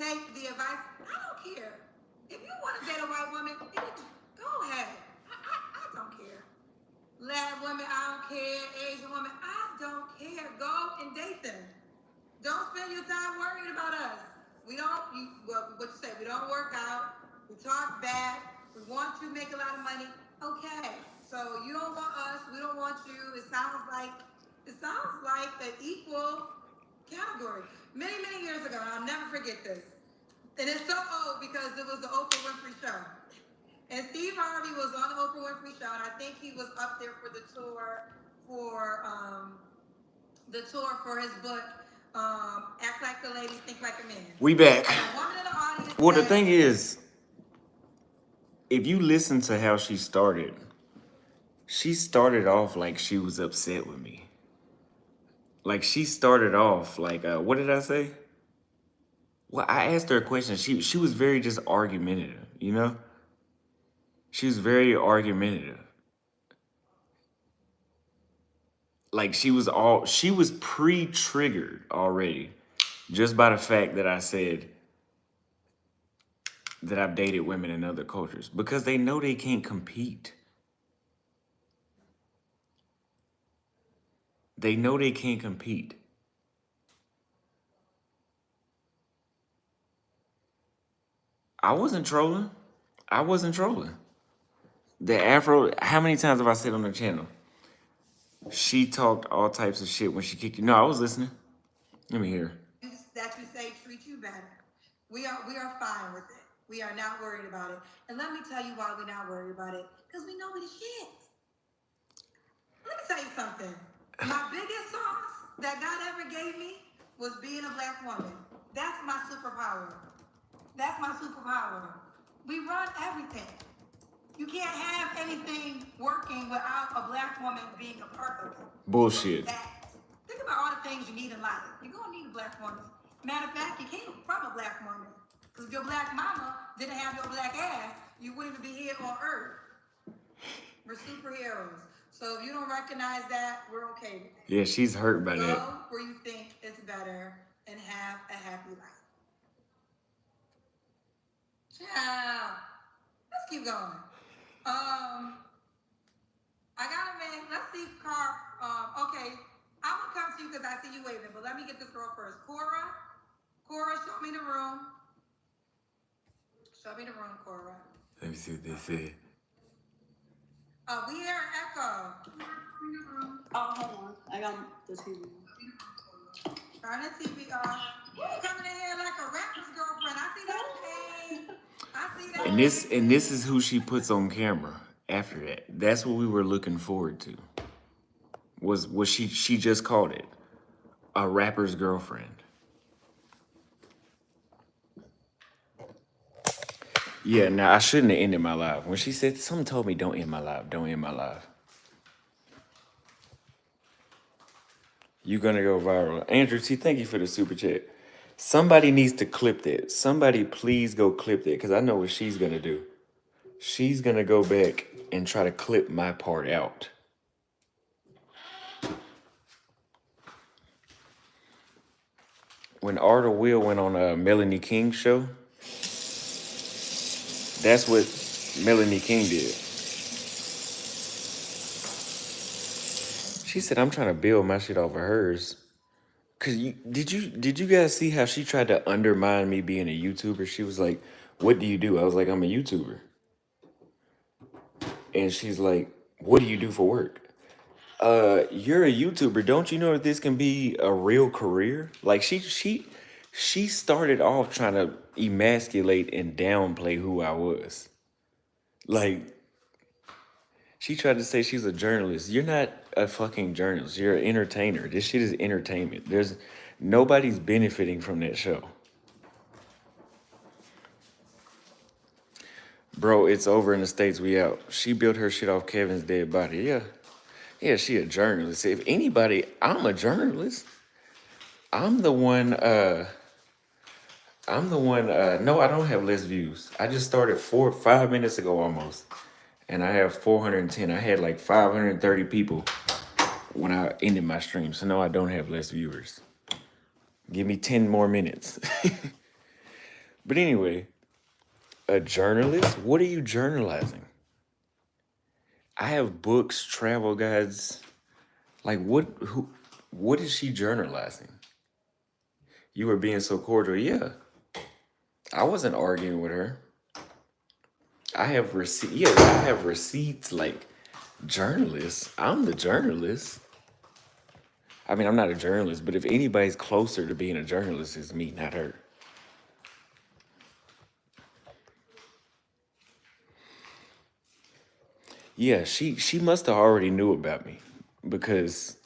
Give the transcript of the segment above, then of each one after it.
take the advice. I don't care. If you want to date a white woman, go ahead. I don't care. Black women, I don't care. Asian women, I don't care. Go and date them. Don't spend your time worrying about us. We don't, what you say, we don't work out. We talk bad. We want to make a lot of money. Okay. So you don't want us. We don't want you. It sounds like an equal category. Many, many years ago, and I'll never forget this. And it's so old because it was the Oprah Winfrey Show. And Steve Harvey was on the Oprah Winfrey Show, and I think he was up there for the tour for his book, Act Like a Lady, Think Like a Man. We back. And a woman in the audience well, the thing is, if you listen to how she started off like she was upset with me. Like she started off like, what did I say? Well, I asked her a question. She was very just argumentative, you know? She was very argumentative. Like she was pre-triggered already just by the fact that I said that I've dated women in other cultures because they know they can't compete. They know they can't compete. I wasn't trolling. The Afro, how many times have I said on the channel? She talked all types of shit when she kicked you. No, I was listening. Let me hear. That you say treat you better. We are fine with it. We are not worried about it. And let me tell you why we're not worried about it. Because we know we the shit. Let me tell you something. My biggest sauce that God ever gave me was being a black woman. That's my superpower. We run everything. You can't have anything working without a black woman being a part of it. Bullshit. Think about all the things you need in life. You're going to need a black woman. Matter of fact, you came from a black woman. Because if your black mama didn't have your black ass, you wouldn't even be here on Earth. We're superheroes. So if you don't recognize that, we're okay with it. Yeah, she's hurt by that. Go where you think it's better and have a happy life. Ciao. Let's keep going. I got a man. Let's see, Car. Okay, I'm gonna come to you because I see you waving, but let me get this girl first. Cora, show me the room. Cora. Let me see what they say. We hear an echo. Oh, hold on. I got the TV. Turn the TV off. You coming in here like a rapper's girlfriend. I see that pain. And this is who she puts on camera after that. That's what we were looking forward to. Was she just called it a rapper's girlfriend. Yeah, now I shouldn't have ended my live. When she said, someone told me don't end my live. You're gonna go viral. Andrew T, thank you for the super chat. Somebody needs to clip that. Somebody please go clip that, because I know what she's gonna do. She's gonna go back and try to clip my part out. When Arda Will went on a Melanie King show, that's what Melanie King did. She said, I'm trying to build my shit off of hers. Cause did you guys see how she tried to undermine me being a YouTuber? She was like, what do you do? I was like, I'm a YouTuber. And she's like, what do you do for work? You're a YouTuber. Don't you know that this can be a real career? Like she started off trying to emasculate and downplay who I was. Like, she tried to say she's a journalist. You're not a fucking journalist. You're an entertainer. This shit is entertainment. Nobody's benefiting from that show. Bro, it's over in the States. We out. She built her shit off Kevin's dead body. Yeah, she a journalist. If anybody, I'm a journalist. I'm the one, no, I don't have less views. I just started 5 minutes ago almost. And I have 410. I had like 530 people when I ended my stream. So no, I don't have less viewers. Give me 10 more minutes. But anyway, a journalist? What are you journalizing? I have books, travel guides. Like what is she journalizing? You were being so cordial. Yeah. I wasn't arguing with her. I have I have receipts like journalists. I'm the journalist. I mean, I'm not a journalist, but if anybody's closer to being a journalist, it's me, not her. Yeah, she must have already knew about me because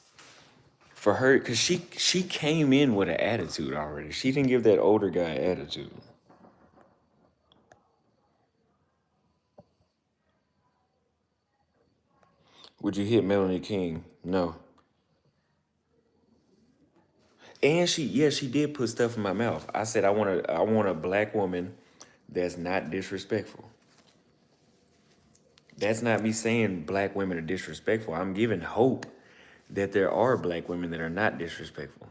for her, because she came in with an attitude already. She didn't give that older guy attitude. Would you hit Melanie King? No. And she did put stuff in my mouth. I said I want a black woman that's not disrespectful. That's not me saying black women are disrespectful. I'm giving hope that there are black women that are not disrespectful.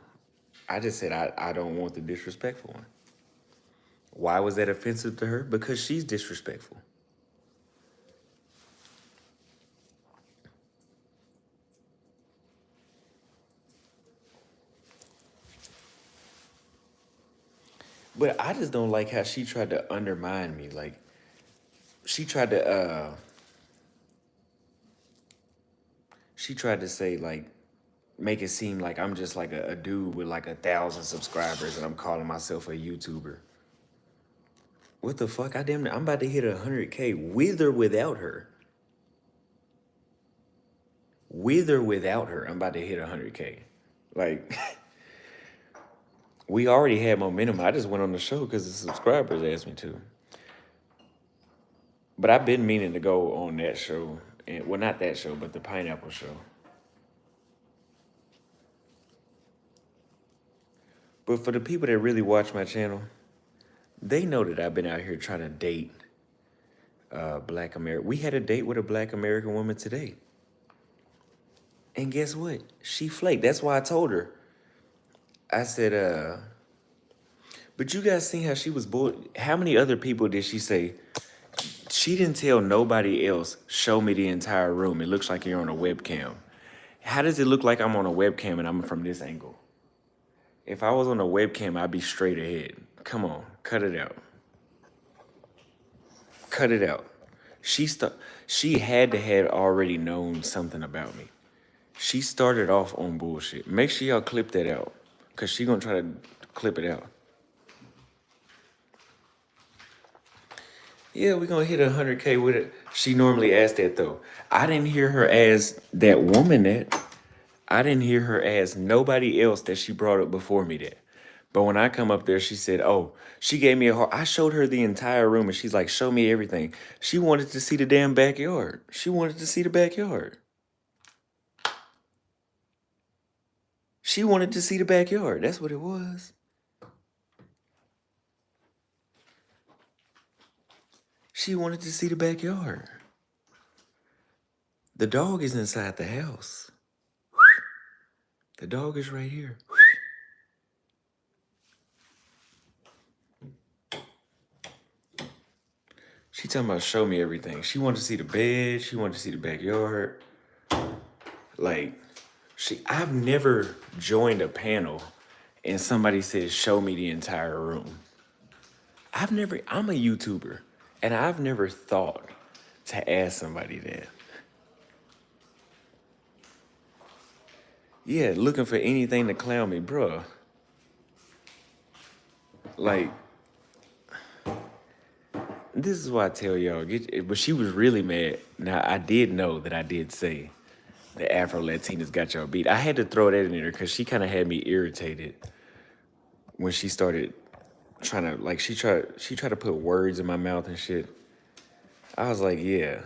I just said I don't want the disrespectful one. Why was that offensive to her? Because she's disrespectful. But I just don't like how she tried to undermine me. Like she tried to say like make it seem like I'm just like a dude with like 1,000 subscribers and I'm calling myself a YouTuber. What the fuck? I'm about to hit 100K with or without her. With or without her, I'm about to hit 100K. Like, we already had momentum. I just went on the show because the subscribers asked me to. But I've been meaning to go on that show. And, well, not that show, but the Pineapple Show. But for the people that really watch my channel, they know that I've been out here trying to date Black American. We had a date with a Black American woman today. And guess what? She flaked. That's why I told her. I said, but you guys seen how she was bullied? How many other people did she say? She didn't tell nobody else, show me the entire room. It looks like you're on a webcam. How does it look like I'm on a webcam and I'm from this angle? If I was on a webcam, I'd be straight ahead. Come on, cut it out. Cut it out. She had to have already known something about me. She started off on bullshit. Make sure y'all clip that out, because she gonna try to clip it out. Yeah, we're gonna hit 100K with it. She normally asks that though. I didn't hear her ask that woman that. I didn't hear her ask nobody else that she brought up before me that. But when I come up there, she said, oh, she gave me a heart. I showed her the entire room and she's like, show me everything. She wanted to see the damn backyard. She wanted to see the backyard. She wanted to see the backyard. That's what it was. She wanted to see the backyard. The dog is inside the house. The dog is right here. She talking about show me everything. She wanted to see the bed. She wanted to see the backyard. Like, I've never joined a panel and somebody says, show me the entire room. I'm a YouTuber and I've never thought to ask somebody that. Yeah, looking for anything to clown me, bruh. Like, this is why I tell y'all, but she was really mad. Now, I did know that I did say the Afro-Latinas got y'all beat. I had to throw that in there because she kind of had me irritated when she started trying to, like, she tried to put words in my mouth and shit. I was like, yeah,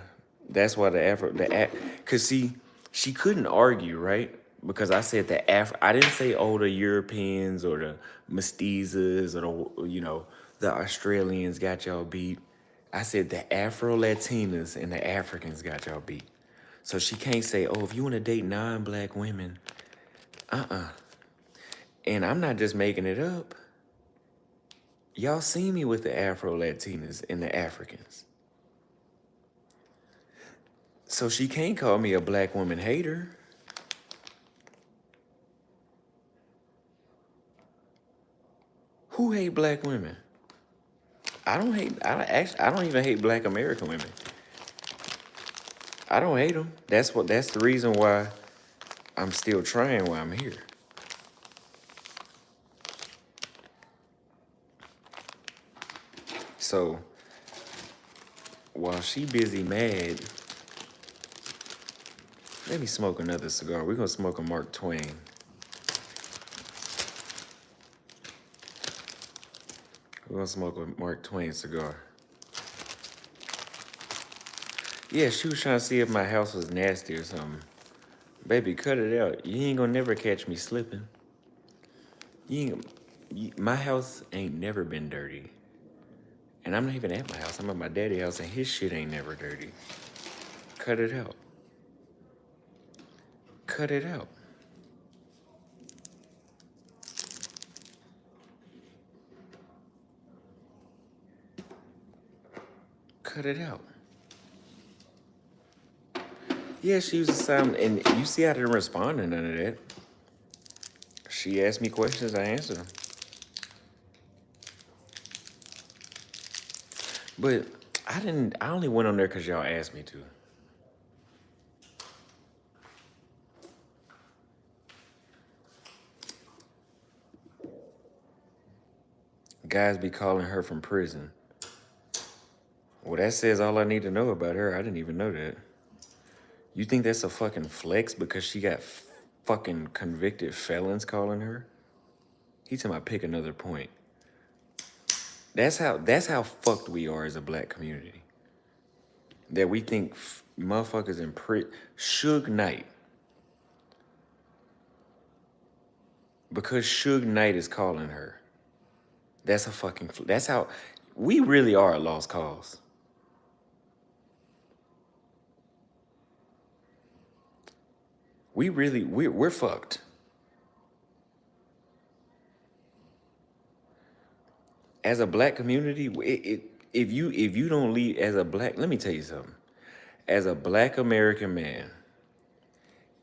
that's why because see, she couldn't argue, right? Because I said I didn't say, oh, the Europeans or the mestizas or the Australians got y'all beat. I said the Afro-Latinas and the Africans got y'all beat. So she can't say, oh, if you want to date non-black women, And I'm not just making it up. Y'all see me with the Afro Latinas and the Africans. So she can't call me a black woman hater. Who hate black women? I don't even hate black American women. I don't hate them. That's the reason why I'm still trying while I'm here. So while she busy mad, let me smoke another cigar. We're gonna smoke a Mark Twain. We're gonna smoke a Mark Twain cigar. Yeah, she was trying to see if my house was nasty or something. Baby, cut it out. You ain't gonna never catch me slipping. My house ain't never been dirty. And I'm not even at my house. I'm at my daddy's house and his shit ain't never dirty. Cut it out. Cut it out. Cut it out. Yeah, she was assigned, and you see I didn't respond to none of that. She asked me questions, I answered them. But I only went on there because y'all asked me to. Guys be calling her from prison. Well, that says all I need to know about her. I didn't even know that. You think that's a fucking flex because she got fucking convicted felons calling her? He talking about pick another point. That's how fucked we are as a black community. That we think motherfuckers in prison. Suge Knight. Because Suge Knight is calling her. That's a fucking... That's how... We really are a lost cause. We're fucked. As a black community, if you don't lead as a black... Let me tell you something. As a black American man,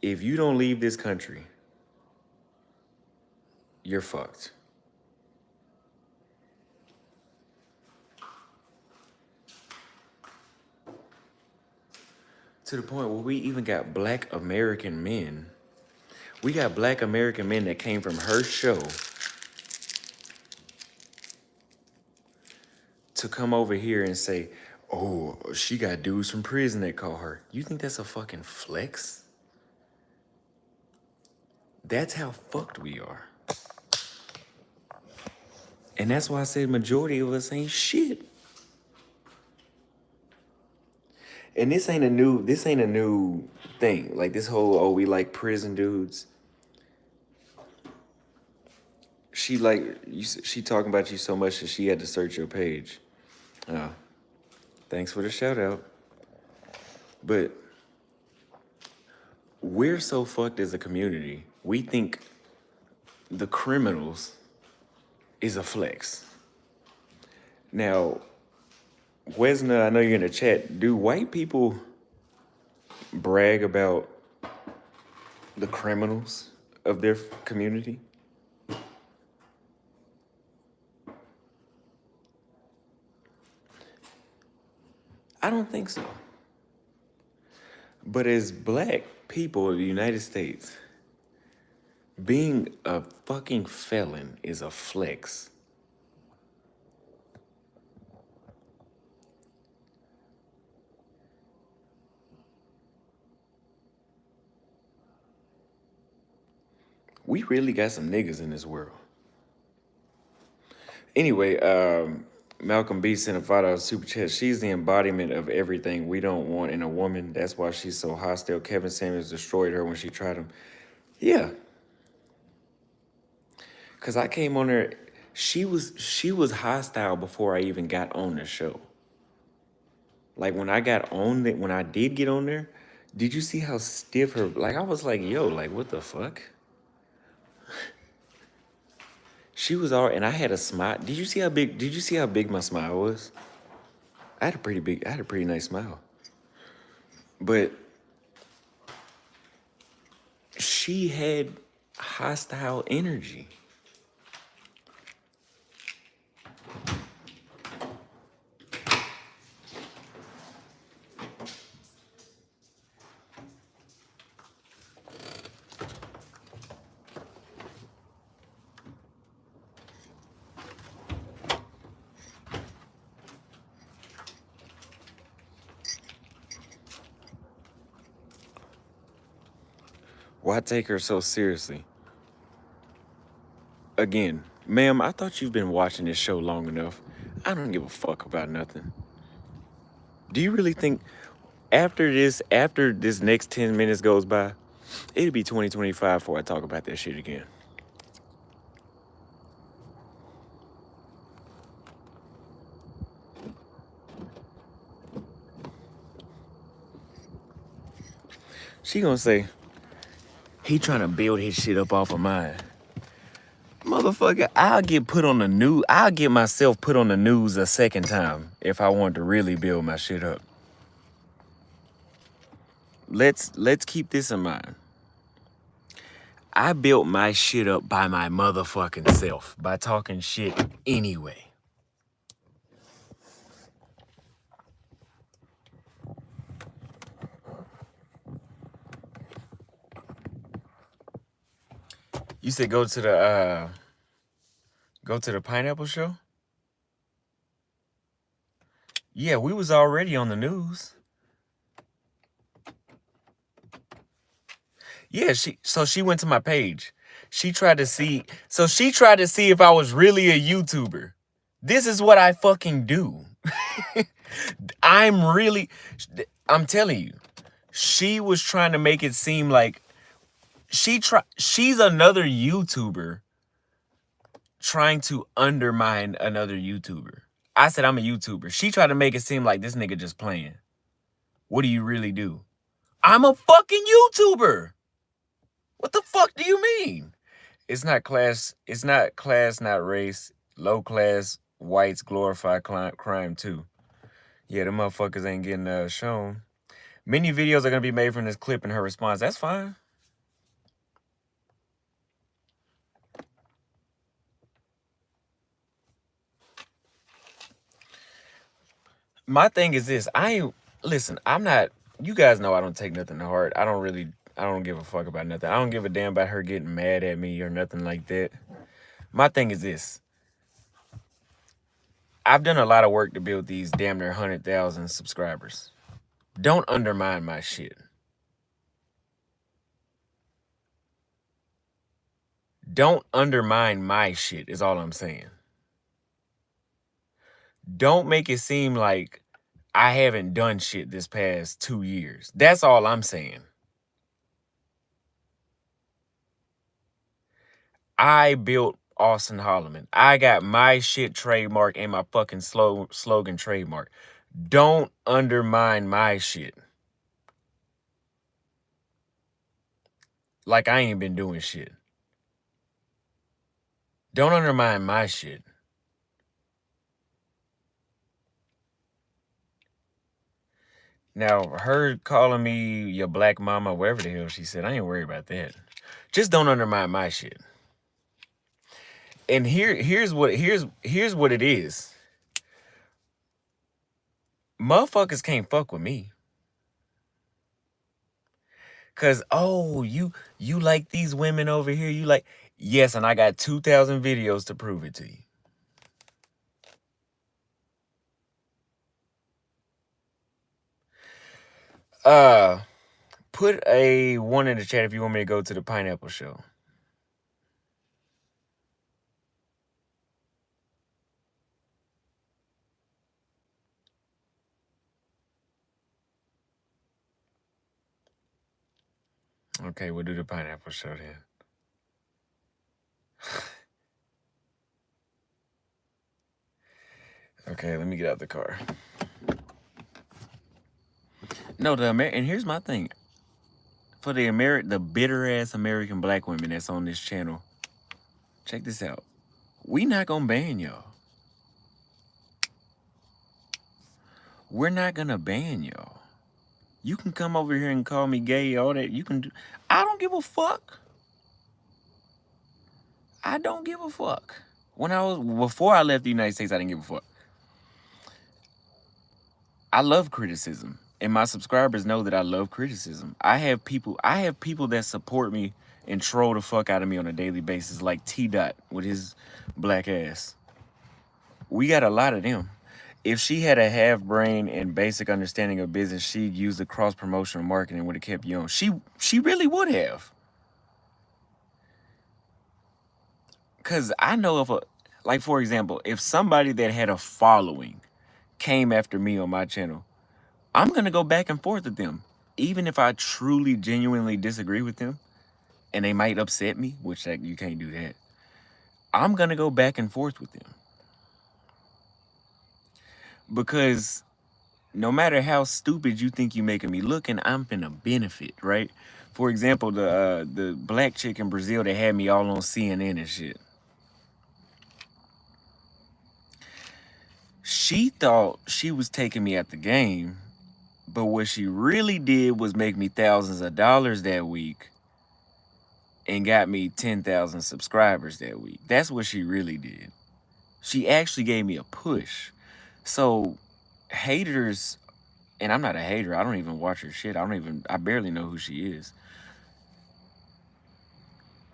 if you don't leave this country, you're fucked. To the point where we even got black American men. We got black American men that came from her show to come over here and say, oh, she got dudes from prison that call her. You think that's a fucking flex? That's how fucked we are. And that's why I said majority of us ain't shit. And this ain't a new thing. Like this whole, oh, we like prison dudes. She talking about you so much that she had to search your page. Oh, thanks for the shout out. But we're so fucked as a community. We think the criminals is a flex. Now, Wesna, I know you're in the chat. Do white people brag about the criminals of their community? I don't think so. But as black people of the United States, being a fucking felon is a flex. We really got some niggas in this world. Anyway, Malcolm B sent a $5 super chat. She's the embodiment of everything we don't want in a woman. That's why she's so hostile. Kevin Samuels destroyed her when she tried him. Yeah. Cause I came on her, she was hostile before I even got on the show. Like when I did get on there, did you see how stiff her, like I was like, yo, like what the fuck? She was all, and I had a smile. Did you see how big? Did you see how big my smile was? I had a pretty nice smile. But she had hostile energy. Why take her so seriously? Again, ma'am, I thought you've been watching this show long enough. I don't give a fuck about nothing. Do you really think after this next 10 minutes goes by, it'll be 2025 before I talk about that shit again? She gonna say, he trying to build his shit up off of mine. Motherfucker, I'll get myself put on the news a second time if I want to really build my shit up. Let's keep this in mind. I built my shit up by my motherfucking self, by talking shit anyway. You said go to the pineapple show? Yeah, we was already on the news. Yeah, she went to my page. She tried to see if I was really a YouTuber. This is what I fucking do. I'm telling you, she was trying to make it seem like she's another YouTuber trying to undermine another YouTuber. I said I'm a YouTuber. She tried to make it seem like this nigga just playing. What do you really do? I'm a fucking YouTuber. What the fuck do you mean? It's not class, not race. Low class whites glorify crime too. Yeah, the motherfuckers ain't getting shown. Many videos are gonna be made from this clip and her response. That's fine. My thing is this. I'm not, you guys know I don't take nothing to heart. I don't give a fuck about nothing. I don't give a damn about her getting mad at me or nothing like that. My thing is this. I've done a lot of work to build these damn near 100,000 subscribers. Don't undermine my shit. Don't undermine my shit is all I'm saying. Don't make it seem like I haven't done shit this past 2 years. That's all I'm saying. I built Auston Holleman. I got my shit trademark and my fucking slogan trademark. Don't undermine my shit. Like I ain't been doing shit. Don't undermine my shit. Now, her calling me your black mama, wherever the hell she said, I ain't worried about that. Just don't undermine my shit. And here's what it is. Motherfuckers can't fuck with me. Cause you like these women over here, you like, yes, and I got 2,000 videos to prove it to you. Put a 1 in the chat if you want me to go to the pineapple show. Okay, we'll do the pineapple show then. Okay, let me get out the car. No, and here's my thing. For the bitter ass American black women that's on this channel, check this out. We not gonna ban y'all. We're not gonna ban y'all. You can come over here and call me gay, all that. You can do. I don't give a fuck. I don't give a fuck. Before I left the United States, I didn't give a fuck. I love criticism. And my subscribers know that I love criticism. I have people that support me and troll the fuck out of me on a daily basis, like T Dot with his black ass. We got a lot of them. If she had a half brain and basic understanding of business, she'd use the cross promotional marketing would have kept you on. She really would have. Cause I know like for example, if somebody that had a following came after me on my channel, I'm gonna go back and forth with them. Even if I truly, genuinely disagree with them, and they might upset me, which you can't do that. I'm gonna go back and forth with them. Because no matter how stupid you think you making me look, and I'm finna benefit, right? For example, the black chick in Brazil that had me all on CNN and shit. She thought she was taking me at the game, but what she really did was make me thousands of dollars that week and got me 10,000 subscribers that week. That's what she really did. She actually gave me a push. So haters, and I'm not a hater. I don't even watch her shit. I barely know who she is.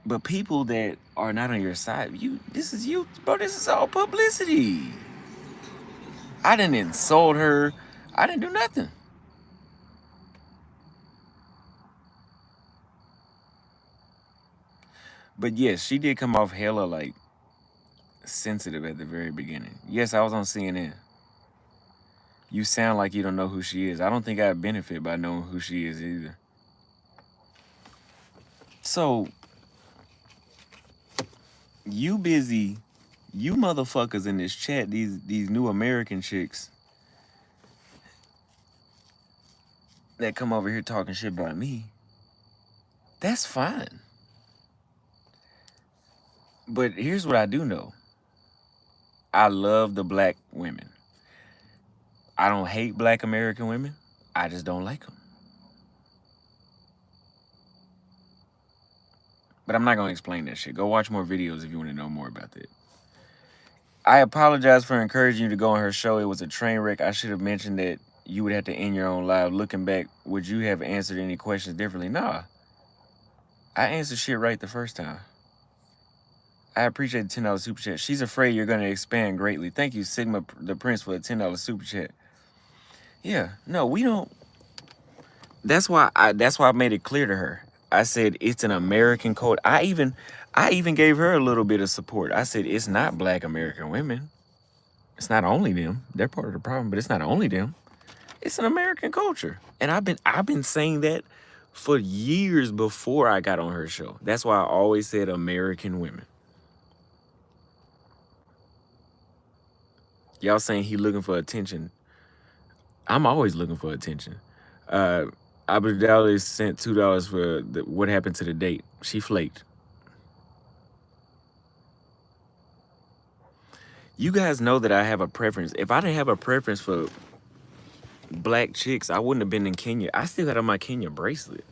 But people that are not on your side, this is you, bro. This is all publicity. I didn't insult her. I didn't do nothing. But yes, she did come off hella like sensitive at the very beginning. Yes, I was on CNN. You sound like you don't know who she is. I don't think I benefit by knowing who she is either. So, you motherfuckers in this chat, these new American chicks that come over here talking shit about me, that's fine. But here's what I do know. I love the black women. I don't hate black American women. I just don't like them. But I'm not going to explain that shit. Go watch more videos if you want to know more about that. I apologize for encouraging you to go on her show. It was a train wreck. I should have mentioned that you would have to end your own live. Looking back, would you have answered any questions differently? Nah. I answered shit right the first time. I appreciate the $10 super chat. She's afraid you're going to expand greatly. Thank you, Sigma the Prince, for the $10 super chat. Yeah, no, we don't. That's why I made it clear to her. I said it's an American code. I even gave her a little bit of support. I said it's not black American women. It's not only them. They're part of the problem, but it's not only them. It's an American culture. And I've been saying that for years before I got on her show. That's why I always said American women. Y'all saying he looking for attention. I'm always looking for attention. Abu Dhabi sent $2 for what happened to the date. She flaked. You guys know that I have a preference. If I didn't have a preference for black chicks, I wouldn't have been in Kenya. I still got on my Kenya bracelet.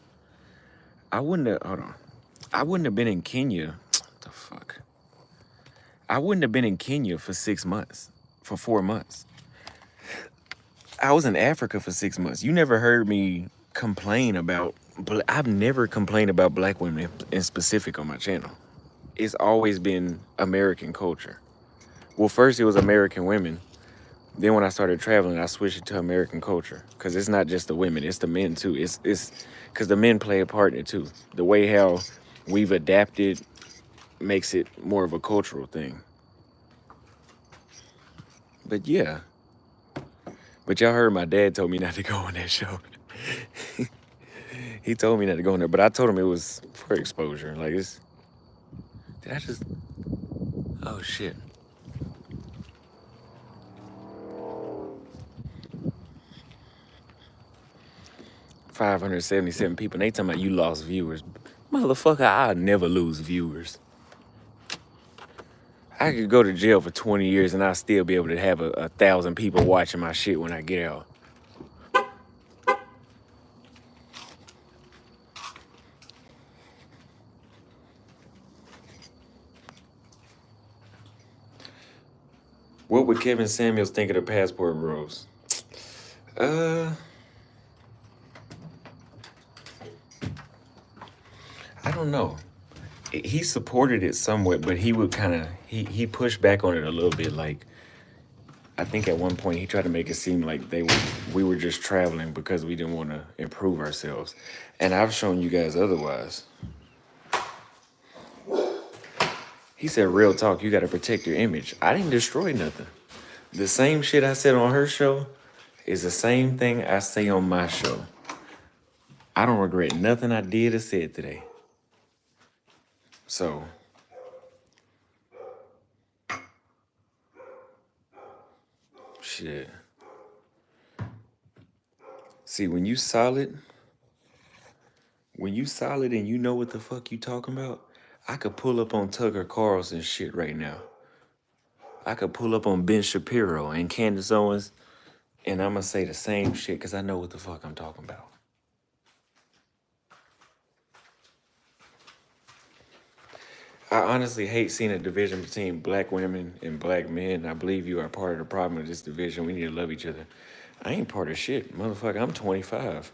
I wouldn't have been in Kenya. What the fuck? I wouldn't have been in Kenya for 6 months, for 4 months. I was in Africa for 6 months. You never heard me complain about, I've never complained about black women in specific on my channel. It's always been American culture. Well, first it was American women. Then when I started traveling, I switched it to American culture. Because it's not just the women, it's the men too. It's because the men play a part in it too. The way how we've adapted makes it more of a cultural thing. But yeah. But y'all heard my dad told me not to go on that show. He told me not to go on there, but I told him it was for exposure. Like oh shit. $577 people, and they talking about you lost viewers. Motherfucker, I'll never lose viewers. I could go to jail for 20 years and I'll still be able to have 1,000 people watching my shit when I get out. What would Kevin Samuels think of the Passport Bros? I don't know. He supported it somewhat, but he would kind of he pushed back on it a little bit. Like, I think at one point he tried to make it seem like we were just traveling because we didn't want to improve ourselves, and I've shown you guys otherwise. He said, "Real talk, you got to protect your image." I didn't destroy nothing. The same shit I said on her show is the same thing I say on my show. I don't regret nothing I did or said today. So, shit. See, when you solid and you know what the fuck you talking about, I could pull up on Tucker Carlson shit right now. I could pull up on Ben Shapiro and Candace Owens, and I'm gonna say the same shit because I know what the fuck I'm talking about. I honestly hate seeing a division between black women and black men. I believe you are part of the problem of this division. We need to love each other. I ain't part of shit, motherfucker. I'm 25.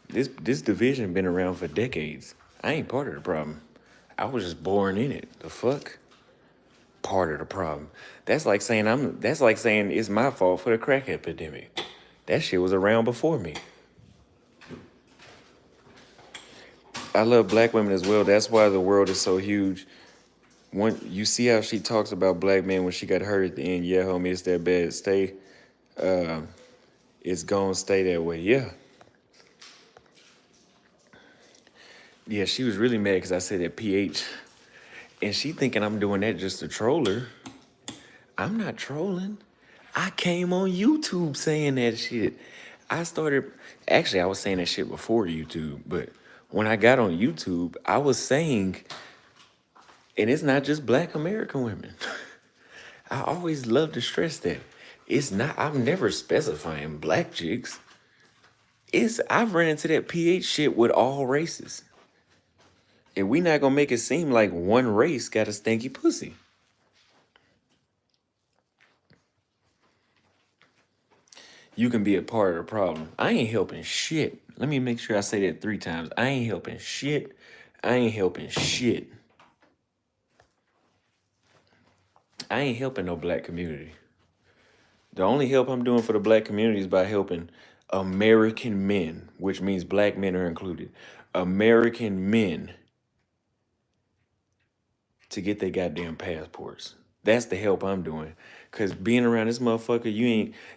This division been around for decades. I ain't part of the problem. I was just born in it. The fuck? Part of the problem. That's like saying it's my fault for the crack epidemic. That shit was around before me. I love black women as well. That's why the world is so huge. You see how she talks about black men when she got hurt at the end. Yeah, homie, it's that bad. It's gonna stay that way. Yeah. Yeah, she was really mad because I said that PH. And she thinking I'm doing that just to troll her. I'm not trolling. I came on YouTube saying that shit. I was saying that shit before YouTube, but when I got on YouTube, I was saying, and it's not just black American women. I always love to stress that. I'm never specifying black chicks. I've ran into that PH shit with all races. And we not gonna make it seem like one race got a stinky pussy. You can be a part of the problem. I ain't helping shit. Let me make sure I say that 3 times. I ain't helping shit. I ain't helping shit. I ain't helping no black community. The only help I'm doing for the black community is by helping American men, which means black men are included. American men to get their goddamn passports. That's the help I'm doing. Cause being around this motherfucker,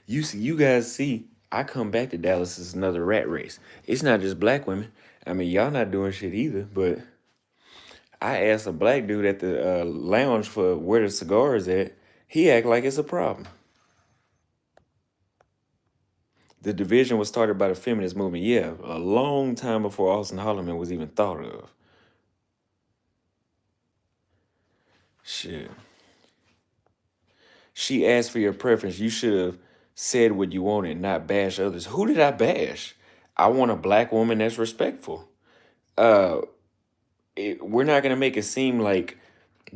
you guys see, I come back to Dallas as another rat race. It's not just black women. I mean, y'all not doing shit either, but I asked a black dude at the lounge for where the cigar is at. He act like it's a problem. The division was started by the feminist movement, yeah, a long time before Auston Holleman was even thought of. Shit. She asked for your preference. You should have said what you wanted, not bash others. Who did I bash? I want a black woman that's respectful. We're not gonna make it seem like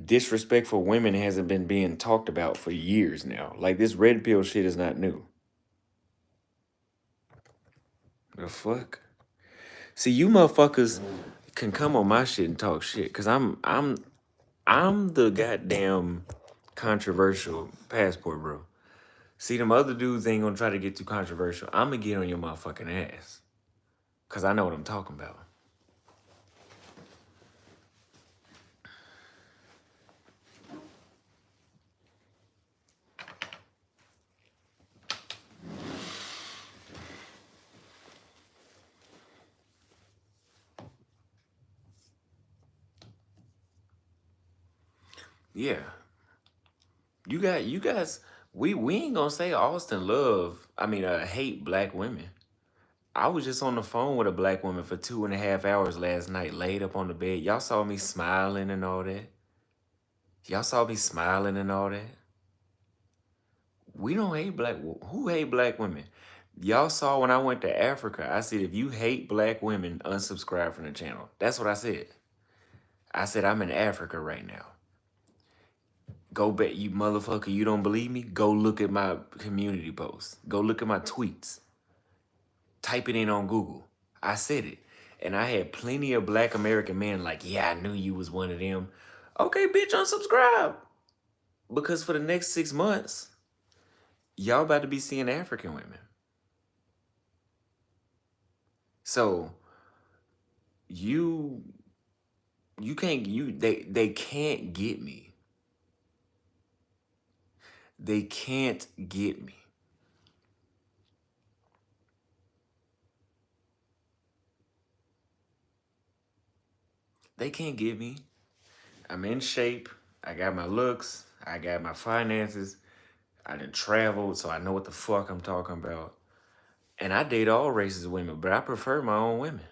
disrespectful women hasn't been being talked about for years now. Like, this red pill shit is not new. The fuck? See, you motherfuckers can come on my shit and talk shit, cause I'm the goddamn controversial passport bro. See, them other dudes ain't gonna try to get too controversial. I'm gonna get on your motherfucking ass, cause I know what I'm talking about. Yeah. You guys, we ain't gonna say Austin hate black women. I was just on the phone with a black woman for 2.5 hours last night, laid up on the bed. Y'all saw me smiling and all that. Y'all saw me smiling and all that. We don't hate who hate black women? Y'all saw when I went to Africa, I said, if you hate black women, unsubscribe from the channel. That's what I said. I said, I'm in Africa right now. Go back, you motherfucker, you don't believe me? Go look at my community posts. Go look at my tweets. Type it in on Google. I said it. And I had plenty of black American men like, yeah, I knew you was one of them. Okay, bitch, unsubscribe. Because for the next 6 months, y'all about to be seeing African women. So they can't get me. They can't get me. They can't get me. I'm in shape. I got my looks. I got my finances. I done traveled, so I know what the fuck I'm talking about. And I date all races of women, but I prefer my own women.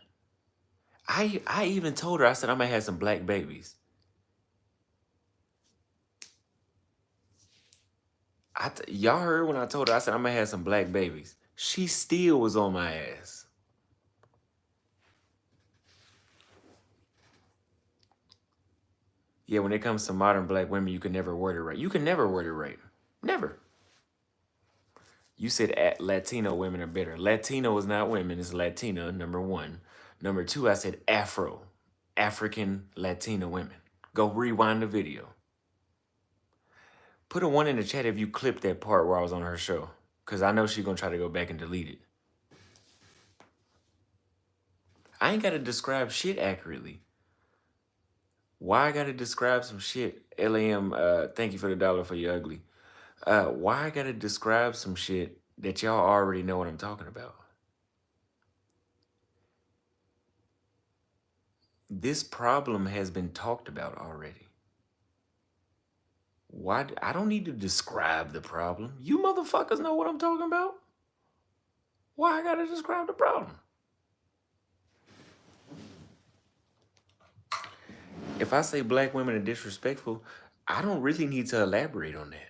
I even told her, I said, I'm gonna have some black babies. Y'all heard when I told her, I said, I'm gonna have some black babies. She still was on my ass. Yeah, when it comes to modern black women, you can never word it right. You can never word it right. Never. You said Latino women are better. Latino is not women, it's Latina, number one. Number two, I said African Latina women. Go rewind the video. Put a 1 in the chat if you clipped that part where I was on her show. Because I know she's going to try to go back and delete it. I ain't got to describe shit accurately. Why I got to describe some shit? LAM, thank you for the $1 for your ugly. Why I got to describe some shit that y'all already know what I'm talking about? This problem has been talked about already. Why? I don't need to describe the problem. You motherfuckers know what I'm talking about. Why I got to describe the problem? If I say black women are disrespectful, I don't really need to elaborate on that.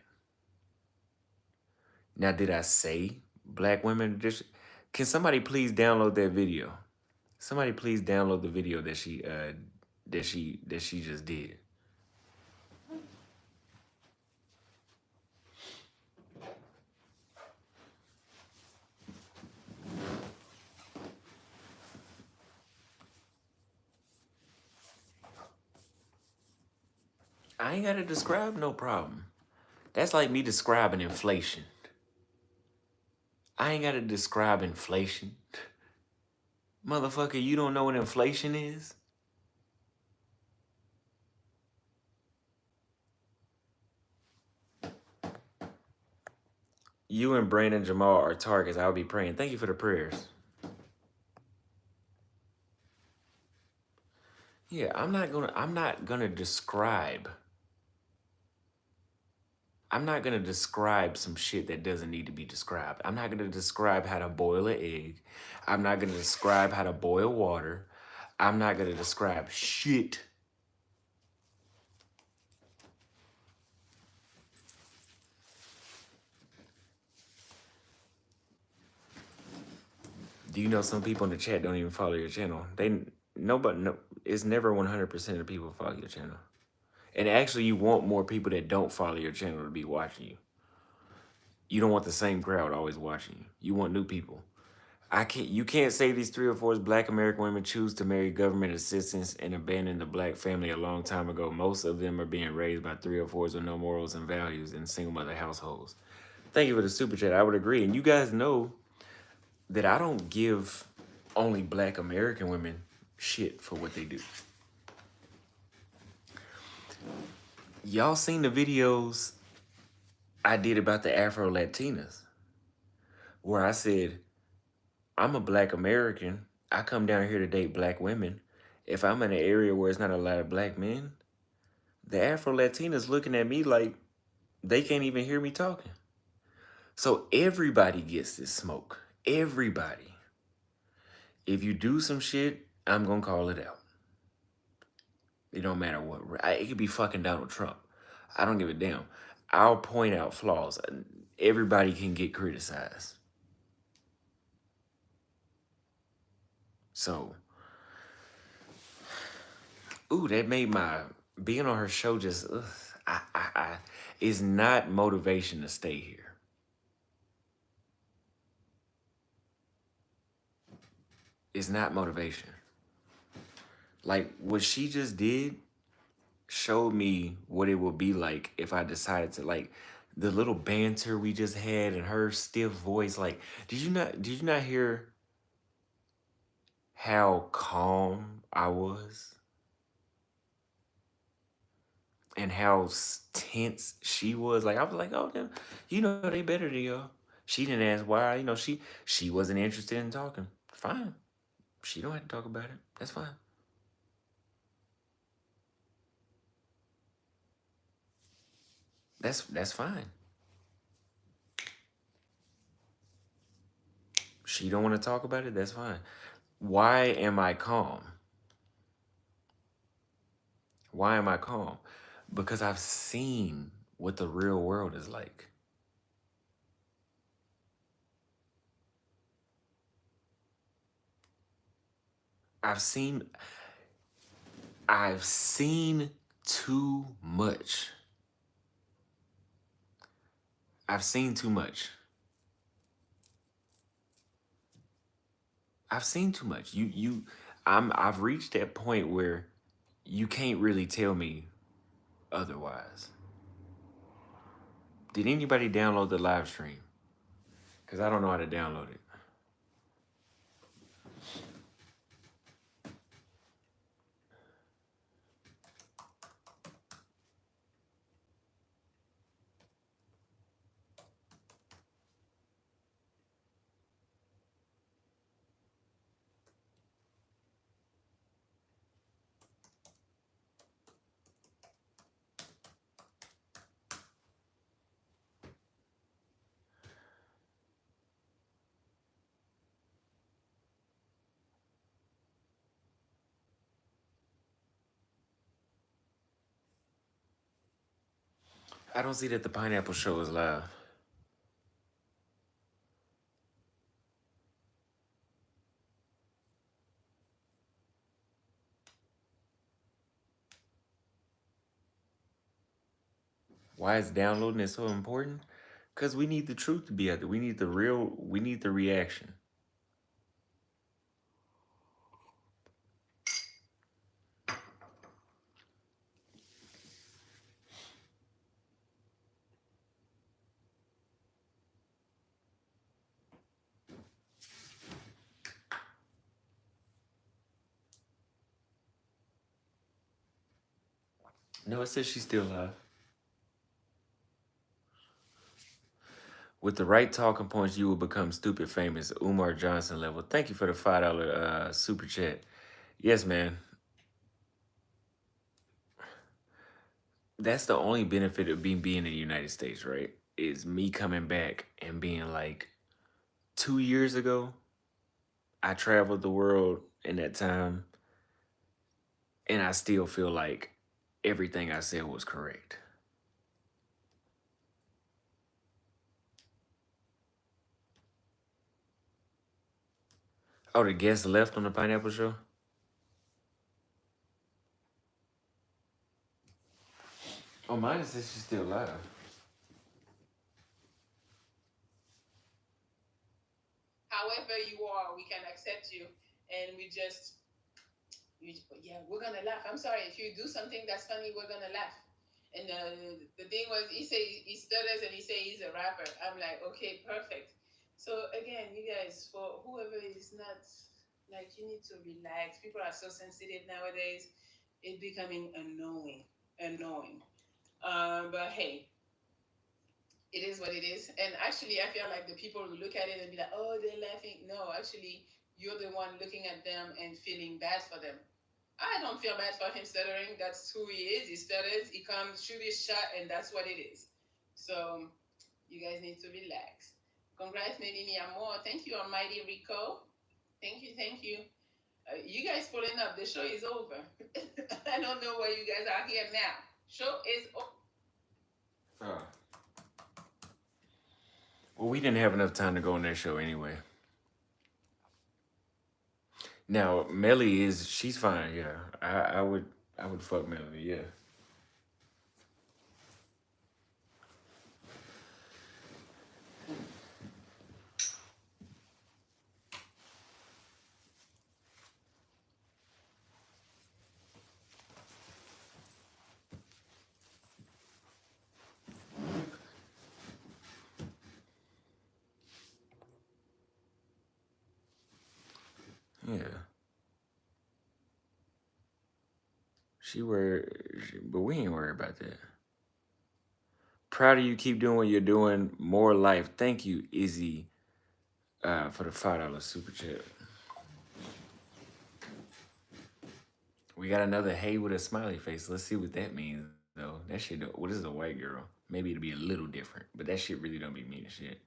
Now, did I say black women are disrespectful? Can somebody please download that video? Somebody please download the video that she just did. I ain't got to describe no problem. That's like me describing inflation. I ain't got to describe inflation. Motherfucker, you don't know what inflation is? You and Brandon Jamal are targets. I'll be praying. Thank you for the prayers. Yeah, I'm not gonna describe. I'm not gonna describe some shit that doesn't need to be described. I'm not gonna describe how to boil an egg. I'm not gonna describe how to boil water. I'm not gonna describe shit. Do you know some people in the chat don't even follow your channel? It's never 100% of people follow your channel. And actually, you want more people that don't follow your channel to be watching you. You don't want the same crowd always watching you. You want new people. You can't say these 3 or 4 black American women choose to marry government assistants and abandon the black family a long time ago. Most of them are being raised by 3 or 4s with no morals and values in single mother households. Thank you for the super chat. I would agree. And you guys know that I don't give only black American women shit for what they do. Y'all seen the videos I did about the Afro Latinas, where I said, I'm a black American. I come down here to date black women. If I'm in an area where it's not a lot of black men, the Afro Latinas looking at me like they can't even hear me talking. So everybody gets this smoke. Everybody. If you do some shit, I'm gonna call it out. It don't matter what. It could be fucking Donald Trump. I don't give a damn. I'll point out flaws. Everybody can get criticized. So, ooh, that made my being on her show just is not motivation to stay here. It's not motivation. Like what she just did showed me what it would be like if I decided to like the little banter we just had and her stiff voice. Like, did you not hear how calm I was and how tense she was? Like I was like, oh damn, they better than y'all. She didn't ask why. She wasn't interested in talking. Fine, she don't have to talk about it. That's fine. That's fine. She don't want to talk about it. That's fine. Why am I calm? Why am I calm? Because I've seen what the real world is like. I've seen I've seen too much. I've seen too much. I've seen too much. I've reached that point where you can't really tell me otherwise. Did anybody download the live stream? Cuz I don't know how to download it. I don't see that the pineapple show is live. Why is downloading it so important? Because we need the truth to be out there. We need the reaction. No, it says she's still alive. With the right talking points, you will become stupid famous. Umar Johnson level. Thank you for the $5 super chat. Yes, man. That's the only benefit of being in the United States, right? Is me coming back and being like, 2 years ago, I traveled the world in that time, and I still feel like everything I said was correct. Oh, the guest left on the Pineapple Show? Oh, mine says she's still alive. However you are, we can accept you, and yeah, we're gonna laugh. I'm sorry if you do something that's funny, we're gonna laugh. And the thing was, he say he stutters and he say he's a rapper. I'm like, okay, perfect. So again, you guys, for whoever is not like, you need to relax. People are so sensitive nowadays. It's becoming annoying. But hey, it is what it is. And actually, I feel like the people who look at it and be like, oh, they're laughing. No, actually, you're the one looking at them and feeling bad for them. I don't feel bad for him stuttering. That's who he is. He stutters, he comes, shoot his shot, and that's what it is. So you guys need to relax. Congrats, Nelly Amor. Thank you, Almighty Rico. Thank you. You guys pulling up. The show is over. I don't know where you guys are here now. Show is over. Oh. Well, we didn't have enough time to go on that show anyway. Now, Melly she's fine, yeah. I would fuck Melly, yeah. Yeah. But we ain't worried about that. Proud of you. Keep doing what you're doing. More life. Thank you, Izzy, for the $5 super chat. We got another hey with a smiley face. Let's see what that means, though. That shit, what is a white girl? Maybe it'll be a little different, but that shit really don't be meaning shit.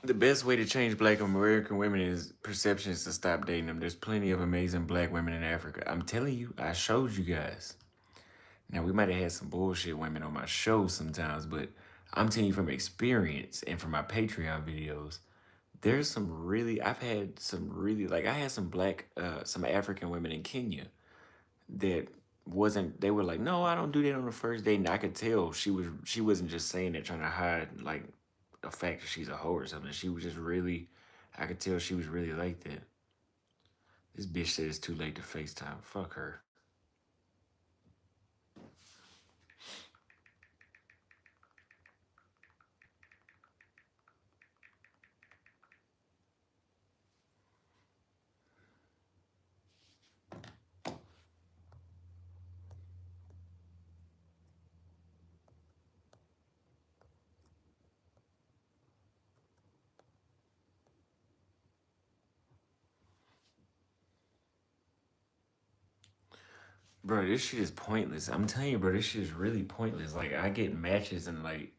The best way to change black American women is perceptions to stop dating them. There's plenty of amazing black women in Africa. I'm telling you, I showed you guys. Now, we might have had some bullshit women on my show sometimes, but I'm telling you from experience and from my Patreon videos, I've had some really, like, I had some African women in Kenya that they were like, no, I don't do that on the first date. And I could tell she wasn't just saying it trying to hide, like, the fact that she's a hoe or something. She was just really, I could tell she was really like that. This bitch said it's too late to FaceTime. Fuck her. Bro, this shit is pointless. I'm telling you, bro, this shit is really pointless. Like, I get matches and, like,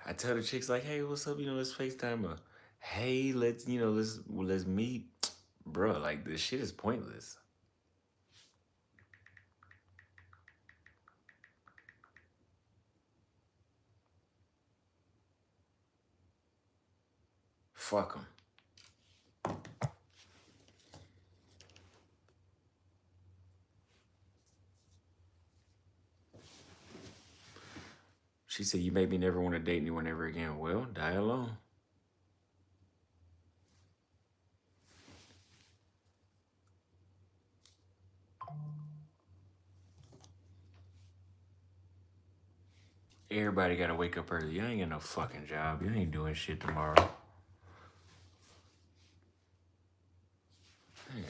I tell the chicks, like, hey, what's up? Let's FaceTime. Or, hey, let's meet. Bro, like, this shit is pointless. Fuck them. She said, you make me never want to date anyone ever again. Well, die alone. Everybody got to wake up early. You ain't got no fucking job. You ain't doing shit tomorrow. Yeah.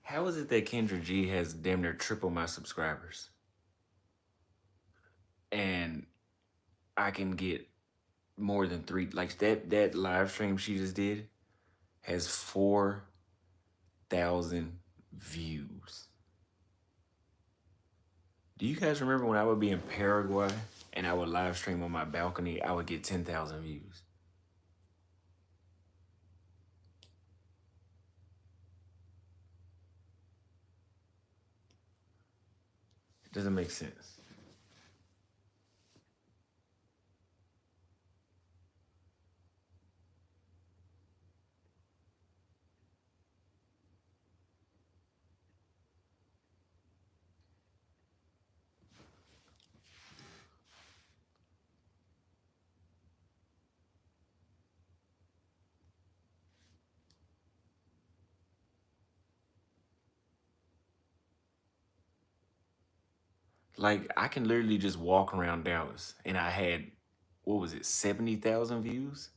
How is it that Kendra G has damn near triple my subscribers? And I can get more than three, like that live stream she just did has 4,000 views. Do you guys remember when I would be in Paraguay and I would live stream on my balcony? I would get 10,000 views. Doesn't make sense. Like I can literally just walk around Dallas and I had what was it, 70,000 views?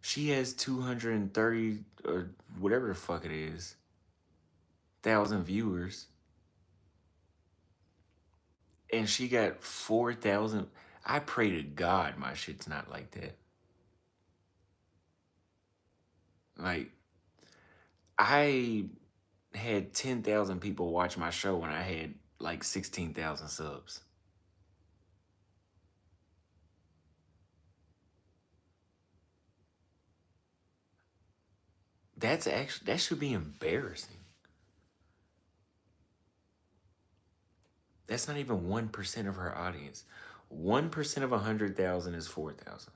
She has 230 or whatever the fuck it is, thousand viewers. And she got 4,000. I pray to God my shit's not like that. Like I had 10,000 people watch my show when I had like 16,000 subs. That should be embarrassing. That's not even 1% of her audience. 1% of 100,000 is 4,000.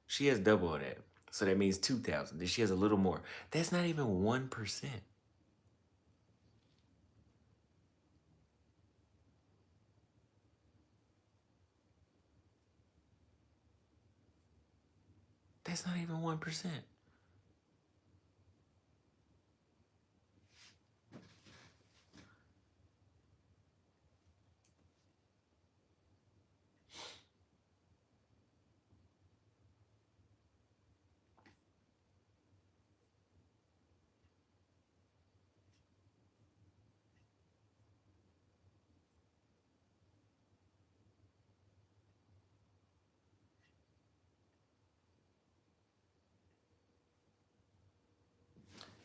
She has double of that. So that means 2,000. Then she has a little more. That's not even 1%. That's not even 1%.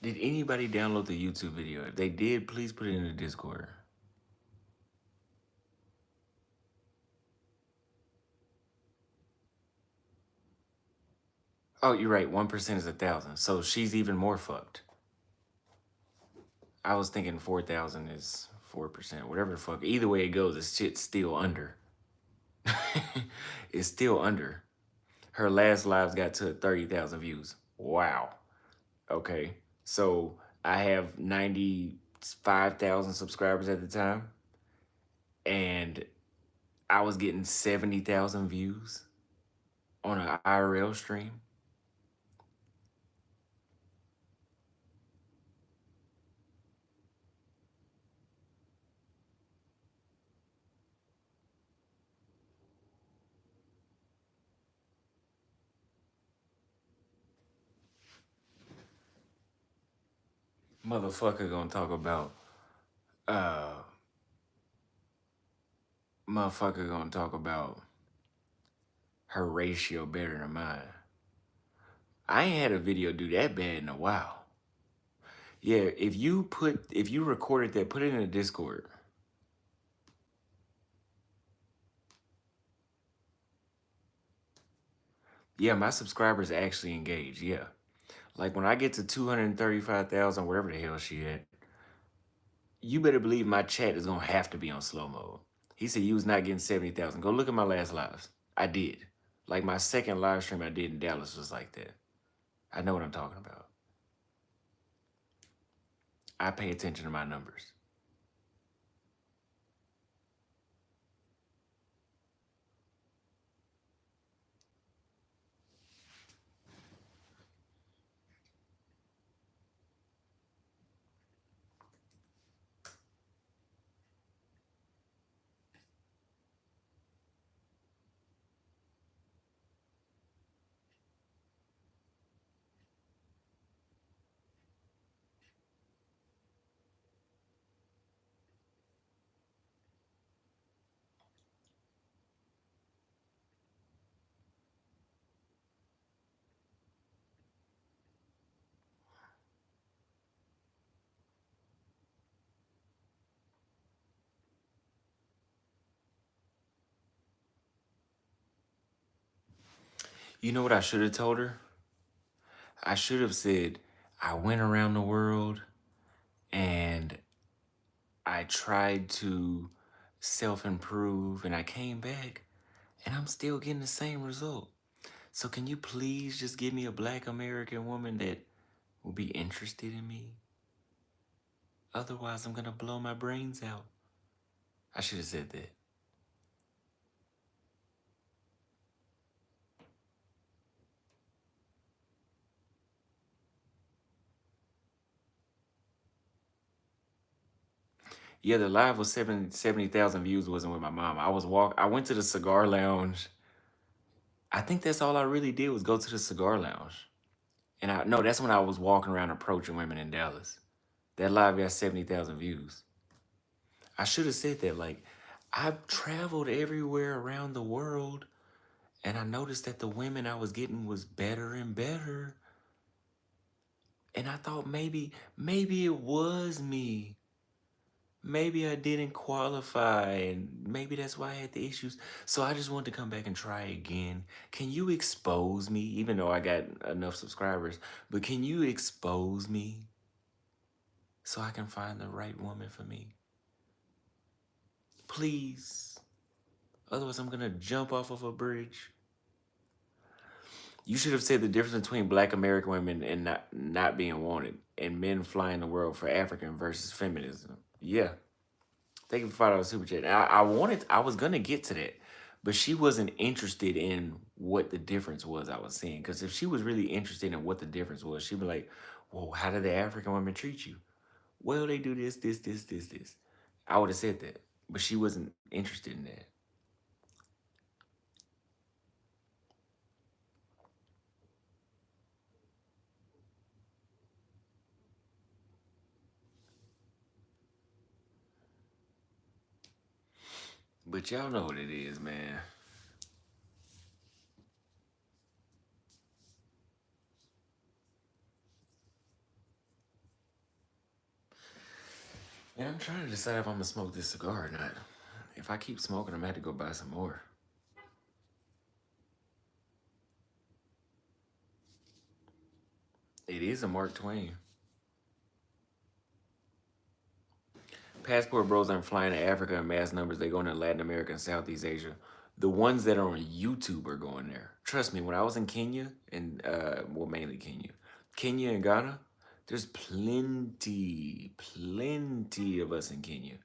Did anybody download the YouTube video? If they did, please put it in the Discord. Oh, you're right. 1% is 1,000. So she's even more fucked. I was thinking 4,000 is 4%. Whatever the fuck. Either way it goes, this shit's still under. It's still under. Her last lives got to 30,000 views. Wow. Okay. So I have 95,000 subscribers at the time. And I was getting 70,000 views on an IRL stream. Motherfucker gonna talk about uh motherfucker gonna talk about her ratio better than mine. I ain't had a video do that bad in a while. Yeah, if you recorded that, put it in the Discord. Yeah, my subscribers actually engage, yeah. Like when I get to 235,000, whatever the hell she had, you better believe my chat is gonna have to be on slow mode. He said you was not getting 70,000. Go look at my last lives. I did. Like my second live stream I did in Dallas was like that. I know what I'm talking about. I pay attention to my numbers. You know what I should have told her? I should have said, I went around the world and I tried to self-improve and I came back and I'm still getting the same result. So can you please just give me a black American woman that will be interested in me? Otherwise, I'm gonna blow my brains out. I should have said that. Yeah, the live was 70,000 views. Wasn't with my mom. I went to the cigar lounge. I think that's all I really did was go to the cigar lounge. And I no, that's when I was walking around approaching women in Dallas. That live got 70,000 views. I should have said that. Like, I've traveled everywhere around the world, and I noticed that the women I was getting was better and better. And I thought maybe it was me. Maybe I didn't qualify, and maybe that's why I had the issues. So I just wanted to come back and try again. Can you expose me, even though I got enough subscribers, but can you expose me so I can find the right woman for me? Please. Otherwise, I'm going to jump off of a bridge. You should have said the difference between black American women and not being wanted and men flying the world for African versus feminism. Yeah. Thank you for $5 super chat. I was gonna get to that, but she wasn't interested in what the difference was I was seeing. Because if she was really interested in what the difference was, she'd be like, well, how do the African women treat you? Well, they do this, this, this, this, this. I would have said that, but she wasn't interested in that. But y'all know what it is, man. And I'm trying to decide if I'm gonna smoke this cigar or not. If I keep smoking, I'm gonna have to go buy some more. It is a Mark Twain. Passport bros aren't flying to Africa in mass numbers. They going to Latin America and Southeast Asia. The ones that are on YouTube are going there. Trust me, when I was in Kenya, and well, mainly Kenya and Ghana, there's plenty of us in Kenya.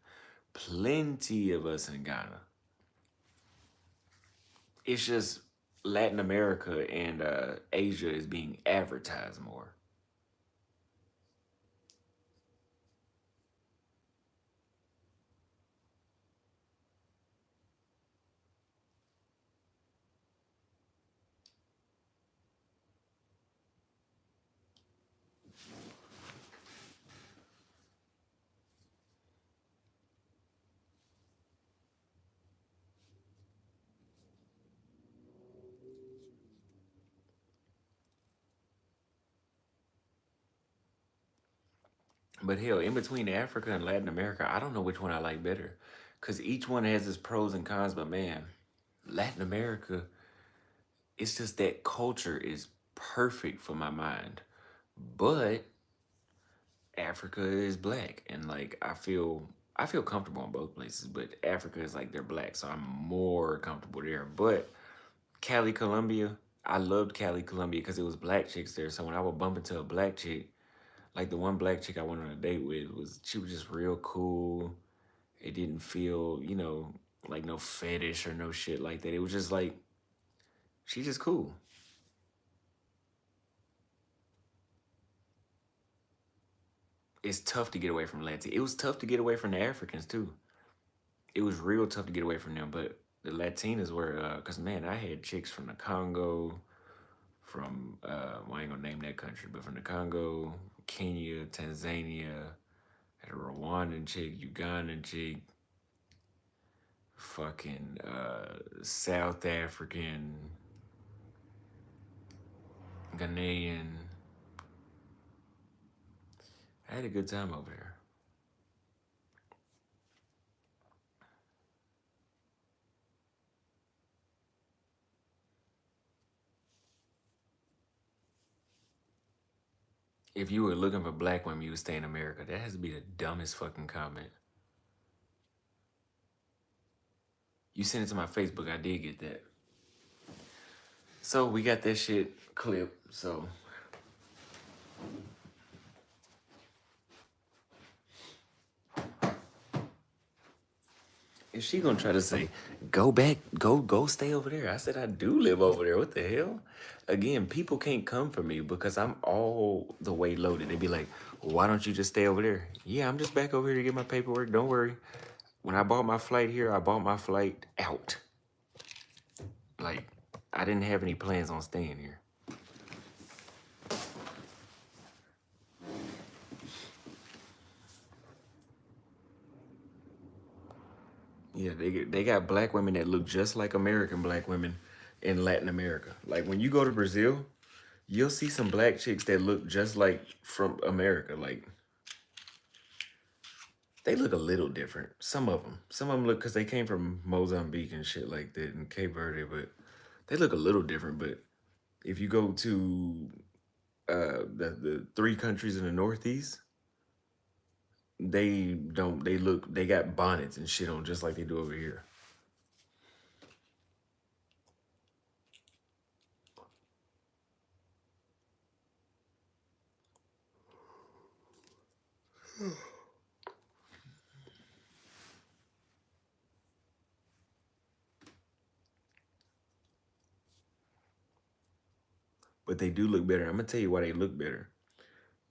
Plenty of us in Ghana. It's just Latin America and Asia is being advertised more. But hell, in between Africa and Latin America, I don't know which one I like better. Because each one has its pros and cons, but man, Latin America, it's just that culture is perfect for my mind. But Africa is black. And like I feel comfortable in both places, but Africa is like they're black, so I'm more comfortable there. But Cali, Colombia, I loved Cali, Colombia because it was black chicks there. So when I would bump into a black chick, like the one black chick I went on a date with she was just real cool. It didn't feel, like no fetish or no shit like that. It was just like she's just cool. It's tough to get away from Latin. It was tough to get away from the Africans too. It was real tough to get away from them, but the Latinas were, cause man, I had chicks from the Congo, from well, I ain't gonna name that country, but from the Congo, Kenya, Tanzania, had a Rwandan chick, Ugandan chick, fucking South African, Ghanaian. I had a good time over there. If you were looking for black women, you would stay in America. That has to be the dumbest fucking comment. You sent it to my Facebook. I did get that. So we got that shit clipped. So is she gonna try to say, go back, go stay over there? I said I do live over there. What the hell? Again, people can't come for me because I'm all the way loaded. They be like, why don't you just stay over there? Yeah, I'm just back over here to get my paperwork. Don't worry. When I bought my flight here, I bought my flight out. Like, I didn't have any plans on staying here. Yeah, they got black women that look just like American black women in Latin America. Like when you go to Brazil, you'll see some black chicks that look just like from America. Like they look a little different. Some of them look because they came from Mozambique and shit like that and Cape Verde, but they look a little different. But if you go to the three countries in the Northeast, they don't. They got bonnets and shit on just like they do over here. But they do look better. I'm gonna tell you why they look better.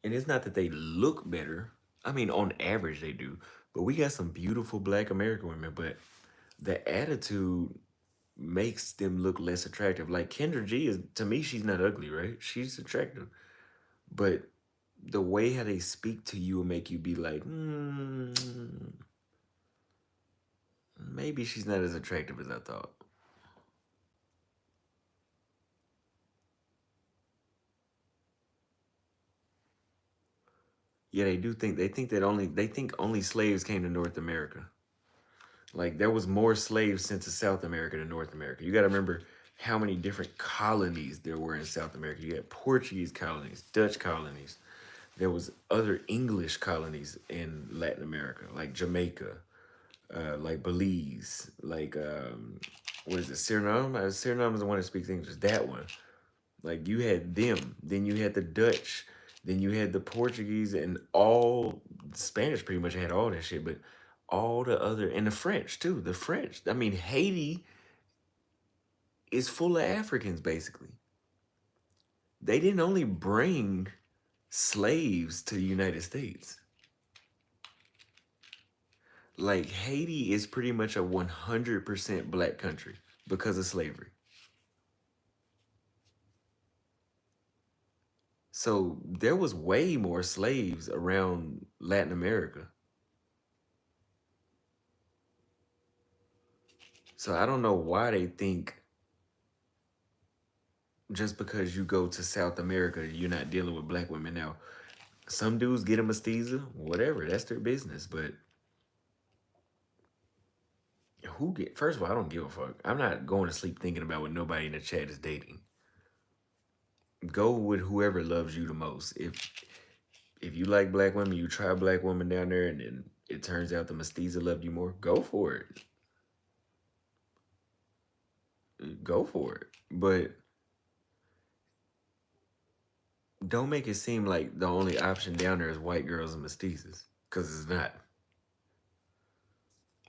And it's not that they look better. I mean, on average they do. But we got some beautiful black American women, but the attitude makes them look less attractive. Like Kendra G is, to me, she's not ugly, right? She's attractive. But the way how they speak to you will make you be like, maybe she's not as attractive as I thought. Yeah, they think only slaves came to North America. Like there was more slaves sent to South America than North America. You got to remember how many different colonies there were in South America. You had Portuguese colonies, Dutch colonies. There was other English colonies in Latin America, like Jamaica, like Belize, like what is it, Suriname? Suriname is the one that speaks English. That one. Like you had them, then you had the Dutch, then you had the Portuguese, and all Spanish pretty much had all that shit, but all the other and the French too. The French. I mean, Haiti is full of Africans basically. They didn't only bring slaves to the United States. Like Haiti is pretty much a 100% black country because of slavery. So there was way more slaves around Latin America. So I don't know why they think just because you go to South America, you're not dealing with black women. Now, some dudes get a mestiza, whatever, that's their business. But first of all, I don't give a fuck. I'm not going to sleep thinking about what nobody in the chat is dating. Go with whoever loves you the most. If you like black women, you try a black woman down there, and then it turns out the mestiza loved you more, go for it. Go for it. But don't make it seem like the only option down there is white girls and mestizas, because it's not.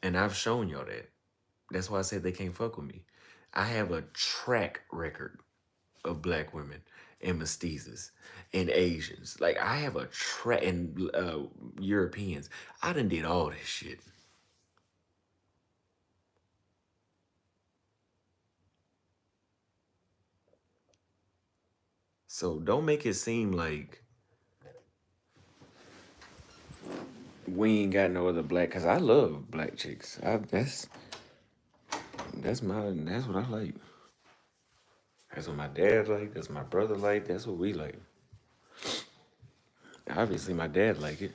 And I've shown y'all that. That's why I said they can't fuck with me. I have a track record of black women and mestizas and Asians. Like I have a track, and Europeans. I done did all this shit. So don't make it seem like we ain't got no other black. Cause I love black chicks. That's what I like. That's what my dad like. That's what my brother like. That's what we like. Obviously, my dad like it.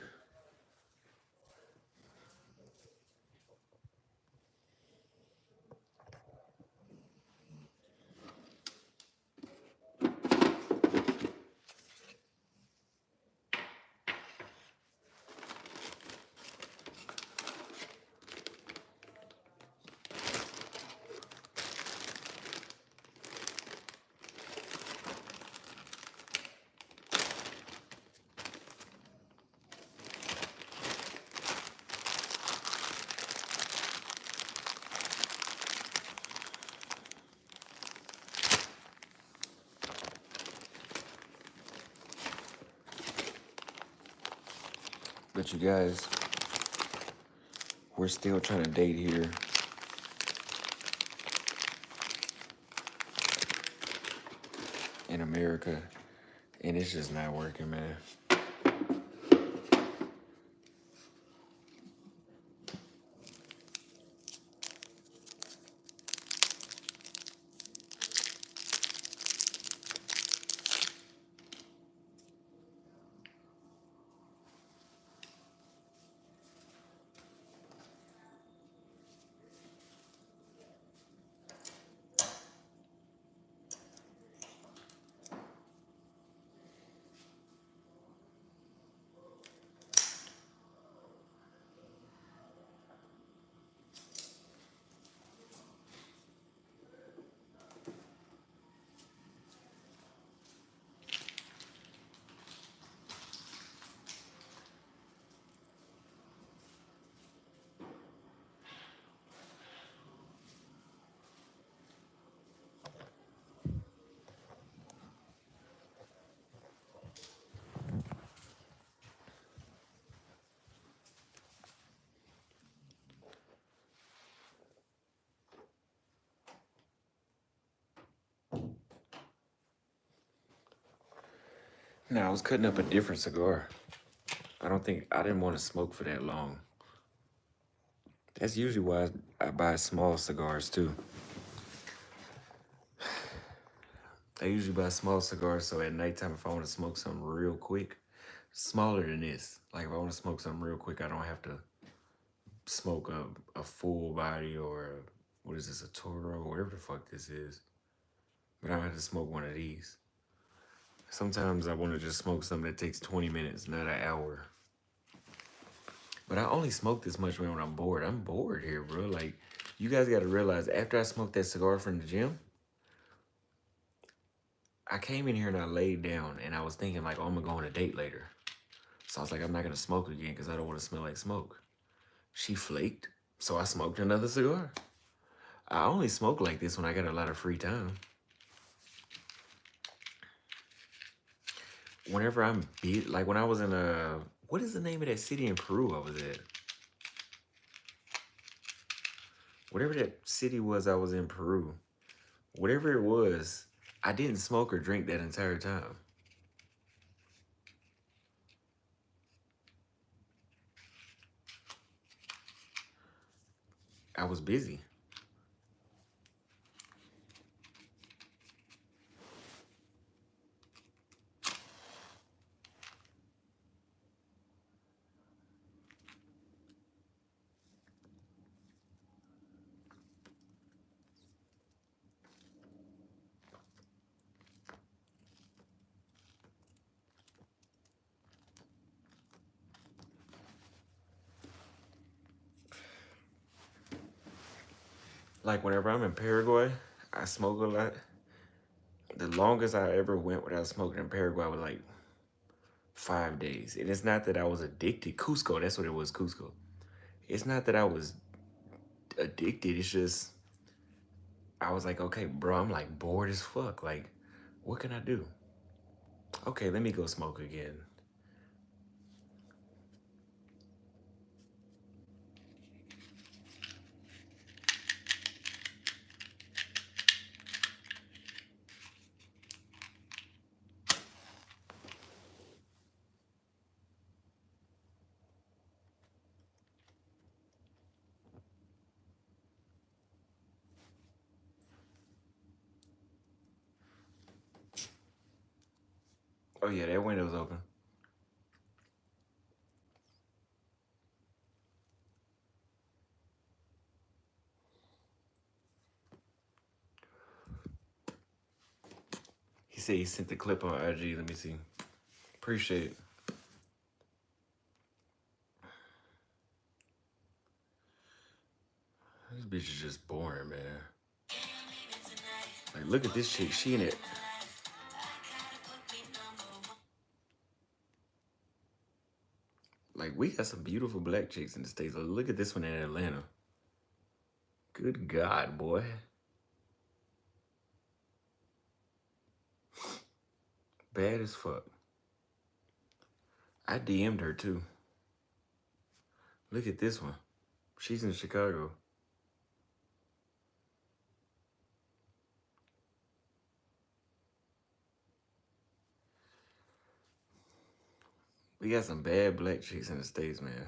But you guys, we're still trying to date here. In America. And it's just not working, man. Now, I was cutting up a different cigar. I didn't want to smoke for that long. That's usually why I buy small cigars too. I usually buy small cigars so at nighttime if I want to smoke something real quick, smaller than this. Like if I want to smoke something real quick, I don't have to smoke a full body or what is this, a Toro, whatever the fuck this is. But I don't have to smoke one of these. Sometimes I want to just smoke something that takes 20 minutes, not an hour. But I only smoke this much when I'm bored. I'm bored here, bro. Like, you guys got to realize, after I smoked that cigar from the gym, I came in here and I laid down and I was thinking like, oh, I'm going to go on a date later. So I was like, I'm not going to smoke again because I don't want to smell like smoke. She flaked, so I smoked another cigar. I only smoke like this when I got a lot of free time. Whenever I'm busy, like when I was in what is the name of that city in Peru I was at? Whatever that city was I was in Peru. Whatever it was, I didn't smoke or drink that entire time. I was busy. Like whenever I'm in Paraguay, I smoke a lot. The longest I ever went without smoking in Paraguay was like 5 days. And it's not that I was addicted. Cusco, that's what it was, Cusco. It's not that I was addicted. It's just, I was like, okay, bro, I'm like bored as fuck. Like, what can I do? Okay, let me go smoke again. Oh yeah, that window's open. He said he sent the clip on IG. Let me see. Appreciate it. This bitch is just boring, man. Like, look at this chick. She in it. Like, we got some beautiful black chicks in the States. Like, look at this one in Atlanta. Good God, boy. Bad as fuck. I DM'd her, too. Look at this one. She's in Chicago. We got some bad black chicks in the States, man.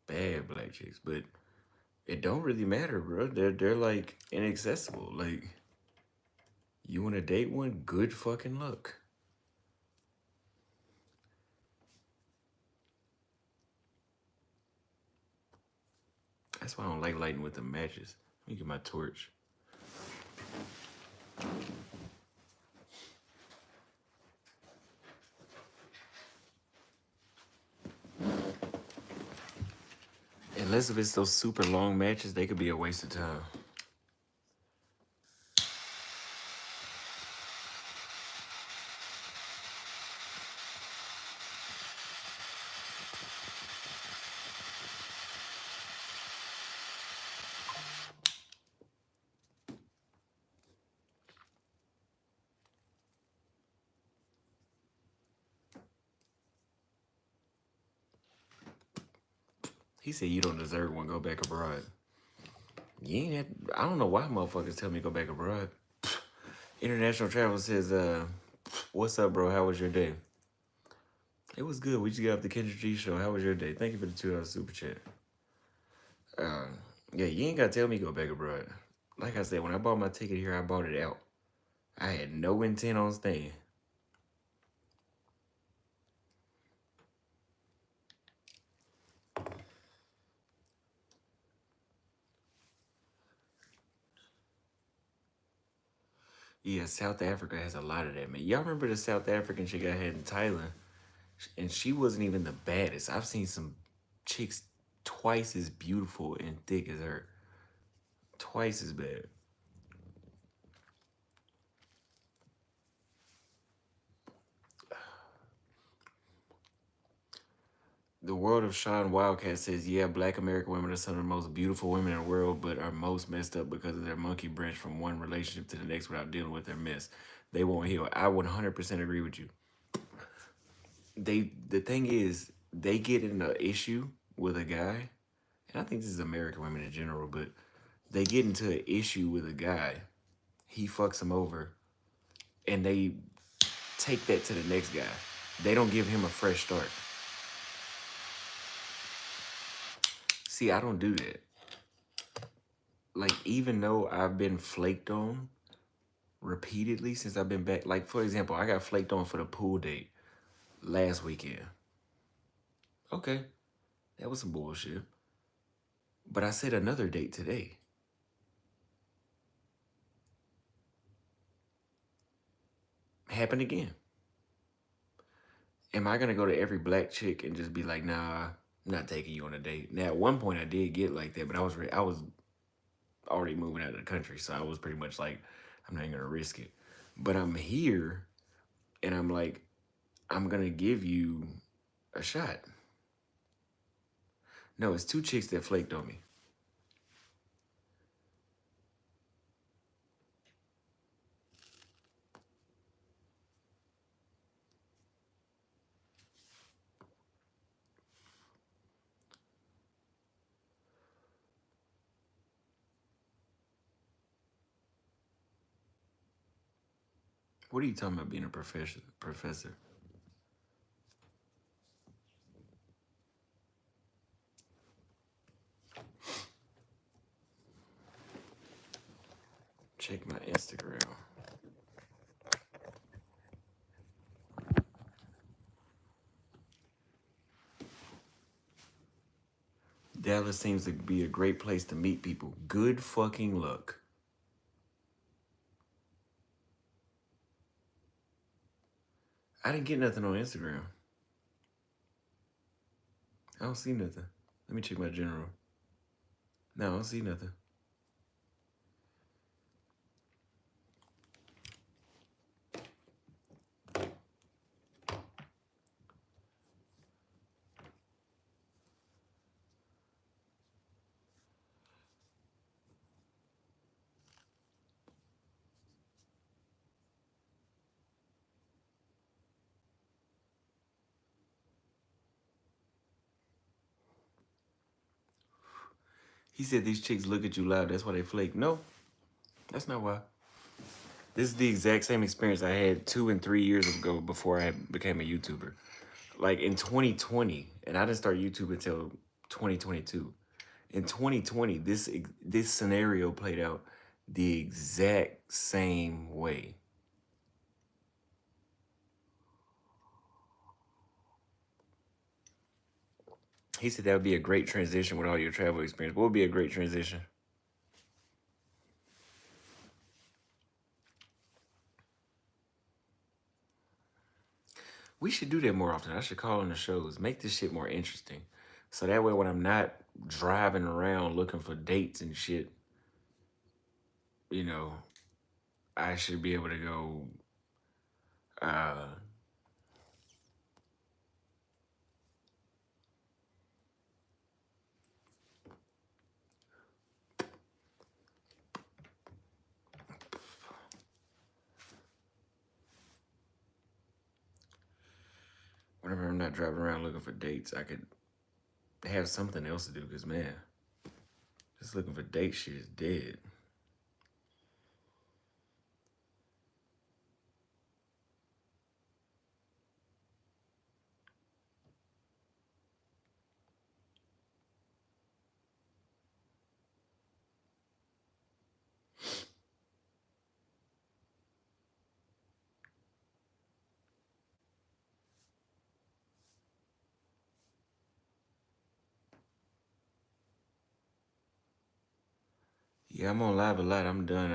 Bad black chicks, but it don't really matter, bro. They're like inaccessible. Like, you want to date one? Good fucking luck. That's why I don't like lighting with the matches. Let me get my torch. Unless if it's those super long matches, they could be a waste of time. He said you don't deserve one, go back abroad. You ain't had, I don't know why motherfuckers tell me go back abroad. International Travel says, what's up, bro? How was your day? It was good. We just got off the Kendrick G show. How was your day? Thank you for the $2 super chat. Yeah, you ain't gotta tell me go back abroad. Like I said, when I bought my ticket here, I bought it out. I had no intent on staying. Yeah, South Africa has a lot of that, man. Y'all remember the South African chick I had in Thailand? And she wasn't even the baddest. I've seen some chicks twice as beautiful and thick as her. Twice as bad. The World of Sean Wildcat says, yeah, black American women are some of the most beautiful women in the world, but are most messed up because of their monkey branch from one relationship to the next without dealing with their mess. They won't heal. I 100% agree with you. The thing is, they get in an issue with a guy, and I think this is American women in general, but they get into an issue with a guy, he fucks them over, and they take that to the next guy. They don't give him a fresh start. See, I don't do that. Like, even though I've been flaked on repeatedly since I've been back, like, for example, I got flaked on for the pool date last weekend. Okay, that was some bullshit. But I said another date today. Happened again. Am I gonna go to every black chick and just be like, nah, I'm not taking you on a date? Now, at one point I did get like that, but I was already moving out of the country, so I was pretty much like, I'm not gonna risk it. But I'm here, and I'm like, I'm gonna give you a shot. No, it's two chicks that flaked on me. What are you talking about being a professor? Check my Instagram. Dallas seems to be a great place to meet people. Good fucking luck. I didn't get nothing on Instagram. I don't see nothing. Let me check my general. No, I don't see nothing. He said these chicks look at you loud. That's why they flake. No, that's not why. This is the exact same experience I had 2 and 3 years ago before I became a YouTuber. Like in 2020, and I didn't start YouTube until 2022. In 2020, this scenario played out the exact same way. He said that would be a great transition with all your travel experience. What would be a great transition? We should do that more often. I should call on the shows. Make this shit more interesting. So that way when I'm not driving around looking for dates and shit, you know, I should be able to go whenever I'm not driving around looking for dates, I could have something else to do because, man, just looking for date shit is dead. Yeah, I'm on live a lot. I'm done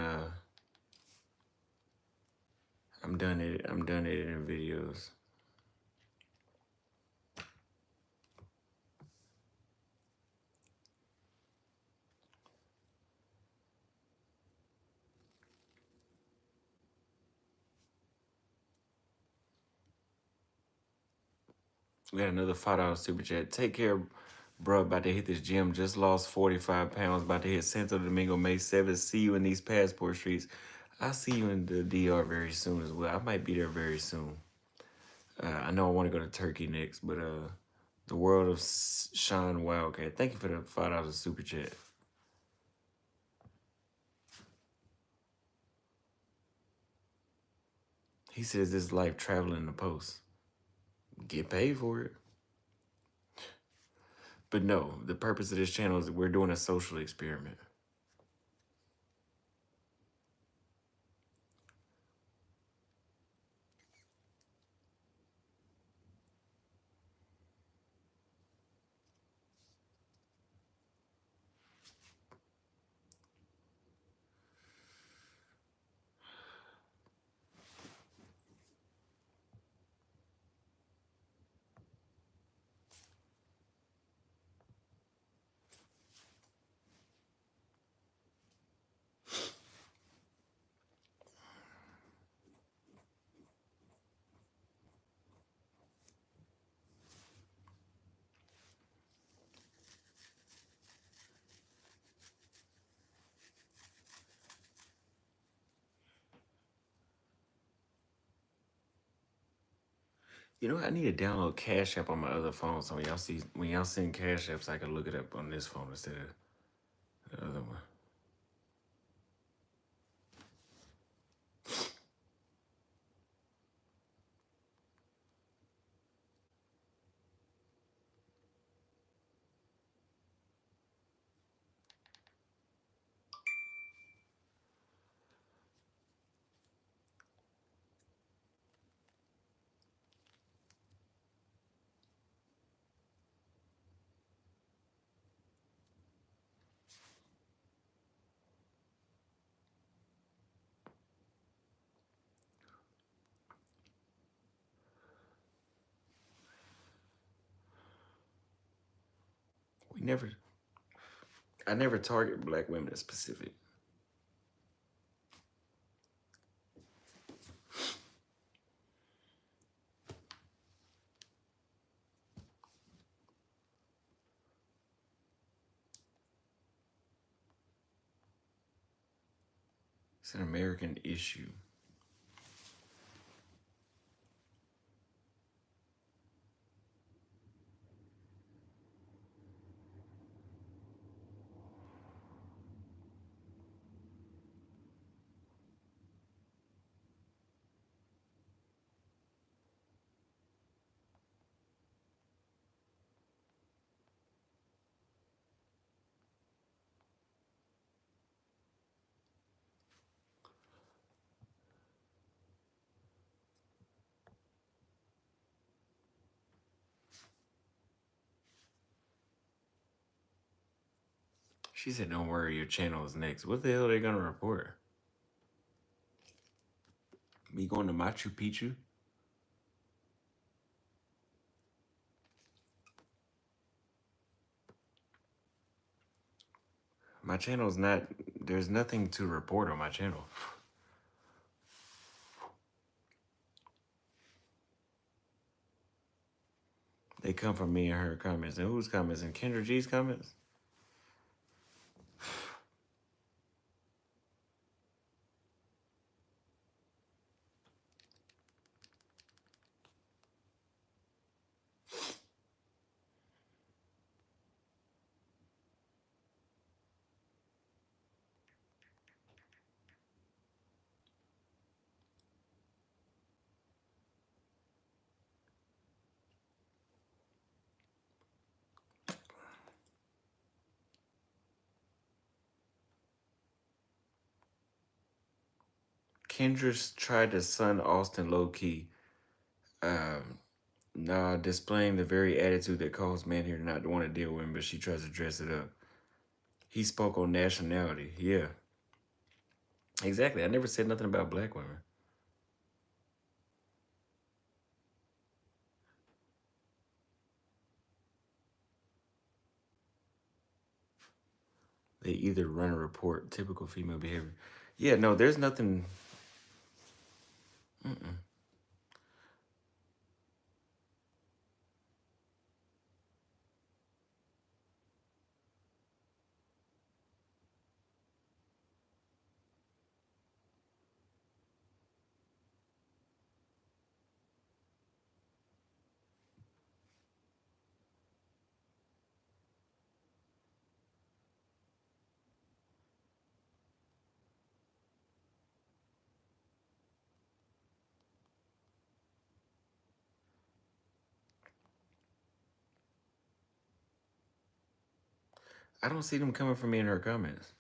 editing videos. We got another $5 super chat. Take care, bro. About to hit this gym. Just lost 45 pounds. About to hit Santo Domingo May 7th. See you in these passport streets. I'll see you in the DR very soon as well. I might be there very soon. I know I want to go to Turkey next, but the world of Sean Wildcat. Thank you for the $5 super chat. He says this is life traveling the post. Get paid for it. But no, the purpose of this channel is we're doing a social experiment. You know, I need to download Cash App on my other phone so when y'all send Cash Apps, I can look it up on this phone instead of the other one. I never target black women as specific. It's an American issue. She said, "Don't worry, your channel is next." What the hell are they gonna report? Me going to Machu Picchu? My channel's not. There's nothing to report on my channel. They come from me and her comments. And whose comments? And Kendra G's comments? Kendra's tried to son Austin low key. Nah, displaying the very attitude that caused men here not to want to deal with him, but she tries to dress it up. He spoke on nationality. Yeah. Exactly. I never said nothing about black women. They either run or report typical female behavior. Yeah, no, there's nothing. Mm-mm. I don't see them coming from me in her comments.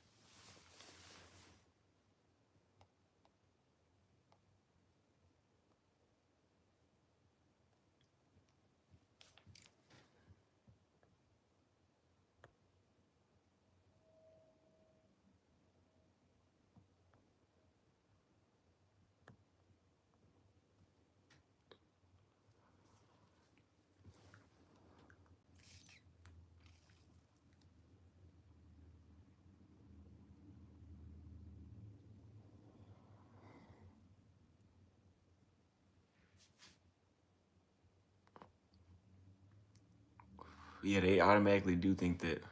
Yeah, they automatically do think that.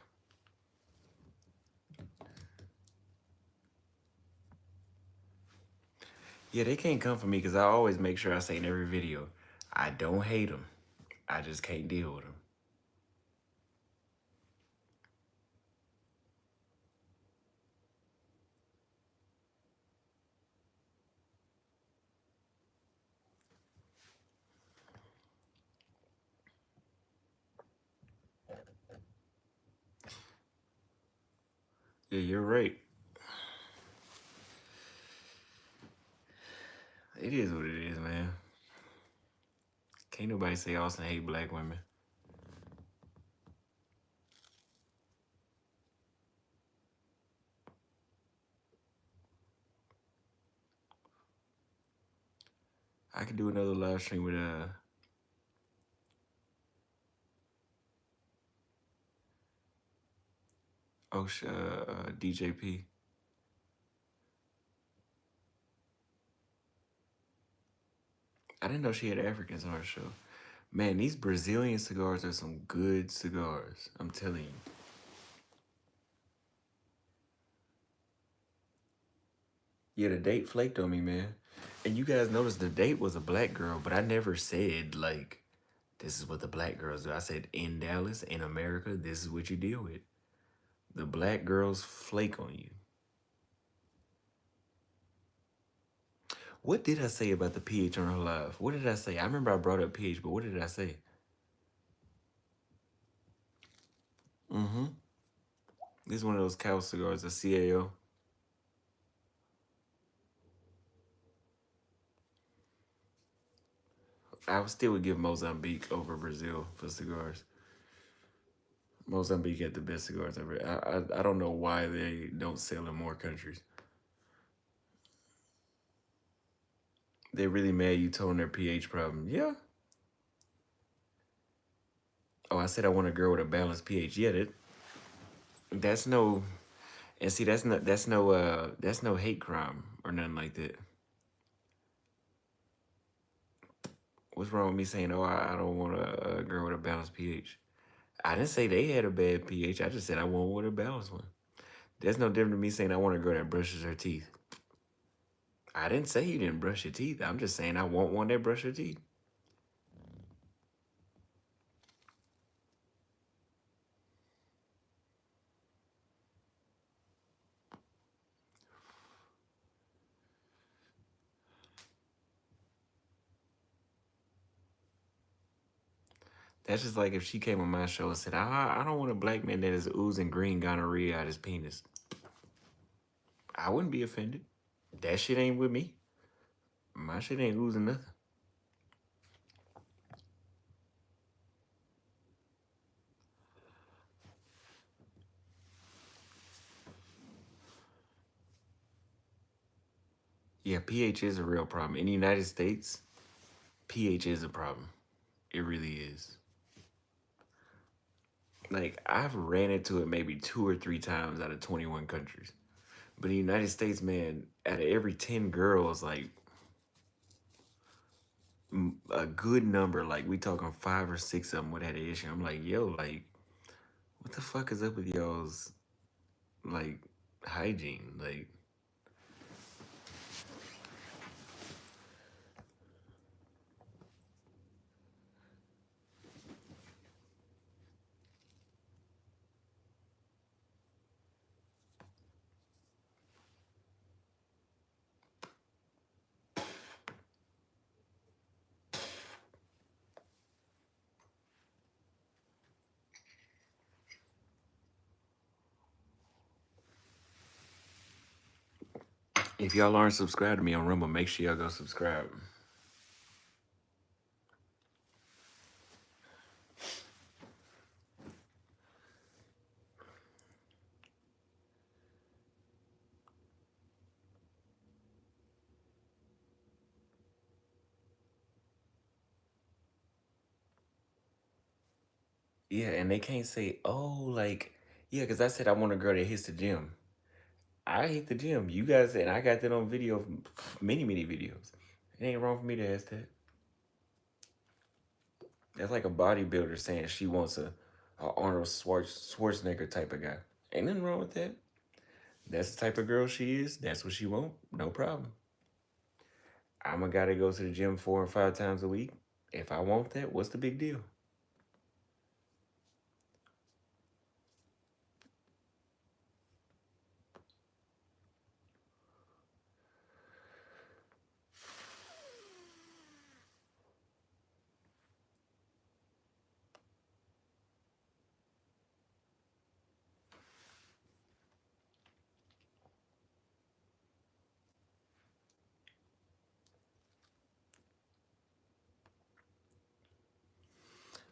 Yeah, they can't come for me because I always make sure I say in every video, I don't hate them. I just can't deal with them. Yeah, you're right. It is what it is, man. Can't nobody say Austin hate black women. I could do another live stream with DJP. I didn't know she had Africans on her show. Man, these Brazilian cigars are some good cigars. I'm telling you. Yeah, the date flaked on me, man. And you guys noticed the date was a black girl, but I never said, like, this is what the black girls do. I said, in Dallas, in America, this is what you deal with. The black girls flake on you. What did I say about the pH on her live? What did I say? I remember I brought up pH, but what did I say? Mm-hmm. This is one of those cow cigars, a CAO. I still would give Mozambique over Brazil for cigars. Mozambique had the best cigars ever. I don't know why they don't sell in more countries. They're really mad you told them their pH problem. Yeah. Oh, I said I want a girl with a balanced pH. Yeah, that's no. And see, that's no hate crime or nothing like that. What's wrong with me saying, oh, I don't want a girl with a balanced pH? I didn't say they had a bad pH. I just said I want one with a balanced one. That's no different than me saying I want a girl that brushes her teeth. I didn't say you didn't brush your teeth. I'm just saying I want one that brushes her teeth. That's just like if she came on my show and said, I don't want a black man that is oozing green gonorrhea out his penis. I wouldn't be offended. That shit ain't with me. My shit ain't oozing nothing. Yeah, pH is a real problem. In the United States, pH is a problem. It really is. Like, I've ran into it maybe 2 or 3 times out of 21 countries. But in the United States, man, out of every 10 girls, like, a good number, like, we talking 5 or 6 of them would have an issue. I'm like, yo, like, what the fuck is up with y'all's, like, hygiene? Like, if y'all aren't subscribed to me on Rumble, make sure y'all go subscribe. Yeah, and they can't say, oh, like, yeah, because I said I want a girl that hits the gym. I hit the gym. You guys, and I got that on video, many, many videos. It ain't wrong for me to ask that. That's like a bodybuilder saying she wants a Arnold Schwarzenegger type of guy. Ain't nothing wrong with that. That's the type of girl she is. That's what she want. No problem. I'm a guy that goes to the gym 4 or 5 times a week. If I want that, what's the big deal?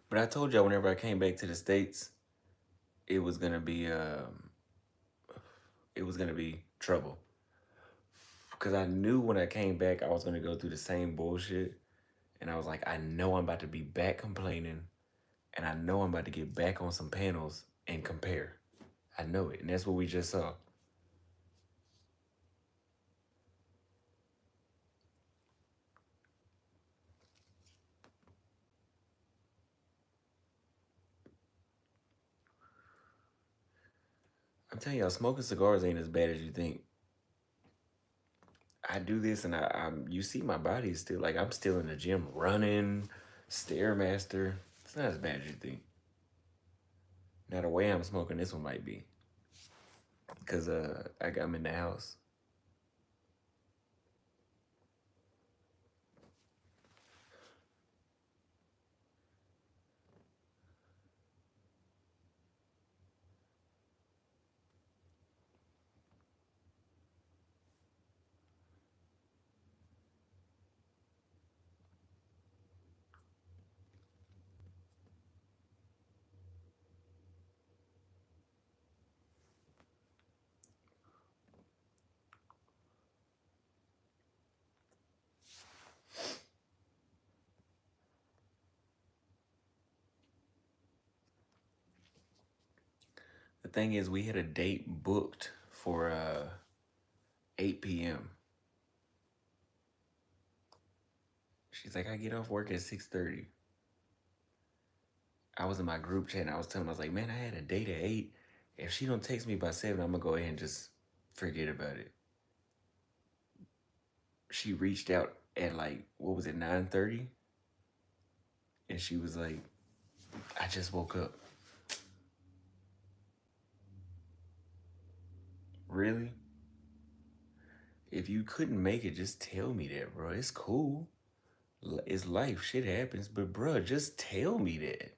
But I told y'all whenever I came back to the States, it was gonna be trouble. Cause I knew when I came back I was gonna go through the same bullshit. And I was like, I know I'm about to be back complaining, and I know I'm about to get back on some panels and compare. I know it, and that's what we just saw. I'm telling y'all, smoking cigars ain't as bad as you think. I do this, and I'm you see my body is still like I'm still in the gym running, stairmaster. It's not as bad as you think. Now the way I'm smoking this one might be, cause I'm in the house. The thing is, we had a date booked for 8 p.m. She's like, I get off work at 6:30. I was in my group chat and I was telling her, I was like, man, I had a date at 8. If she don't text me by 7, I'm gonna go ahead and just forget about it. She reached out at like, what was it, 9:30? And she was like, I just woke up. Really? If you couldn't make it, just tell me that, bro. It's cool. It's life. Shit happens. But, bro, just tell me that.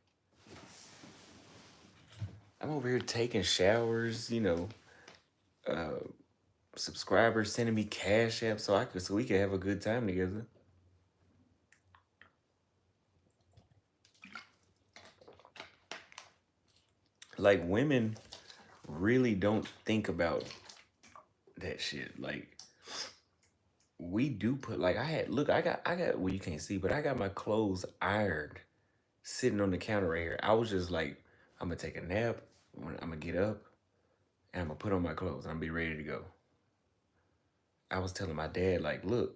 I'm over here taking showers, subscribers sending me cash apps so we can have a good time together. Like, women really don't think about that shit. Like, we do put, like, I got, well, you can't see, but I got my clothes ironed sitting on the counter right here. I was just like, I'm gonna take a nap, I'm gonna get up, and I'm gonna put on my clothes, and I'm gonna be ready to go. I was telling my dad, like, look,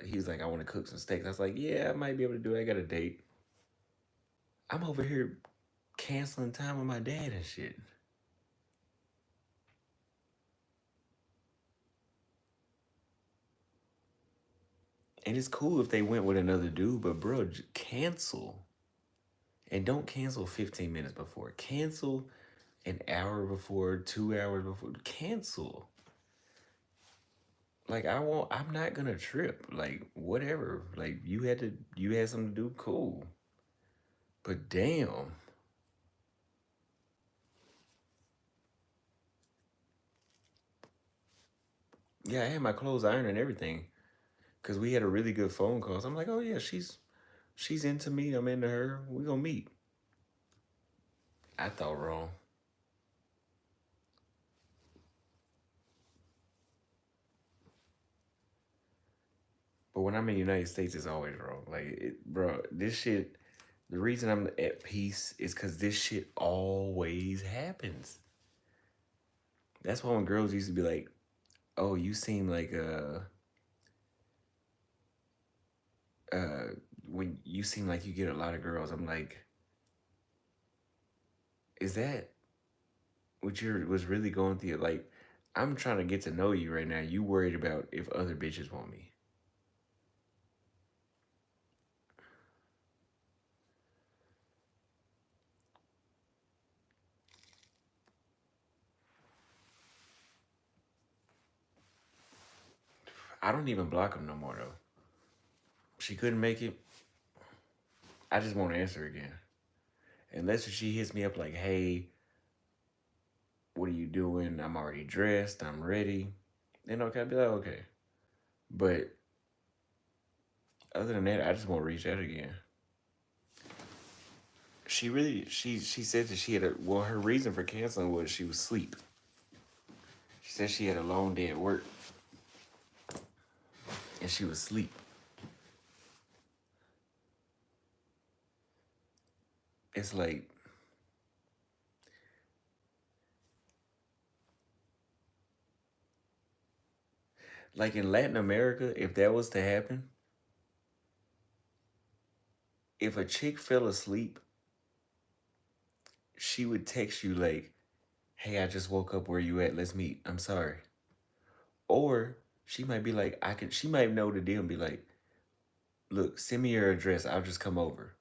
he's like, I wanna cook some steaks. I was like, yeah, I might be able to do it. I got a date. I'm over here canceling time with my dad and shit. And it's cool if they went with another dude, but bro, cancel. And don't cancel 15 minutes before. Cancel an hour before, 2 hours before. Cancel. Like, I'm not gonna trip. Like, whatever. Like, you had something to do, cool. But damn. Yeah, I had my clothes ironed and everything. Cause we had a really good phone call. So I'm like, oh yeah, she's into me, I'm into her. We gonna meet. I thought wrong. But when I'm in the United States, it's always wrong. Like, bro, this shit, the reason I'm at peace is because this shit always happens. That's why when girls used to be like, oh, you seem like, when you seem like you get a lot of girls, I'm like, is that what was really going through? Like, I'm trying to get to know you right now. You worried about if other bitches want me. I don't even block them no more though. She couldn't make it. I just won't answer again. Unless she hits me up like, hey, what are you doing? I'm already dressed. I'm ready. Then okay, I'll be like, okay. But other than that, I just won't reach out again. She said that she had her reason for canceling was she was asleep. She said she had a long day at work. And she was asleep. It's like in Latin America, if that was to happen, if a chick fell asleep, she would text you like, hey, I just woke up, where you at? Let's meet. I'm sorry. Or she might be like, she might know the deal and be like, look, send me your address. I'll just come over.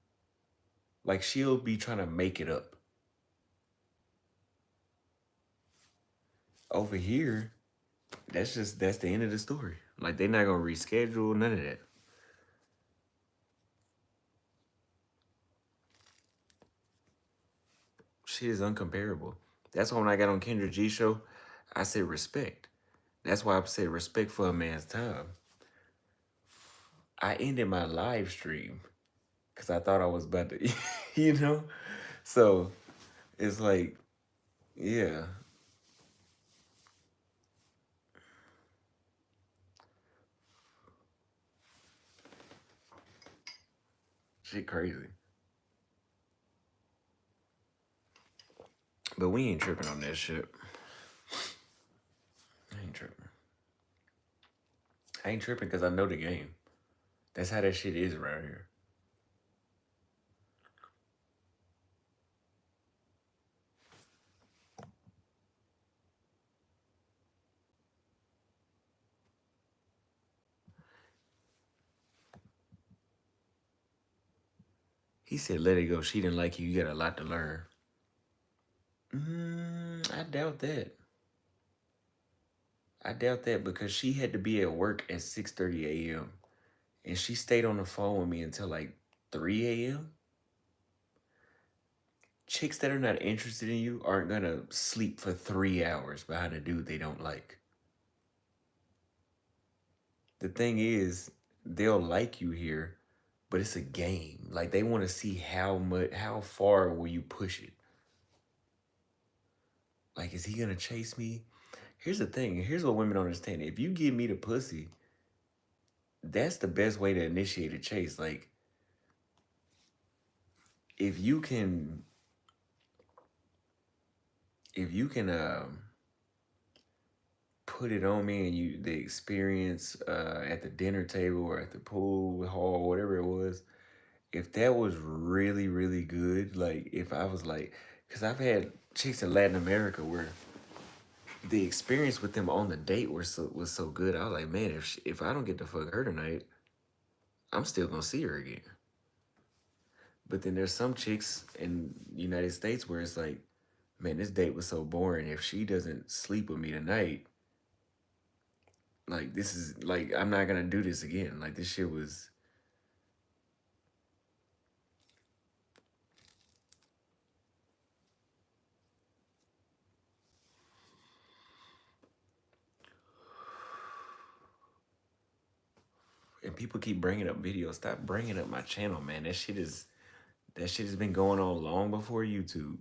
Like, she'll be trying to make it up. Over here, that's the end of the story. Like, they're not going to reschedule, none of that. Shit is uncomparable. That's why when I got on Kendra G show, I said respect. That's why I said respect for a man's time. I ended my live stream because I thought I was about to, So it's like, yeah. Shit crazy. But we ain't tripping on that shit. I ain't tripping. I ain't tripping because I know the game. That's how that shit is around here. He said, let it go. She didn't like you. You got a lot to learn. I doubt that. I doubt that because she had to be at work at 6:30 a.m. and she stayed on the phone with me until like 3 a.m. Chicks that are not interested in you aren't gonna sleep for 3 hours behind a dude they don't like. The thing is, they'll like you here, but it's a game. Like they want to see how far will you push it. Like, is he gonna chase me? Here's the thing. Here's what women don't understand. If you give me the pussy, that's the best way to initiate a chase. Like, if you can put it on me and the experience at the dinner table or at the pool hall, whatever it was, if that was really, really good, like if I was like, because I've had chicks in Latin America where the experience with them on the date was so good. I was like, man, if I don't get to fuck her tonight, I'm still gonna see her again. But then there's some chicks in the United States where it's like, man, this date was so boring. If she doesn't sleep with me tonight, like this is like I'm not gonna do this again. Like this shit was. And people keep bringing up videos. Stop bringing up my channel, man. That shit has been going on long before YouTube.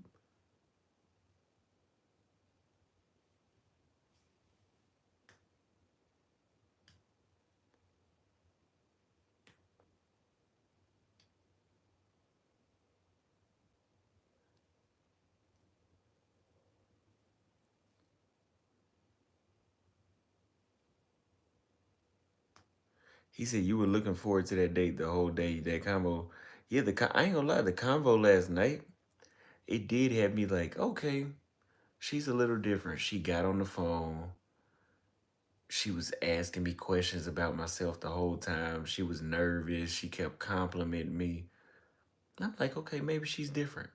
He said you were looking forward to that date the whole day. That combo, yeah. I ain't gonna lie. The convo last night, it did have me like, okay, she's a little different. She got on the phone. She was asking me questions about myself the whole time. She was nervous. She kept complimenting me. I'm like, okay, maybe she's different.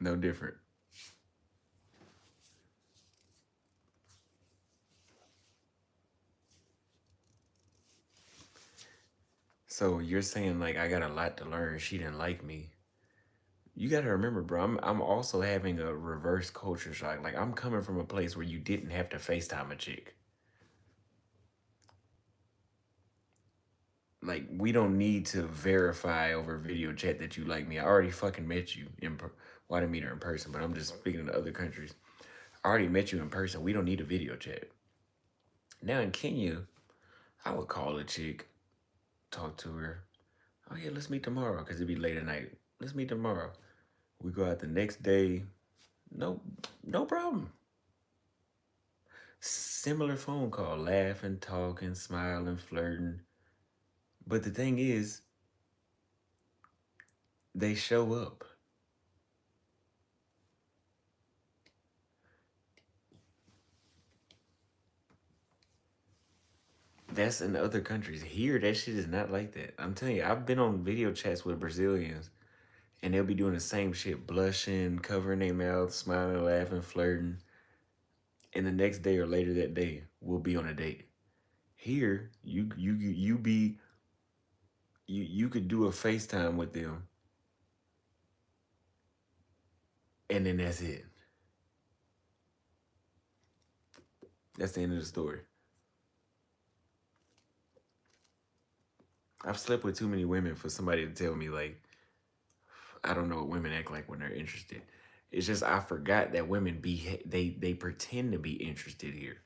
No different. So you're saying like I got a lot to learn. She didn't like me. You got to remember, bro. I'm also having a reverse culture shock. Like I'm coming from a place where you didn't have to FaceTime a chick. Like we don't need to verify over video chat that you like me. I already fucking met you well, I didn't meet her in person, but I'm just speaking to other countries. I already met you in person. We don't need a video chat. Now in Kenya, I would call a chick, talk to her. Oh yeah, let's meet tomorrow because it'd be late at night. Let's meet tomorrow. We go out the next day. No problem. Similar phone call, laughing, talking, smiling, flirting. But the thing is, they show up. That's in other countries. Here, that shit is not like that. I'm telling you, I've been on video chats with Brazilians, and they'll be doing the same shit, blushing, covering their mouth, smiling, laughing, flirting. And the next day or later that day, we'll be on a date. Here, you could do a FaceTime with them, and then that's it. That's the end of the story. I've slept with too many women for somebody to tell me like, I don't know what women act like when they're interested. It's just I forgot that women they pretend to be interested here.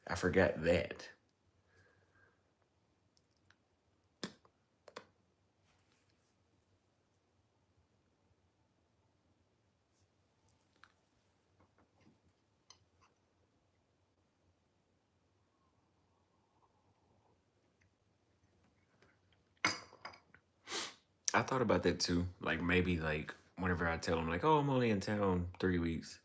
I forgot that. I thought about that too. Like maybe like whenever I tell them like, oh, I'm only in town 3 weeks.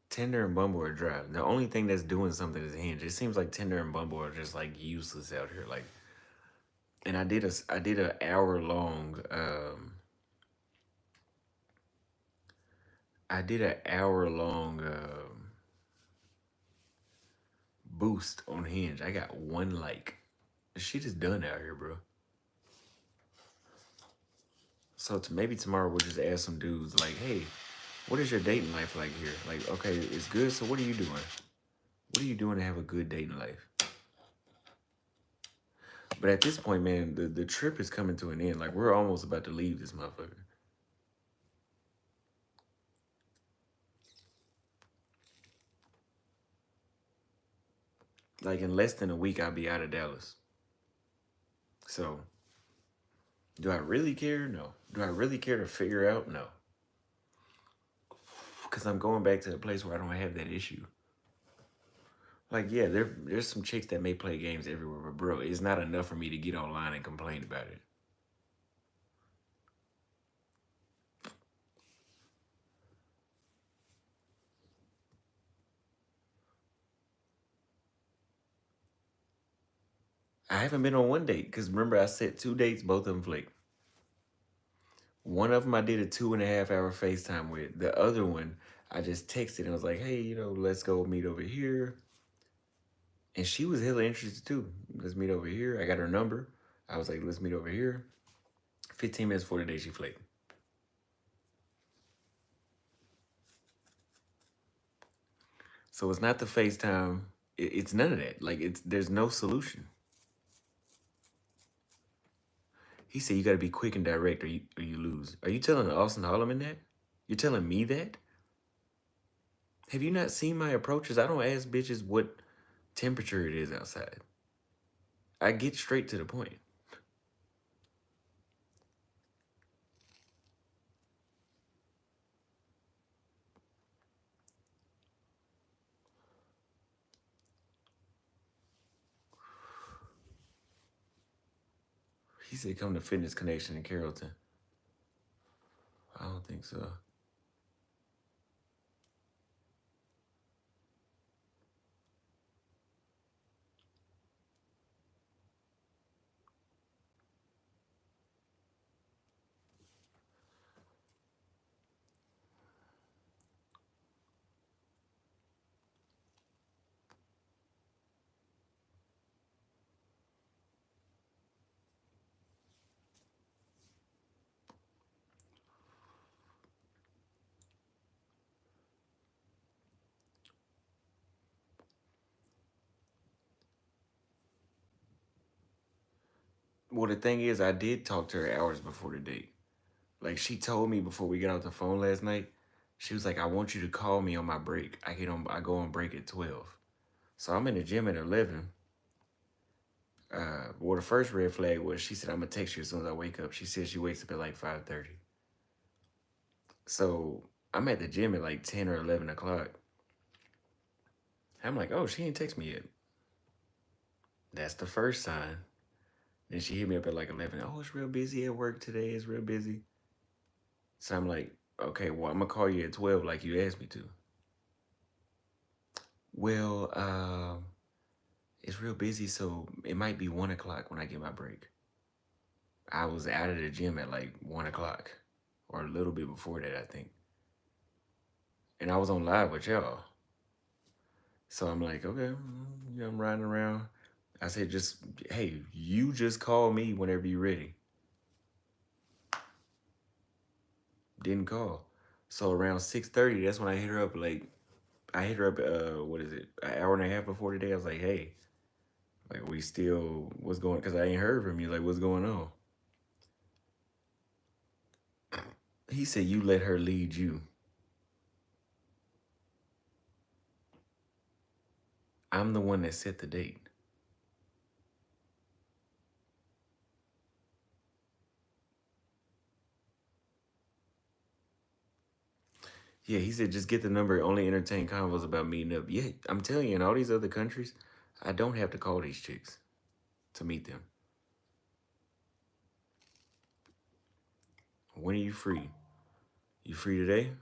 Tinder and Bumble are dry. The only thing that's doing something is Hinge. It seems like Tinder and Bumble are just like useless out here. Like, and I did an hour long I did an hour long boost on Hinge. I got one like. Shit is done out here, bro. So maybe tomorrow we'll just ask some dudes like, hey, what is your dating life like here? Like, okay, it's good. So what are you doing? What are you doing to have a good dating life? But at this point, man, the trip is coming to an end. Like we're almost about to leave this motherfucker. Like in less than a week, I'll be out of Dallas. So, do I really care? No. Do I really care to figure out? No. Because I'm going back to the place where I don't have that issue. Like, yeah, there's some chicks that may play games everywhere, but bro, it's not enough for me to get online and complain about it. I haven't been on one date because remember I set 2 dates, both of them flaked. One of them I did a 2.5 hour FaceTime with. The other one I just texted and was like, hey, let's go meet over here. And she was hella interested too. Let's meet over here. I got her number. I was like, let's meet over here. 15 minutes before the day she flaked. So it's not the FaceTime. It's none of that. Like there's no solution. He said you got to be quick and direct, or you lose. Are you telling Auston Holleman that? You're telling me that? Have you not seen my approaches? I don't ask bitches what temperature it is outside. I get straight to the point. He said come to Fitness Connection in Carrollton. I don't think so. Well, the thing is, I did talk to her hours before the date. Like she told me before we got off the phone last night, she was like, I want you to call me on my break. I go on break at 12. So I'm in the gym at 11. Well, the first red flag was she said, I'm going to text you as soon as I wake up. She said she wakes up at like 5:30. So I'm at the gym at like 10 or 11 o'clock. I'm like, oh, she ain't text me yet. That's the first sign. Then she hit me up at like 11. Oh, it's real busy at work today. It's real busy. So I'm like, okay, well, I'm going to call you at 12 like you asked me to. Well, it's real busy, so it might be 1 o'clock when I get my break. I was out of the gym at like 1 o'clock or a little bit before that, I think. And I was on live with y'all. So I'm like, okay, I'm riding around. I said, hey, you just call me whenever you're ready. Didn't call. So around 6:30, that's when I hit her up. Like, I hit her up, an hour and a half before the day. I was like, hey, like, what's going on? Because I ain't heard from you. Like, what's going on? He said, you let her lead you. I'm the one that set the date. Yeah, he said just get the number, only entertain convos about meeting up. Yeah, I'm telling you, in all these other countries, I don't have to call these chicks to meet them. When are you free? You free today?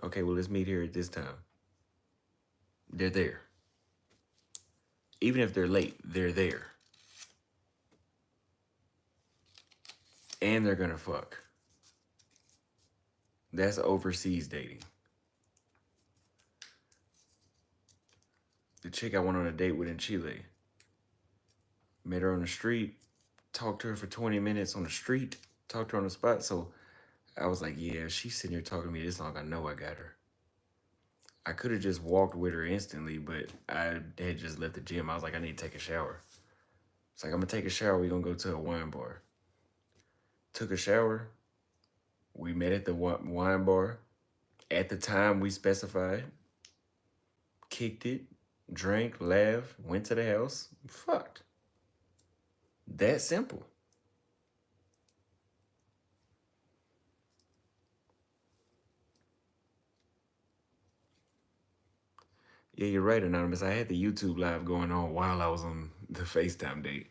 Okay, well, let's meet here at this time. They're there. Even if they're late, they're there. And they're gonna fuck. That's overseas dating. The chick I went on a date with in Chile. Met her on the street, talked to her for 20 minutes on the street, talked to her on the spot. So I was like, yeah, she's sitting here talking to me this long, I know I got her. I could have just walked with her instantly, but I had just left the gym. I was like, I need to take a shower. It's like, I'm gonna take a shower, we're gonna go to a wine bar. Took a shower, we met at the wine bar. At the time we specified, kicked it, drank, laughed, went to the house, fucked. That simple. Yeah, you're right, Anonymous. I had the YouTube live going on while I was on the FaceTime date.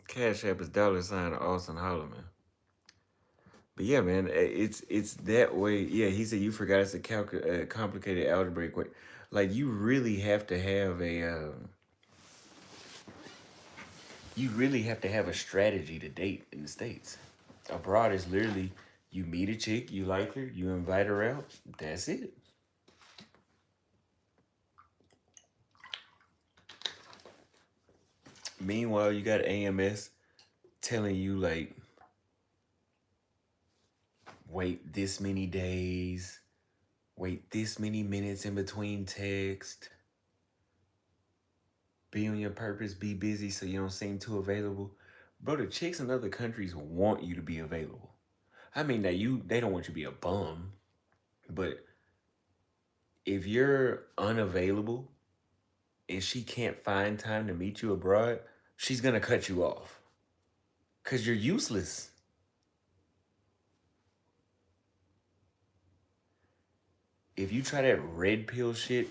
Cash App is $ Auston Holleman. But yeah, man, it's that way. Yeah, he said you forgot it's a complicated algebra equation. Like you really have to have a strategy to date in the States. Abroad is literally you meet a chick, you like her, you invite her out. That's it. Meanwhile, you got AMS telling you like wait this many days, wait this many minutes in between text, be on your purpose, be busy so you don't seem too available. Bro, the chicks in other countries want you to be available. I mean, they don't want you to be a bum, but if you're unavailable and she can't find time to meet you abroad, she's gonna cut you off. Cause you're useless. If you try that red pill shit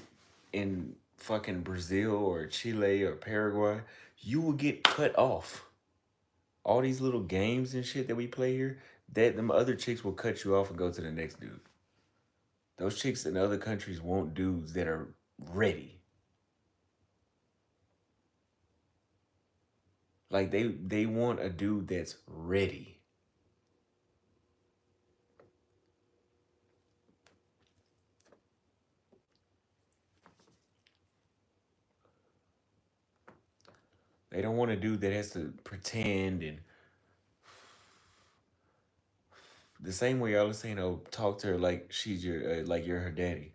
in fucking Brazil or Chile or Paraguay, you will get cut off. All these little games and shit that we play here, that them other chicks will cut you off and go to the next dude. Those chicks in other countries want dudes that are ready. Like they want a dude that's ready. They don't want a dude that has to pretend and the same way y'all are saying, oh, talk to her like she's your like you're her daddy.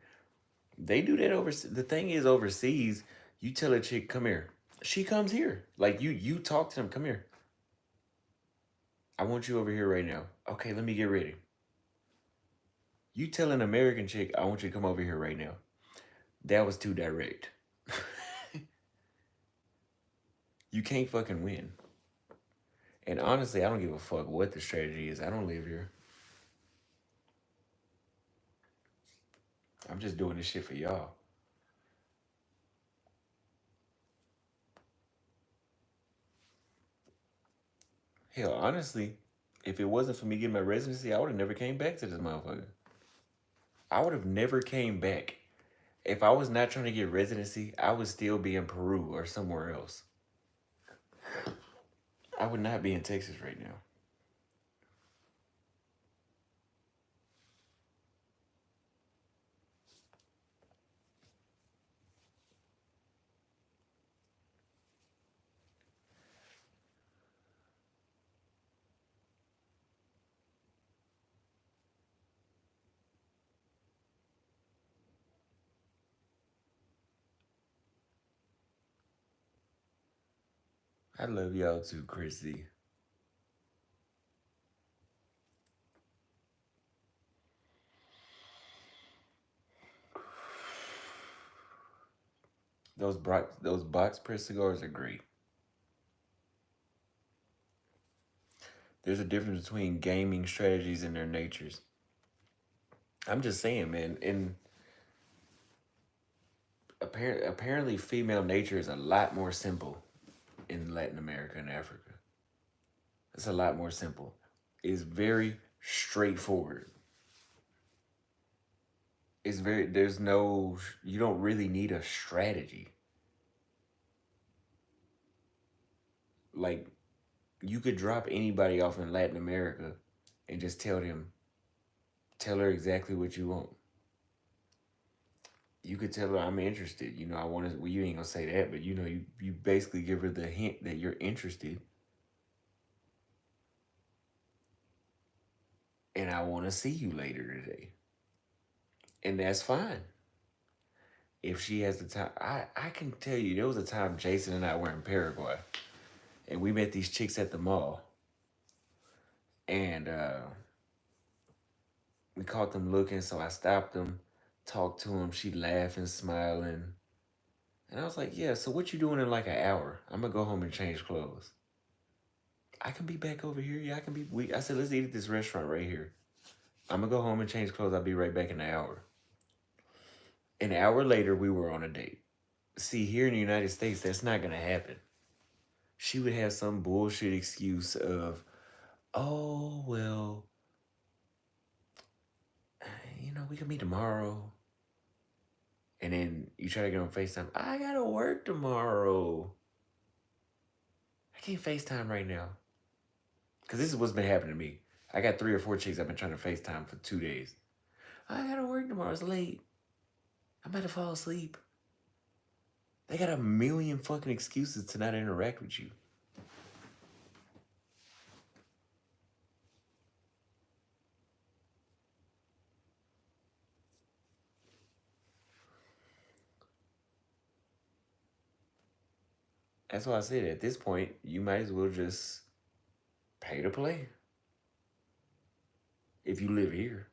They do that overseas. The thing is, overseas, you tell a chick, "Come here." She comes here. Like you talk to them. Come here. I want you over here right now. Okay, let me get ready. You tell an American chick, "I want you to come over here right now." That was too direct. You can't fucking win. And honestly, I don't give a fuck what the strategy is. I don't live here. I'm just doing this shit for y'all. Hell, honestly, if it wasn't for me getting my residency, I would have never came back to this motherfucker. I would have never came back. If I was not trying to get residency, I would still be in Peru or somewhere else. I would not be in Texas right now. I love y'all too, Chrissy. Those box press cigars are great. There's a difference between gaming strategies and their natures. I'm just saying, man. And apparently, female nature is a lot more simple in Latin America and Africa. It's a lot more simple. It's very straightforward. There's no, you don't really need a strategy. Like, you could drop anybody off in Latin America and just tell her exactly what you want. You could tell her, I'm interested. I want to, well, you ain't gonna say that, but you basically give her the hint that you're interested. And I want to see you later today. And that's fine. If she has the time, I can tell you, there was a time Jason and I were in Paraguay and we met these chicks at the mall. And we caught them looking, so I stopped them, talked to them. She laughing, smiling. And I was like, yeah, so what you doing in like an hour? I'm going to go home and change clothes. I can be back over here. Yeah, I can be. I said, let's eat at this restaurant right here. I'm going to go home and change clothes. I'll be right back in an hour. An hour later, we were on a date. See, here in the United States, that's not going to happen. She would have some bullshit excuse of, oh, well, we can meet tomorrow. And then you try to get on FaceTime. I got to work tomorrow. I can't FaceTime right now. Because this is what's been happening to me. I got 3 or 4 chicks I've been trying to FaceTime for 2 days. I got to work tomorrow. It's late. I'm about to fall asleep. They got a million fucking excuses to not interact with you. That's why I said at this point, you might as well just pay to play. If you live here.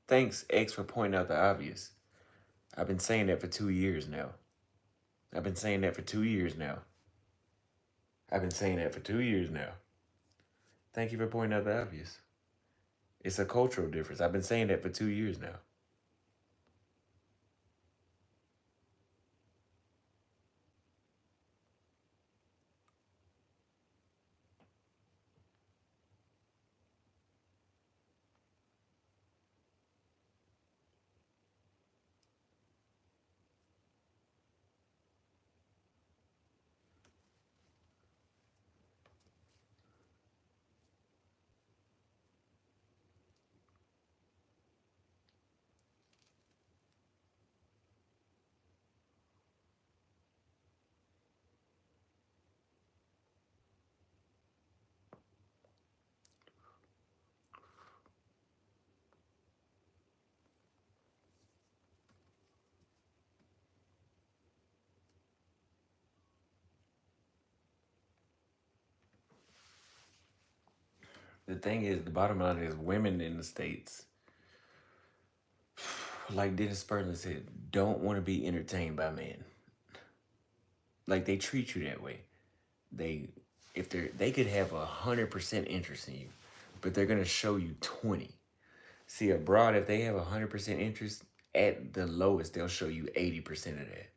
Thanks, X, for pointing out the obvious. I've been saying that for 2 years now. I've been saying that for 2 years now. Thank you for pointing out the obvious. It's a cultural difference. I've been saying that for 2 years now. The thing is, the bottom line is women in the States, like Dennis Spurling said, don't want to be entertained by men. Like, they treat you that way. They could have 100% interest in you, but they're gonna show you 20. See, abroad, if they have 100% interest, at the lowest, they'll show you 80% of that.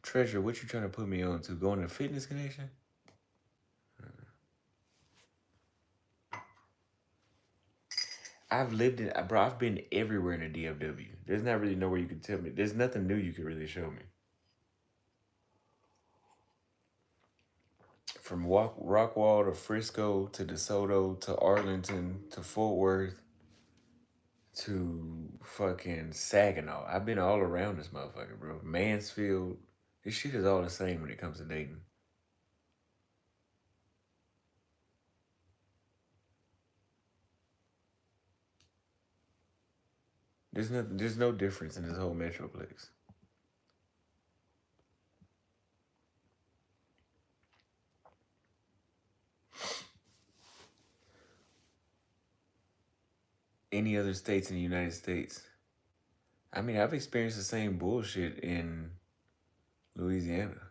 Treasure, what you trying to put me on to? Going to Fitness Connection? I've been everywhere in the DFW. There's not really nowhere you can tell me. There's nothing new you can really show me. From Rockwall to Frisco to DeSoto to Arlington to Fort Worth to fucking Saginaw. I've been all around this motherfucker, bro. Mansfield. This shit is all the same when it comes to dating. There's no difference in this whole metroplex. any other states in the United States. I mean, I've experienced the same bullshit in Louisiana.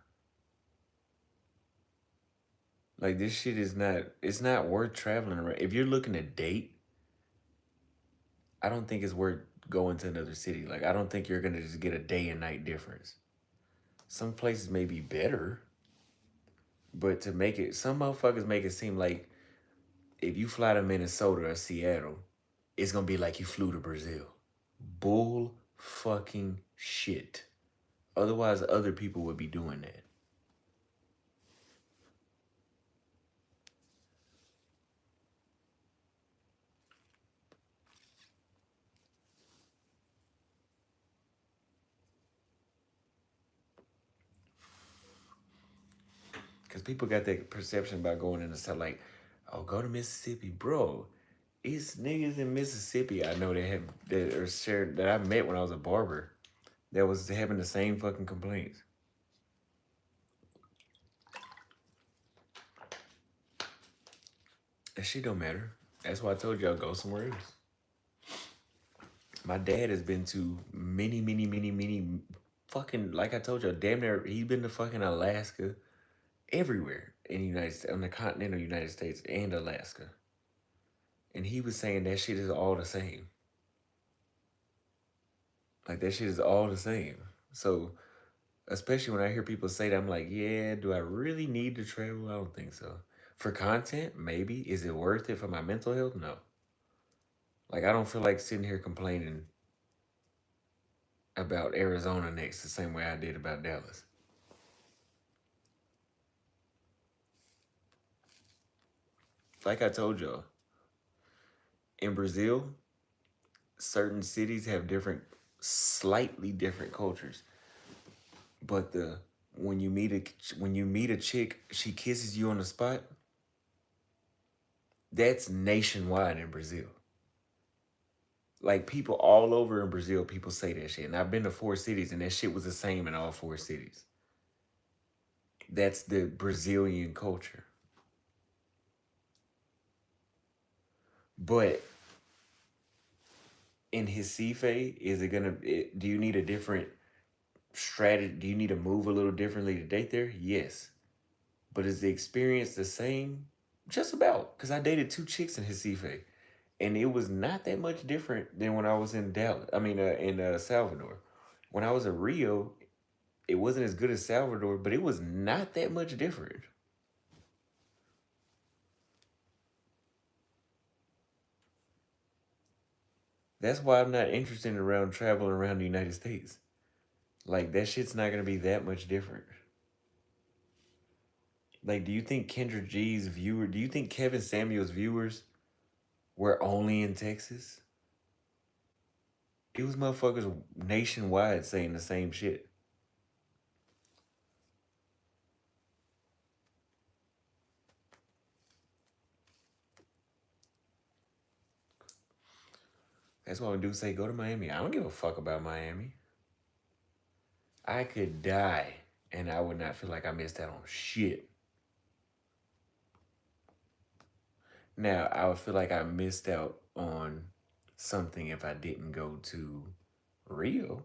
Like, this shit is not, it's not worth traveling around. If you're looking to date, I don't think it's worth going to another city. Like, I don't think you're gonna just get a day and night difference. Some places may be better, but to make it, some motherfuckers make it seem like if you fly to Minnesota or Seattle, it's gonna be like you flew to Brazil. Bull fucking shit. Otherwise, other people would be doing that. Because people got that perception about going in the South, like, oh, go to Mississippi, bro. It's niggas in Mississippi I know that are shared that I met when I was a barber that was having the same fucking complaints. That shit don't matter. That's why I told y'all go somewhere else. My dad has been to many fucking, like I told y'all, damn near, he's been to fucking Alaska, everywhere in the United States, on the continental United States and Alaska. And he was saying that shit is all the same. Like, that shit is all the same. So, especially when I hear people say that, I'm like, yeah, do I really need to travel? I don't think so. For content, maybe. Is it worth it for my mental health? No. Like, I don't feel like sitting here complaining about Arizona next the same way I did about Dallas. Like I told y'all, in Brazil, certain cities have slightly different cultures. But when you meet a chick, she kisses you on the spot. That's nationwide in Brazil. Like, people all over in Brazil, people say that shit. And I've been to 4 cities, and that shit was the same in all 4 cities. That's the Brazilian culture. But in Recife, do you need a different strategy? Do you need to move a little differently to date there? Yes. But is the experience the same? Just about. Because I dated 2 chicks in Recife. And it was not that much different than when I was in in Salvador. When I was in Rio, it wasn't as good as Salvador, but it was not that much different. That's why I'm not interested in traveling around the United States. Like, that shit's not gonna be that much different. Like, do you think do you think Kevin Samuel's viewers were only in Texas? It was motherfuckers nationwide saying the same shit. That's why when dudes say go to Miami, I don't give a fuck about Miami. I could die and I would not feel like I missed out on shit. Now, I would feel like I missed out on something if I didn't go to Rio.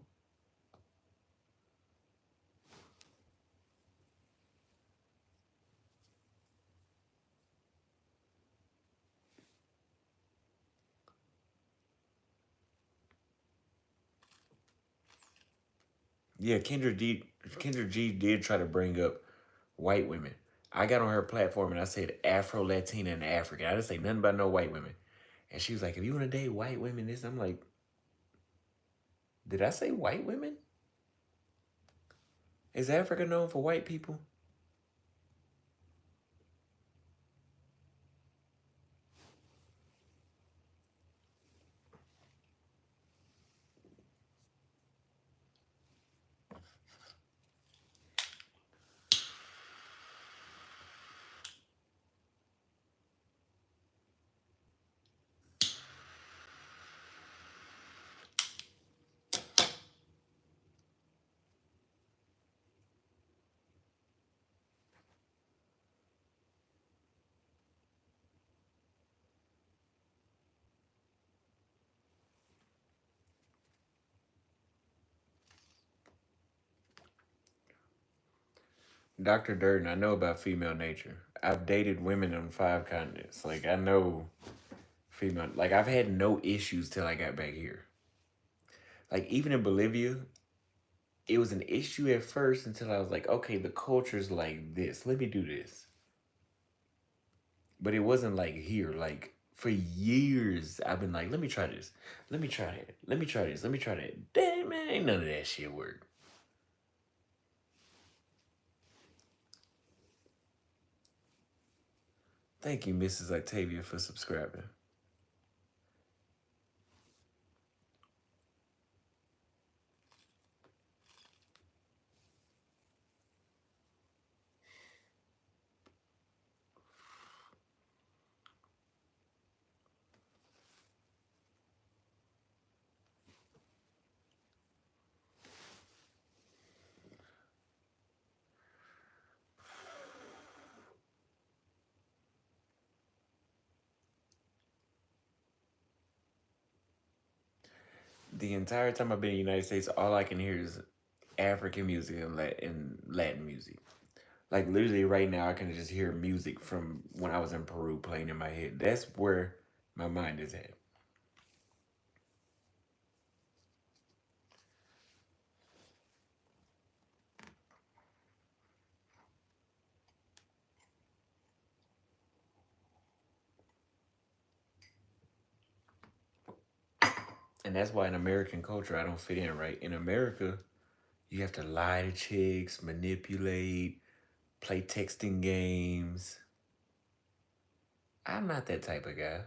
Yeah, Kendra G did try to bring up white women. I got on her platform and I said Afro, Latina, and African. I didn't say nothing about no white women. And she was like, if you want to date white women, this, I'm like, did I say white women? Is Africa known for white people? Dr. Durden, I know about female nature. I've dated women on 5 continents. Like, I know female. Like, I've had no issues till I got back here. Like, even in Bolivia, it was an issue at first until I was like, okay, the culture's like this. Let me do this. But it wasn't like here. Like, for years, I've been like, let me try this. Let me try that. Let me try this. Let me try that. Damn, man, ain't none of that shit work. Thank you, Mrs. Octavia, for subscribing. The entire time I've been in the United States, all I can hear is African music and Latin music. Like literally right now, I can just hear music from when I was in Peru playing in my head. That's where my mind is at. And that's why in American culture, I don't fit in, right? In America, you have to lie to chicks, manipulate, play texting games. I'm not that type of guy.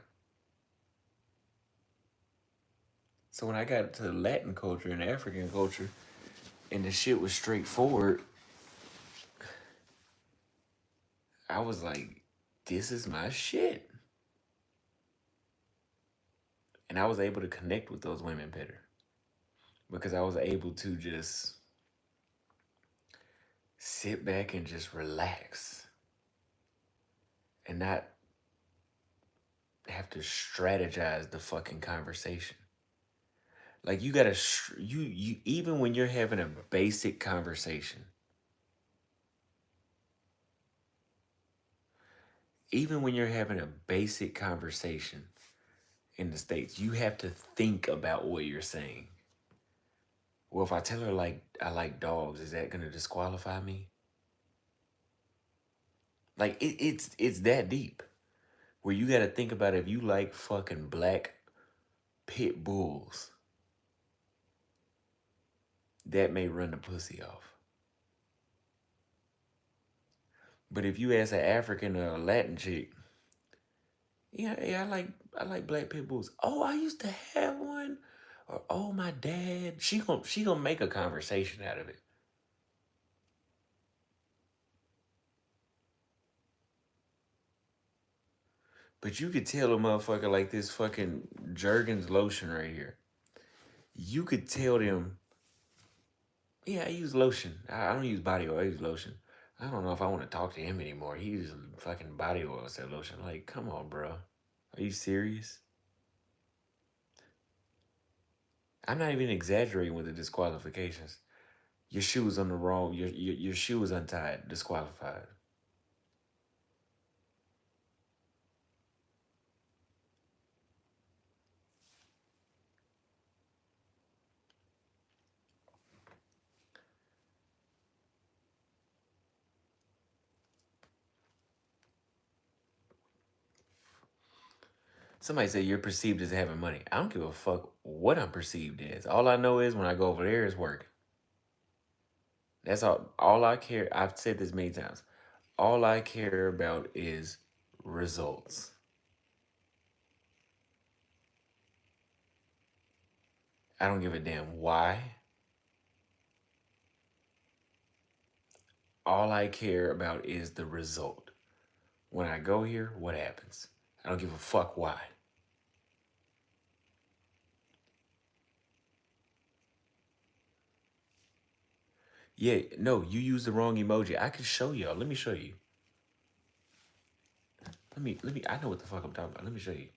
So when I got to Latin culture and African culture, and the shit was straightforward, I was like, this is my shit. And I was able to connect with those women better because I was able to just sit back and just relax and not have to strategize the fucking conversation. Like you gotta, you even when you're having a basic conversation, even when you're having a basic conversation in the States, you have to think about what you're saying. Well, if I tell her like I like dogs, is that gonna disqualify me? Like it's that deep. Where you gotta think about if you like fucking black pit bulls, that may run the pussy off. But if you ask an African or a Latin chick, yeah, I like black pit bulls. Oh, I used to have one. Or oh my dad. She gonna make a conversation out of it. But you could tell a motherfucker like this fucking Jergens lotion right here. You could tell them, yeah, I use lotion. I don't use body oil, I use lotion. I don't know if I want to talk to him anymore. He uses fucking body oil instead of lotion. Like, come on, bro. Are you serious? I'm not even exaggerating with the disqualifications. Your shoe is on the wrong, your shoe is untied, disqualified. Somebody said you're perceived as having money. I don't give a fuck what I'm perceived as. All I know is when I go over there is working. That's all I care. I've said this many times. All I care about is results. I don't give a damn why. All I care about is the result. When I go here, what happens? I don't give a fuck why. Yeah, no, you used the wrong emoji. I can show y'all. Let me show you. I know what the fuck I'm talking about. Let me show you.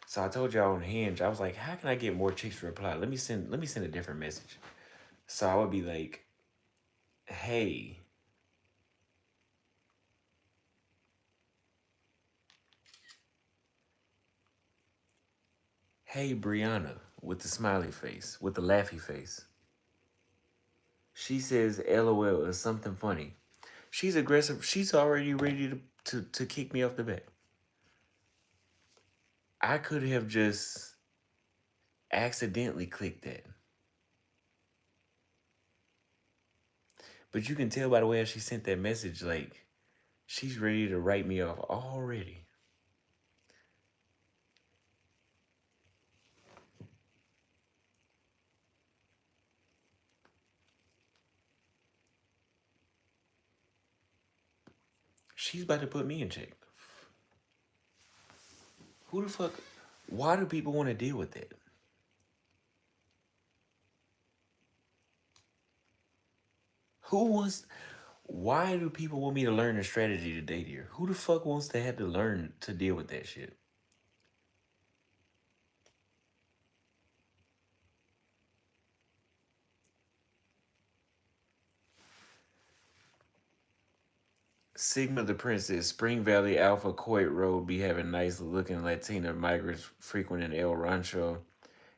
So I told y'all on Hinge, I was like, how can I get more chicks to reply? Let me send a different message. So I would be like, hey, hey, Brianna, with the smiley face, with the laughy face. She says LOL is something funny. She's aggressive. She's already ready to kick me off the bat. I could have just accidentally clicked that. But you can tell by the way she sent that message, like, she's ready to write me off already. She's about to put me in check. Who the fuck? Why do people want to deal with that? Who wants? Why do people want me to learn a strategy to date here? Who the fuck wants to have to learn to deal with that shit? Sigma the Princess, Spring Valley Alpha Coit Road be having nice looking Latina migrants frequenting El Rancho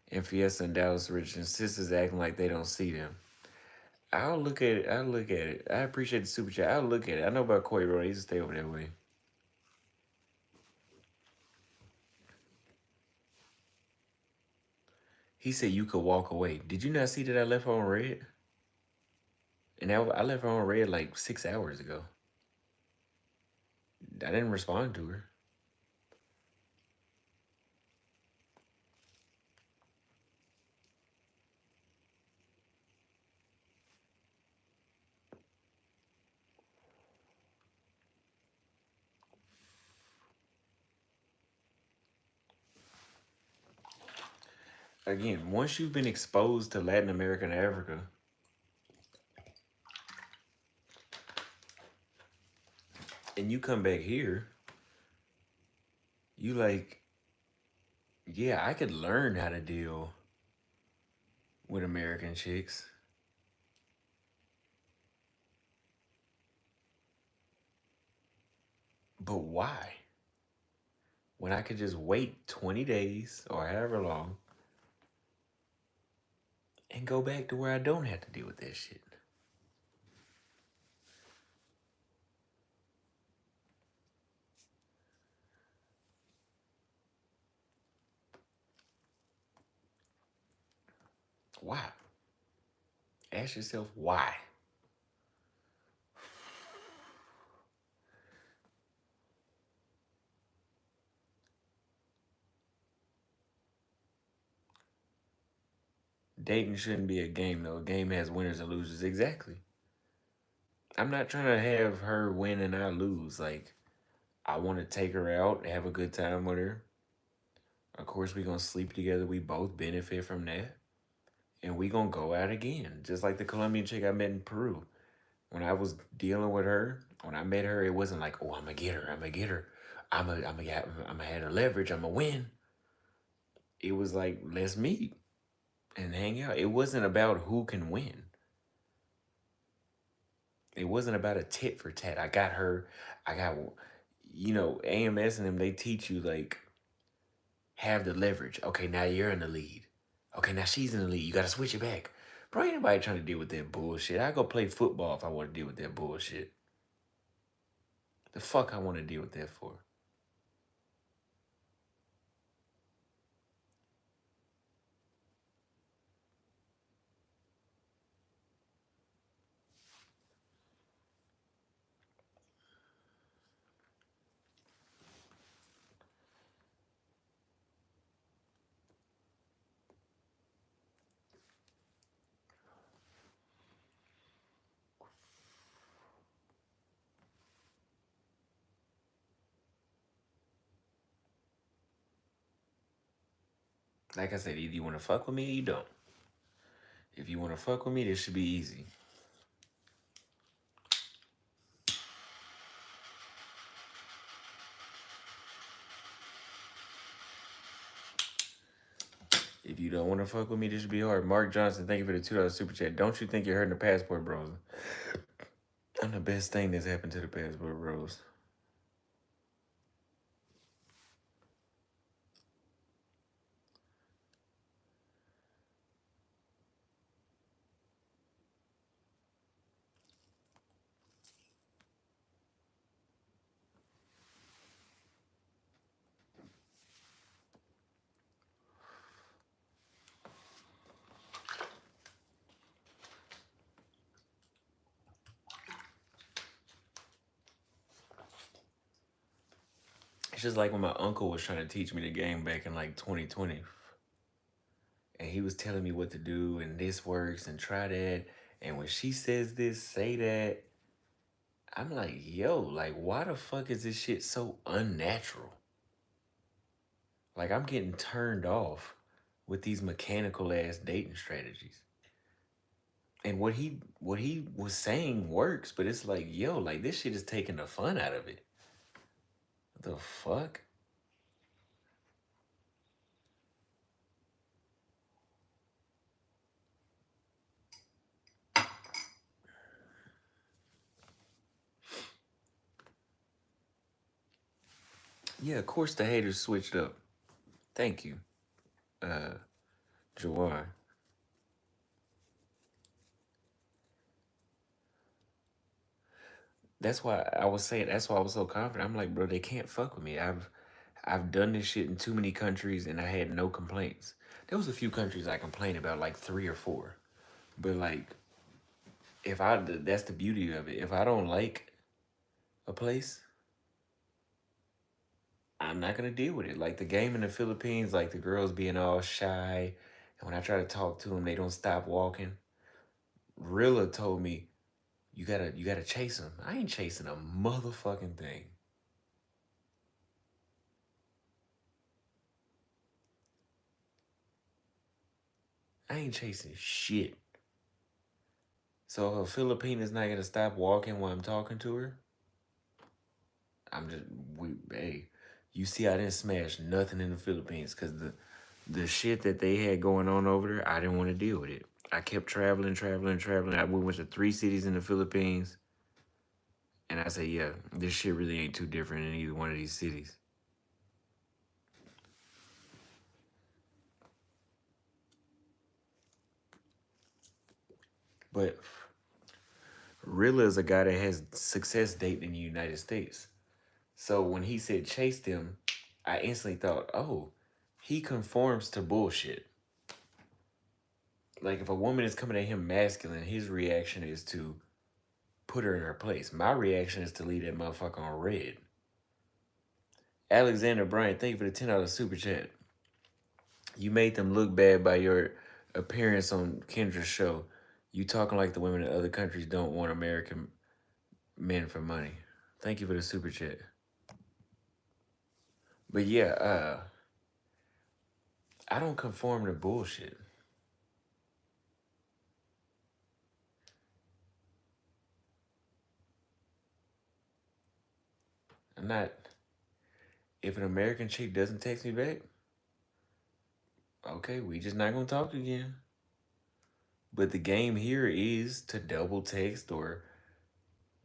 and Fiesta and Dallas Rich and sisters acting like they don't see them. I'll look at it. I'll look at it. I appreciate the super chat. I'll look at it. I know about Coit Road. I used to stay over that way. He said you could walk away. Did you not see that I left her on red? And I left her on red like 6 hours ago. I didn't respond to her. Again, once you've been exposed to Latin America and Africa, and you come back here, you like, yeah, I could learn how to deal with American chicks. But why? When I could just wait 20 days or however long and go back to where I don't have to deal with that shit. Why? Ask yourself why. Dating shouldn't be a game though. A game has winners and losers. Exactly. I'm not trying to have her win and I lose. Like, I want to take her out, have a good time with her. Of course, we gonna sleep together. We both benefit from that. And we gonna go out again. Just like the Colombian chick I met in Peru. When I was dealing with her, when I met her, it wasn't like, oh, I'm gonna get her. I'm gonna get her. I'm gonna have her leverage. I'm gonna win. It was like, let's meet and hang out. It wasn't about who can win. It wasn't about a tit for tat. I got her. I got, AMS and them, they teach you, like, have the leverage. Okay, now you're in the lead. Okay, now she's in the lead. You got to switch it back. Bro, ain't nobody trying to deal with that bullshit. I go play football if I want to deal with that bullshit. The fuck I want to deal with that for? Like I said, either you want to fuck with me or you don't. If you want to fuck with me, this should be easy. If you don't want to fuck with me, this should be hard. Mark Johnson, thank you for the $2 super chat. Don't you think you're hurting the passport bros? I'm the best thing that's happened to the passport bros. It's just like when my uncle was trying to teach me the game back in like 2020. And he was telling me what to do and this works and try that. And when she says this, say that. I'm like, yo, like, why the fuck is this shit so unnatural? Like, I'm getting turned off with these mechanical ass dating strategies. And what he was saying works, but it's like, yo, like this shit is taking the fun out of it. What the fuck? Yeah, of course the haters switched up. Thank you, Jawar. That's why I was saying. That's why I was so confident. I'm like, bro, they can't fuck with me. I've done this shit in too many countries, and I had no complaints. There was a few countries I complained about, like 3 or 4, but like, that's the beauty of it. If I don't like a place, I'm not gonna deal with it. Like the game in the Philippines, like the girls being all shy, and when I try to talk to them, they don't stop walking. Rilla told me, you gotta chase them. I ain't chasing a motherfucking thing. I ain't chasing shit. So if a Filipina's not gonna stop walking while I'm talking to her, hey, you see I didn't smash nothing in the Philippines because the shit that they had going on over there, I didn't want to deal with it. I kept traveling. We went to 3 cities in the Philippines, and I said, yeah, this shit really ain't too different in either one of these cities. But Rilla is a guy that has success dating in the United States. So when he said chase them, I instantly thought, oh, he conforms to bullshit. Like if a woman is coming at him masculine, his reaction is to put her in her place. My reaction is to leave that motherfucker on red. Alexander Bryant, thank you for the $10 super chat. You made them look bad by your appearance on Kendra's show. You talking like the women in other countries don't want American men for money. Thank you for the super chat. But yeah, I don't conform to bullshit. I'm not. If an American chick doesn't text me back, okay, we just not gonna talk again. But the game here is to double text or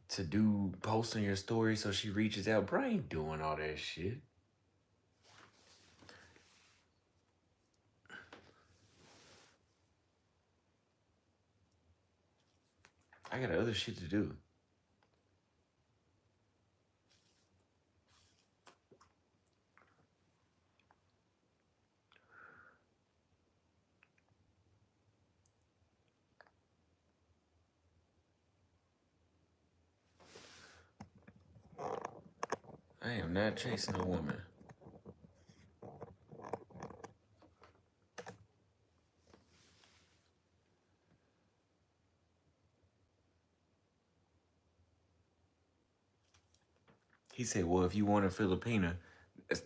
to do post on your story so she reaches out. Bro, I ain't doing all that shit. I got other shit to do. I am not chasing a woman. He said, well, if you want a Filipina,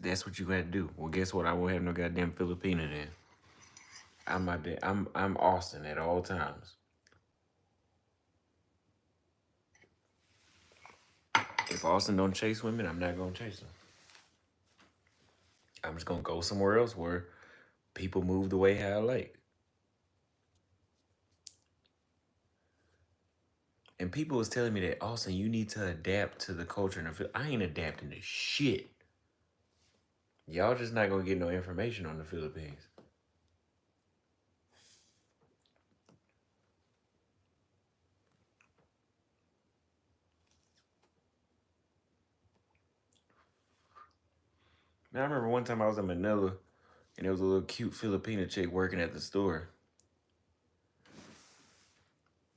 that's what you got to do. Well, guess what? I won't have no goddamn Filipina then. I'm Austin at all times. If Austin don't chase women, I'm not gonna chase them. I'm just gonna go somewhere else where People move the way how I like. And people was telling me that, Austin, you need to adapt to the culture in the Philippines. I ain't adapting to shit. Y'all just not gonna get no information on the Philippines. Now I remember one time I was in Manila and there was a little cute Filipina chick working at the store.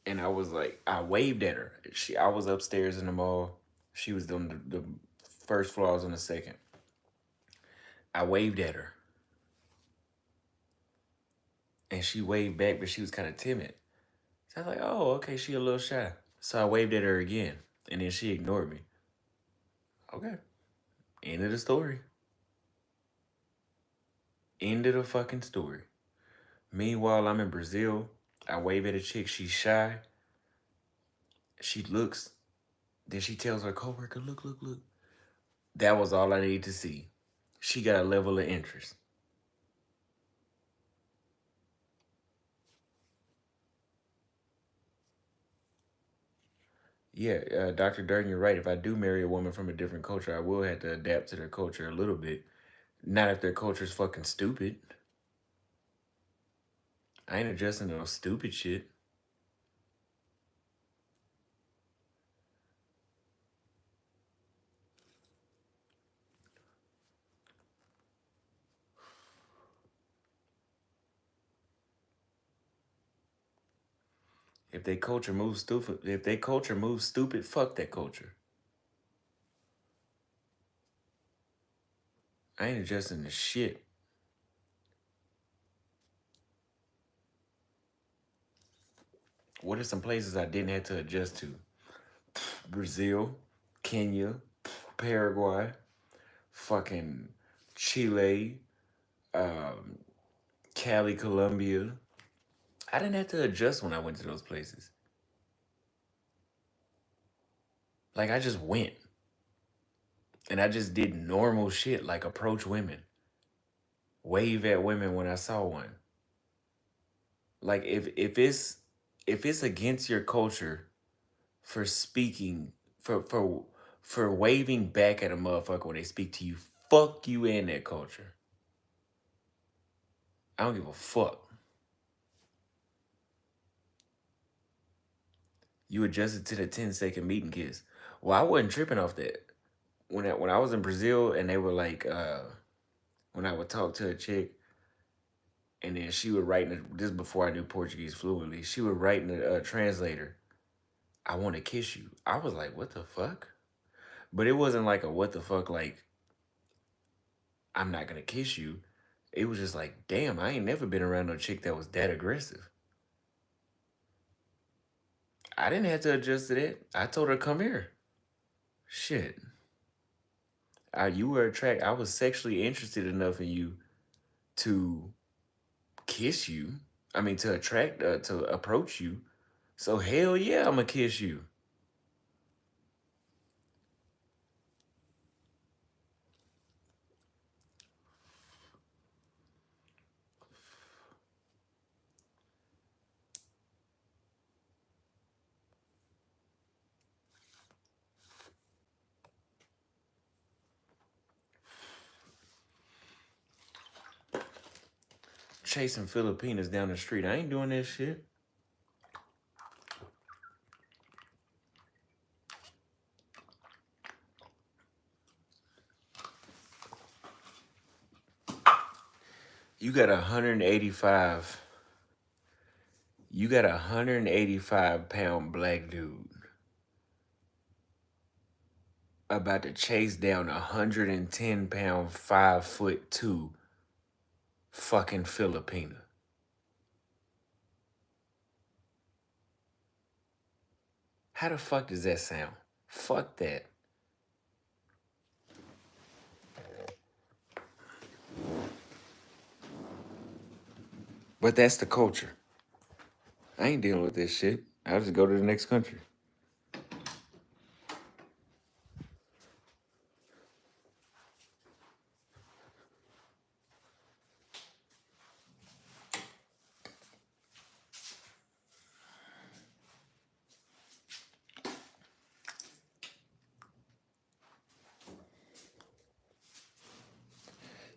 And I was like, I waved at her. I was upstairs in the mall. She was on the first floor, I was on the second. I waved at her. And she waved back, but she was kind of timid. So I was like, oh, okay, she a little shy. So I waved at her again. And then she ignored me. Okay. End of the story. End of the fucking story. Meanwhile, I'm in Brazil. I wave at a chick. She's shy. She looks. Then she tells her coworker, look, look, look. That was all I needed to see. She got a level of interest. Yeah, Dr. Durden, you're right. If I do marry a woman from a different culture, I will have to adapt to their culture a little bit. Not if their culture's fucking stupid. I ain't adjusting to no stupid shit. If they culture moves stupid, fuck that culture. I ain't adjusting to shit. What are some places I didn't have to adjust to? Brazil, Kenya, Paraguay, fucking Chile, Cali, Colombia. I didn't have to adjust when I went to those places. Like, I just went. And I just did normal shit, like approach women, wave at women when I saw one. Like, if it's against your culture for speaking, for waving back at a motherfucker when they speak to you, fuck you and that culture. I don't give a fuck. You adjusted to the 10-second meet and kiss. Well, I wasn't tripping off that. When I was in Brazil and they were like, when I would talk to a chick and then she would write, this before I knew Portuguese fluently, she would write in a translator, I want to kiss you. I was like, what the fuck? But it wasn't like a what the fuck, like, I'm not going to kiss you. It was just like, damn, I ain't never been around no chick that was that aggressive. I didn't have to adjust to that. I told her, come here. Shit. You were attracted. I was sexually interested enough in you to kiss you. I mean, to approach you. So hell yeah, I'ma kiss you. Chasing Filipinas down the street. I ain't doing that shit. You got 185. You got 185-pound black dude about to chase down 110-pound 5'2" fucking Filipina. How the fuck does that sound? Fuck that. But that's the culture. I ain't dealing with this shit. I'll just go to the next country.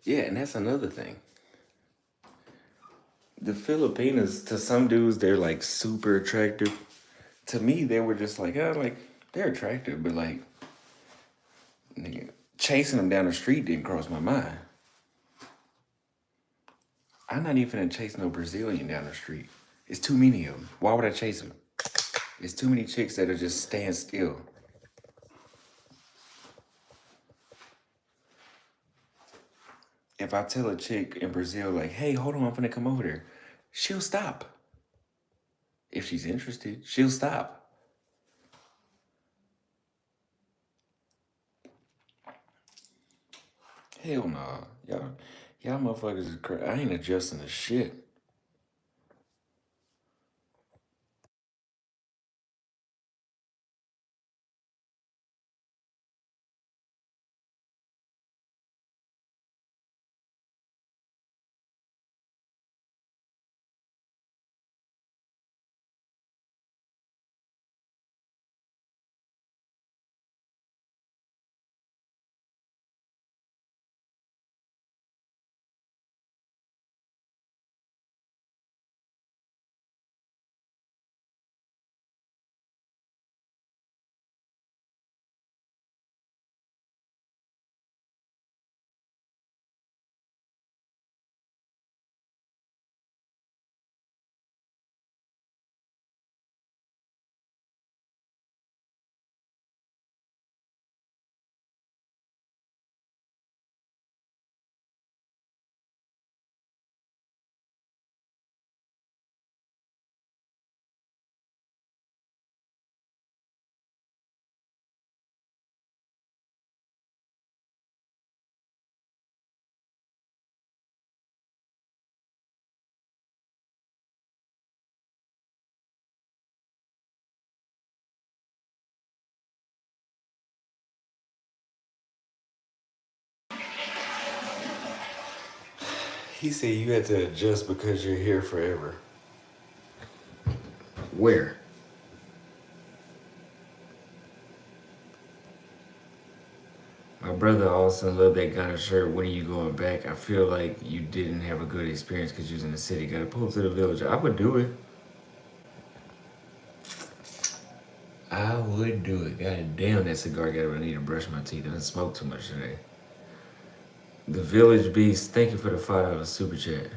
Yeah, and that's another thing. The Filipinas, to some dudes, they're like super attractive. To me, they were just like, oh, like they're attractive, but like, nigga, chasing them down the street didn't cross my mind. I'm not even gonna chase no Brazilian down the street. It's too many of them. Why would I chase them? It's too many chicks that'll just stand still. If I tell a chick in Brazil, like, hey, hold on, I'm gonna come over there, she'll stop. If she's interested, she'll stop. Hell no. Y'all motherfuckers is crazy. I ain't adjusting to shit. He said you had to adjust because you're here forever. Where? My brother also loved that kind of shirt. When are you going back? I feel like you didn't have a good experience because you was in the city. Gotta pull up to the village. I would do it. I would do it. God damn, that cigar got I need to brush my teeth. I didn't smoke too much today. The Village Beast, thank you for the $5 super chat.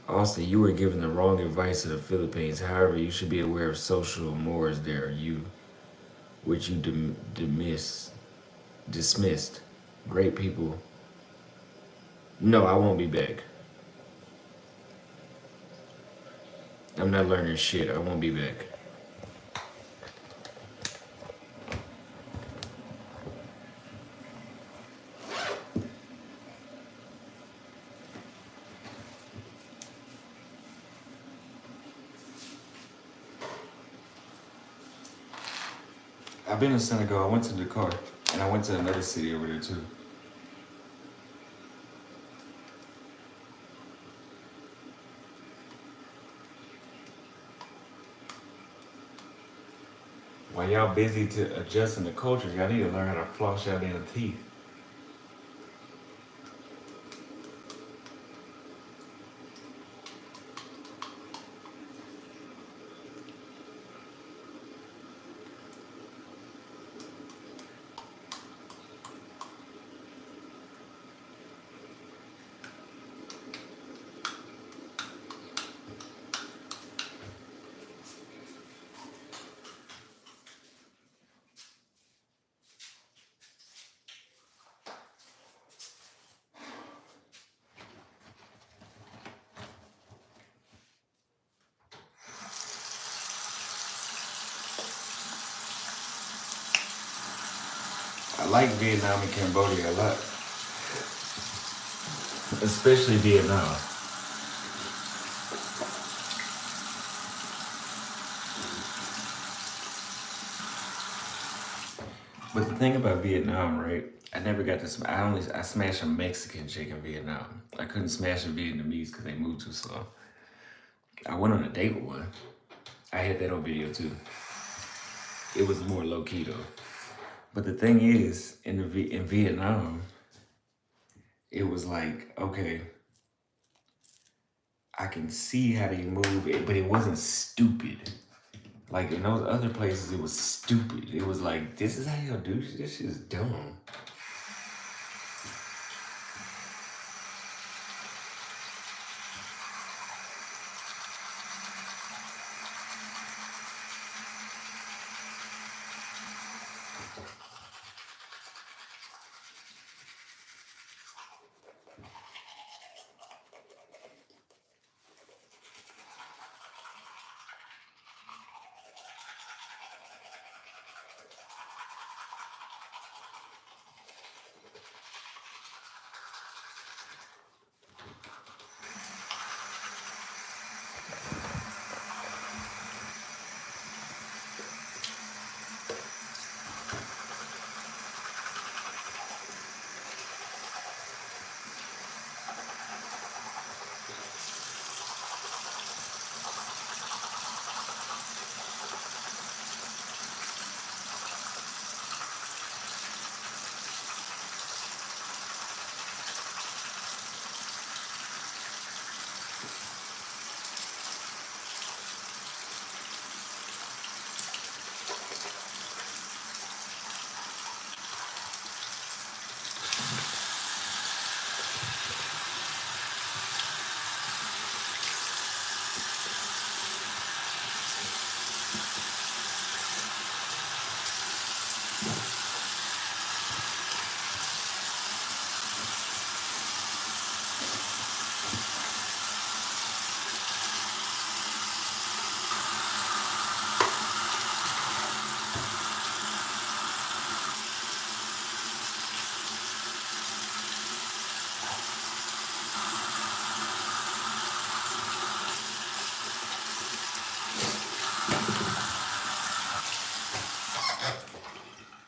Austin, you were given the wrong advice to the Philippines. However, you should be aware of social mores there, which you dismissed. Great people. No, I won't be back. I'm not learning shit. I won't be back. I've been in Senegal. I went to Dakar, and I went to another city over there too. While y'all busy to adjusting the culture, y'all need to learn how to floss y'all damn teeth. I like Vietnam and Cambodia a lot. Especially Vietnam. But the thing about Vietnam, right? I never got to. I smashed a Mexican chick in Vietnam. I couldn't smash a Vietnamese because they moved too slow. I went on a date with one. I had that on video too. It was more low key though. But the thing is, in Vietnam, it was like, okay, I can see how they move it, but it wasn't stupid. Like in those other places, it was stupid. It was like, this is how y'all do this. This is dumb.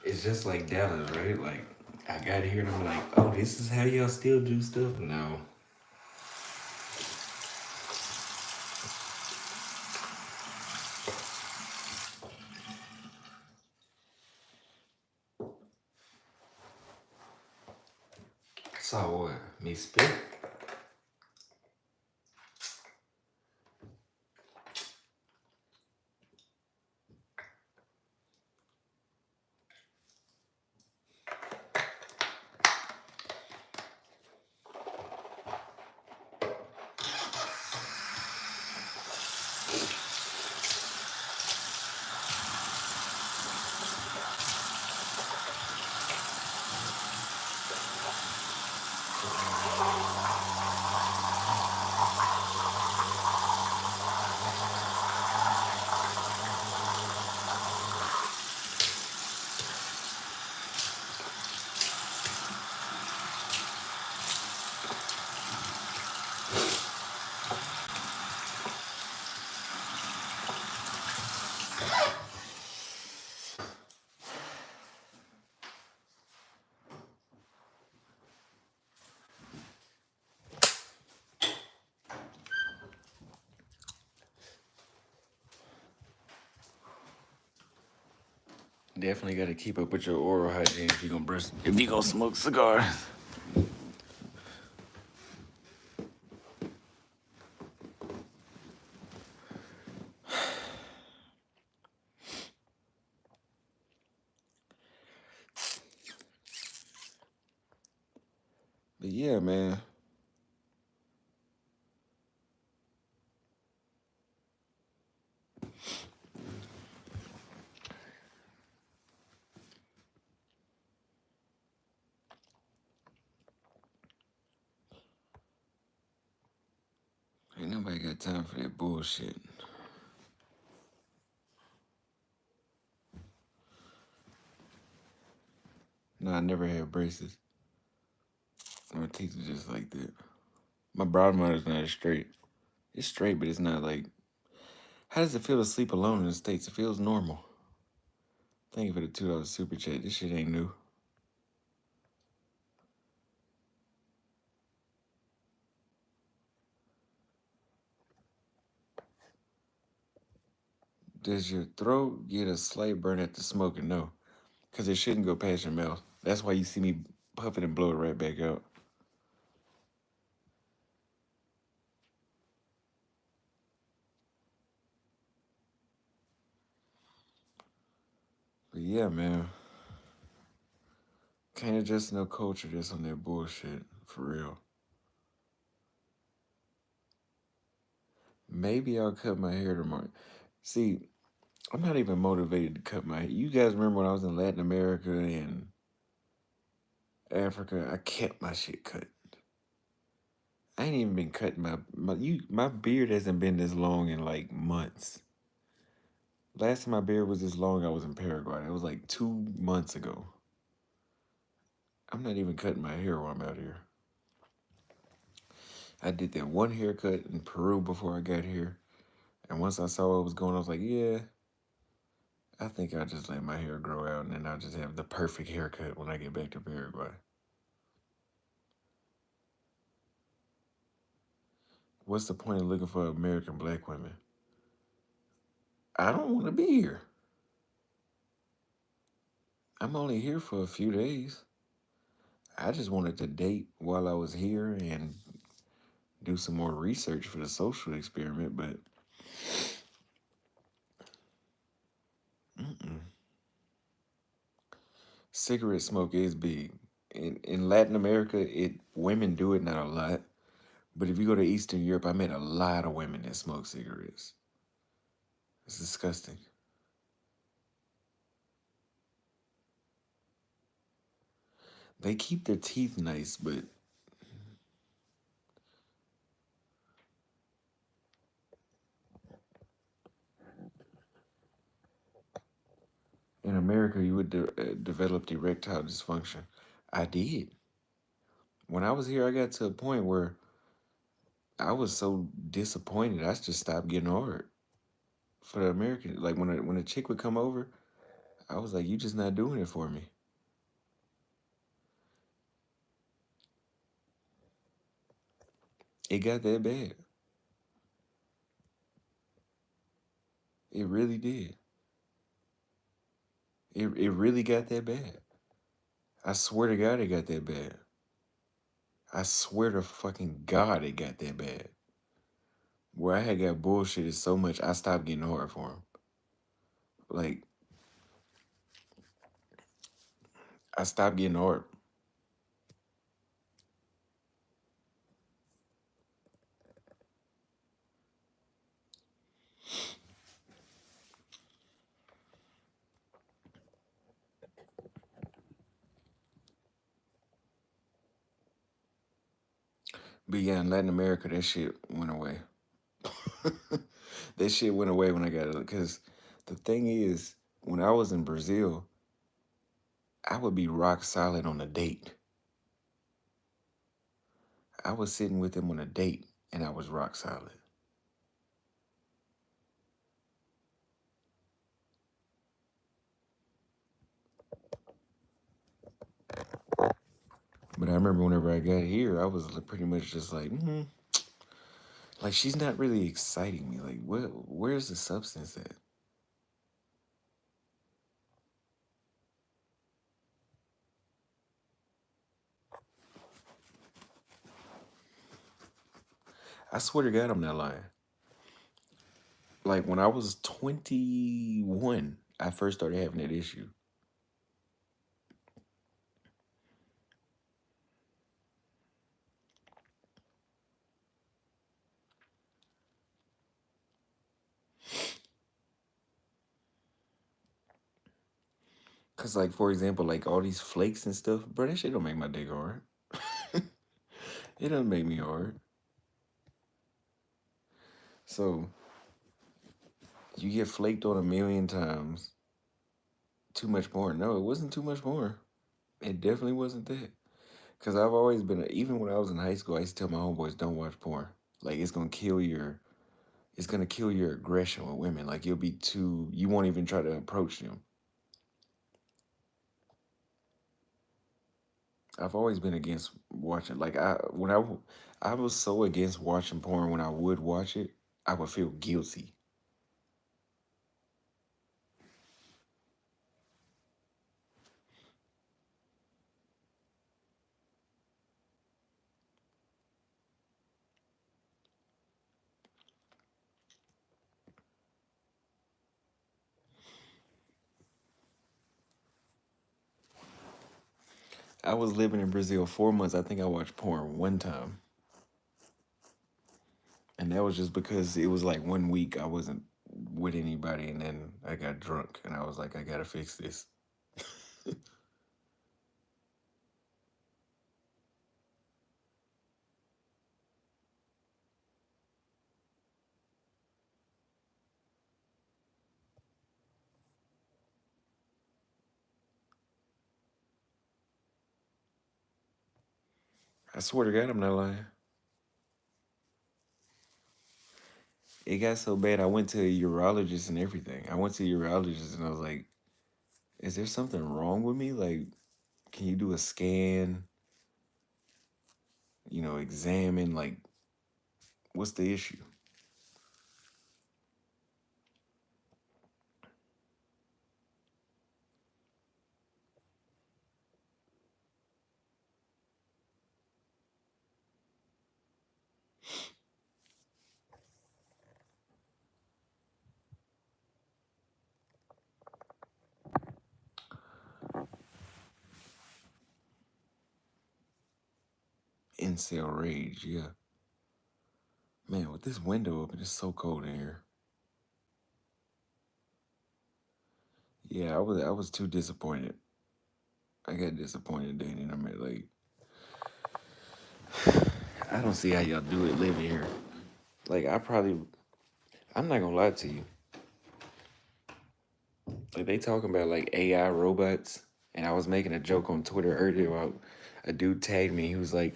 It's just like Dallas, right? Like, I got here and I'm like, oh, this is how y'all still do stuff? No. Saw what? Me spit? Definitely got to keep up with your oral hygiene if you gonna smoke cigars. But yeah, man. Ain't nobody got time for that bullshit. No, I never had braces. My teeth are just like that. My broad mother's not as straight. It's straight, but it's not like. How does it feel to sleep alone in the States? It feels normal. Thank you for the $2 super chat. This shit ain't new. Does your throat get a slight burn after smoking? No. Because it shouldn't go past your mouth. That's why you see me puff it and blow it right back out. But yeah, man. Can't adjust no culture just on that bullshit. For real. Maybe I'll cut my hair tomorrow. See, I'm not even motivated to cut my hair. You guys remember when I was in Latin America and Africa? I kept my shit cut. I ain't even been cutting my beard hasn't been this long in like months. Last time my beard was this long, I was in Paraguay. It was like 2 months ago. I'm not even cutting my hair while I'm out here. I did that one haircut in Peru before I got here. And once I saw what was going on, I was like, yeah, I think I'll just let my hair grow out and then I'll just have the perfect haircut when I get back to Paraguay. What's the point of looking for American black women? I don't want to be here. I'm only here for a few days. I just wanted to date while I was here and do some more research for the social experiment, but mm-mm. Cigarette smoke is big. In Latin America, women do it, not a lot. But if you go to Eastern Europe, I met a lot of women that smoke cigarettes. It's disgusting. They keep their teeth nice, but in America, you would develop erectile dysfunction. I did. When I was here, I got to a point where I was so disappointed, I just stopped getting hard for the American. Like when a chick would come over, I was like, "You just not doing it for me." It got that bad. It really did. It really got that bad. I swear to God, it got that bad. I swear to fucking God, it got that bad. Where I had got bullshitted so much, I stopped getting hard for him. Like, I stopped getting hard. But yeah, in Latin America, that shit went away. That shit went away when I got it. Because the thing is, when I was in Brazil, I would be rock solid on a date. I was sitting with him on a date, and I was rock solid. But I remember whenever I got here, I was pretty much just like, like she's not really exciting me. Like, where's the substance at? I swear to God, I'm not lying. Like when I was 21, I first started having that issue. Cause like for example, like all these flakes and stuff, bro, that shit don't make my dick hard. It doesn't make me hard. So you get flaked on a million times. Too much porn. No, it wasn't too much porn. It definitely wasn't that. Cause I've always been even when I was in high school, I used to tell my homeboys, don't watch porn. Like it's gonna kill your aggression with women. Like you won't even try to approach them. I've always been against watching. Like I was so against watching porn. When I would watch it, I would feel guilty. I was living in Brazil 4 months. I think I watched porn one time. And that was just because it was like 1 week I wasn't with anybody, and then I got drunk and I was like, I gotta fix this. I swear to God, I'm not lying. It got so bad I went to a urologist and everything. I went to a urologist and I was like, is there something wrong with me? Like, can you do a scan? Examine, like, what's the issue? Incel rage, yeah. Man, with this window open, it's so cold in here. Yeah, I was too disappointed. I got disappointed dating. I mean, like, I don't see how y'all do it living here. Like, I'm not gonna lie to you. Like, they talking about like AI robots, and I was making a joke on Twitter earlier about a dude tagged me. He was like,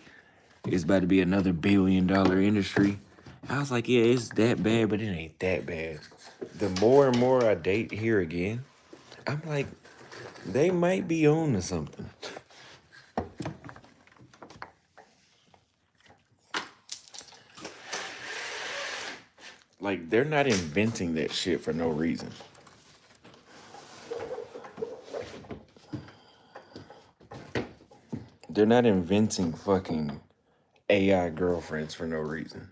"It's about to be another $1 billion industry." I was like, "Yeah, it's that bad, but it ain't that bad." The more and more I date here again, I'm like, they might be on to something. Like, they're not inventing that shit for no reason. They're not inventing fucking AI girlfriends for no reason.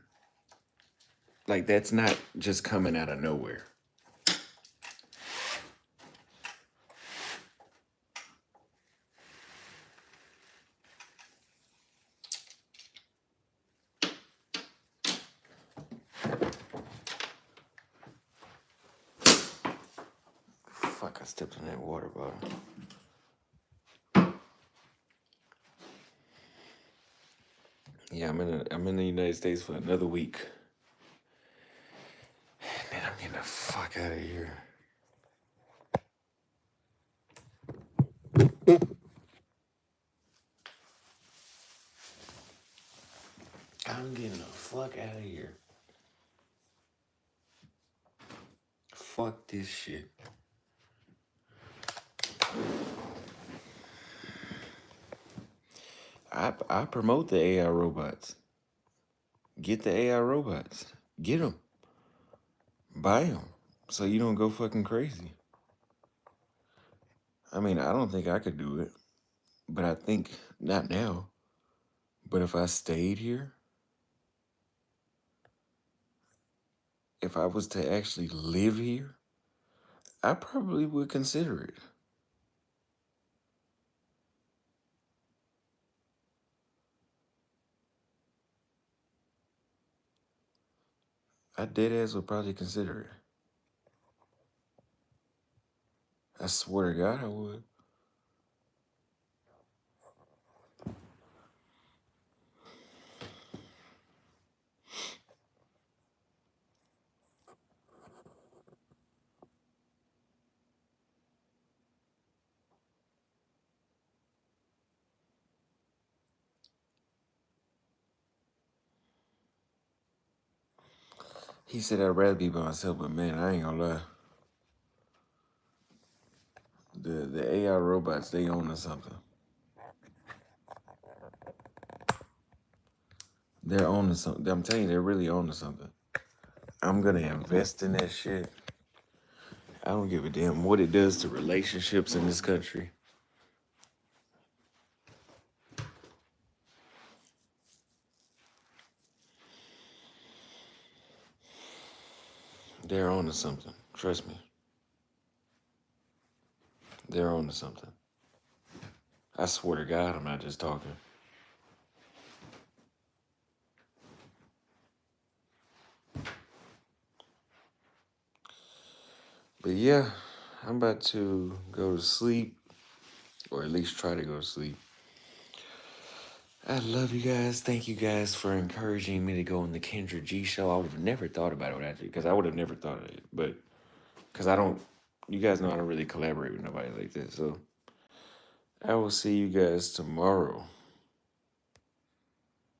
Like, that's not just coming out of nowhere. Fuck, I stepped in that water bottle. Yeah, I'm in the United States for another week. And then I'm getting the fuck out of here. I'm getting the fuck out of here. Fuck this shit. I promote the AI robots. Get the AI robots. Get them. Buy them. So you don't go fucking crazy. I mean, I don't think I could do it. But I think, not now. But if I stayed here, if I was to actually live here, I probably would consider it. I dead ass would probably consider it. I swear to God I would. He said I'd rather be by myself, but man, I ain't gonna lie. The AI robots, they own to something. They're on to something. I'm telling you, they're really on to something. I'm gonna invest in that shit. I don't give a damn what it does to relationships in this country. They're on to something. Trust me. They're on to something. I swear to God, I'm not just talking. But yeah, I'm about to go to sleep, or at least try to go to sleep. I love you guys. Thank you guys for encouraging me to go on the Kendra G show. I would have never thought about it actually, because I would have never thought of it. But because you guys know I don't really collaborate with nobody like this. So I will see you guys tomorrow.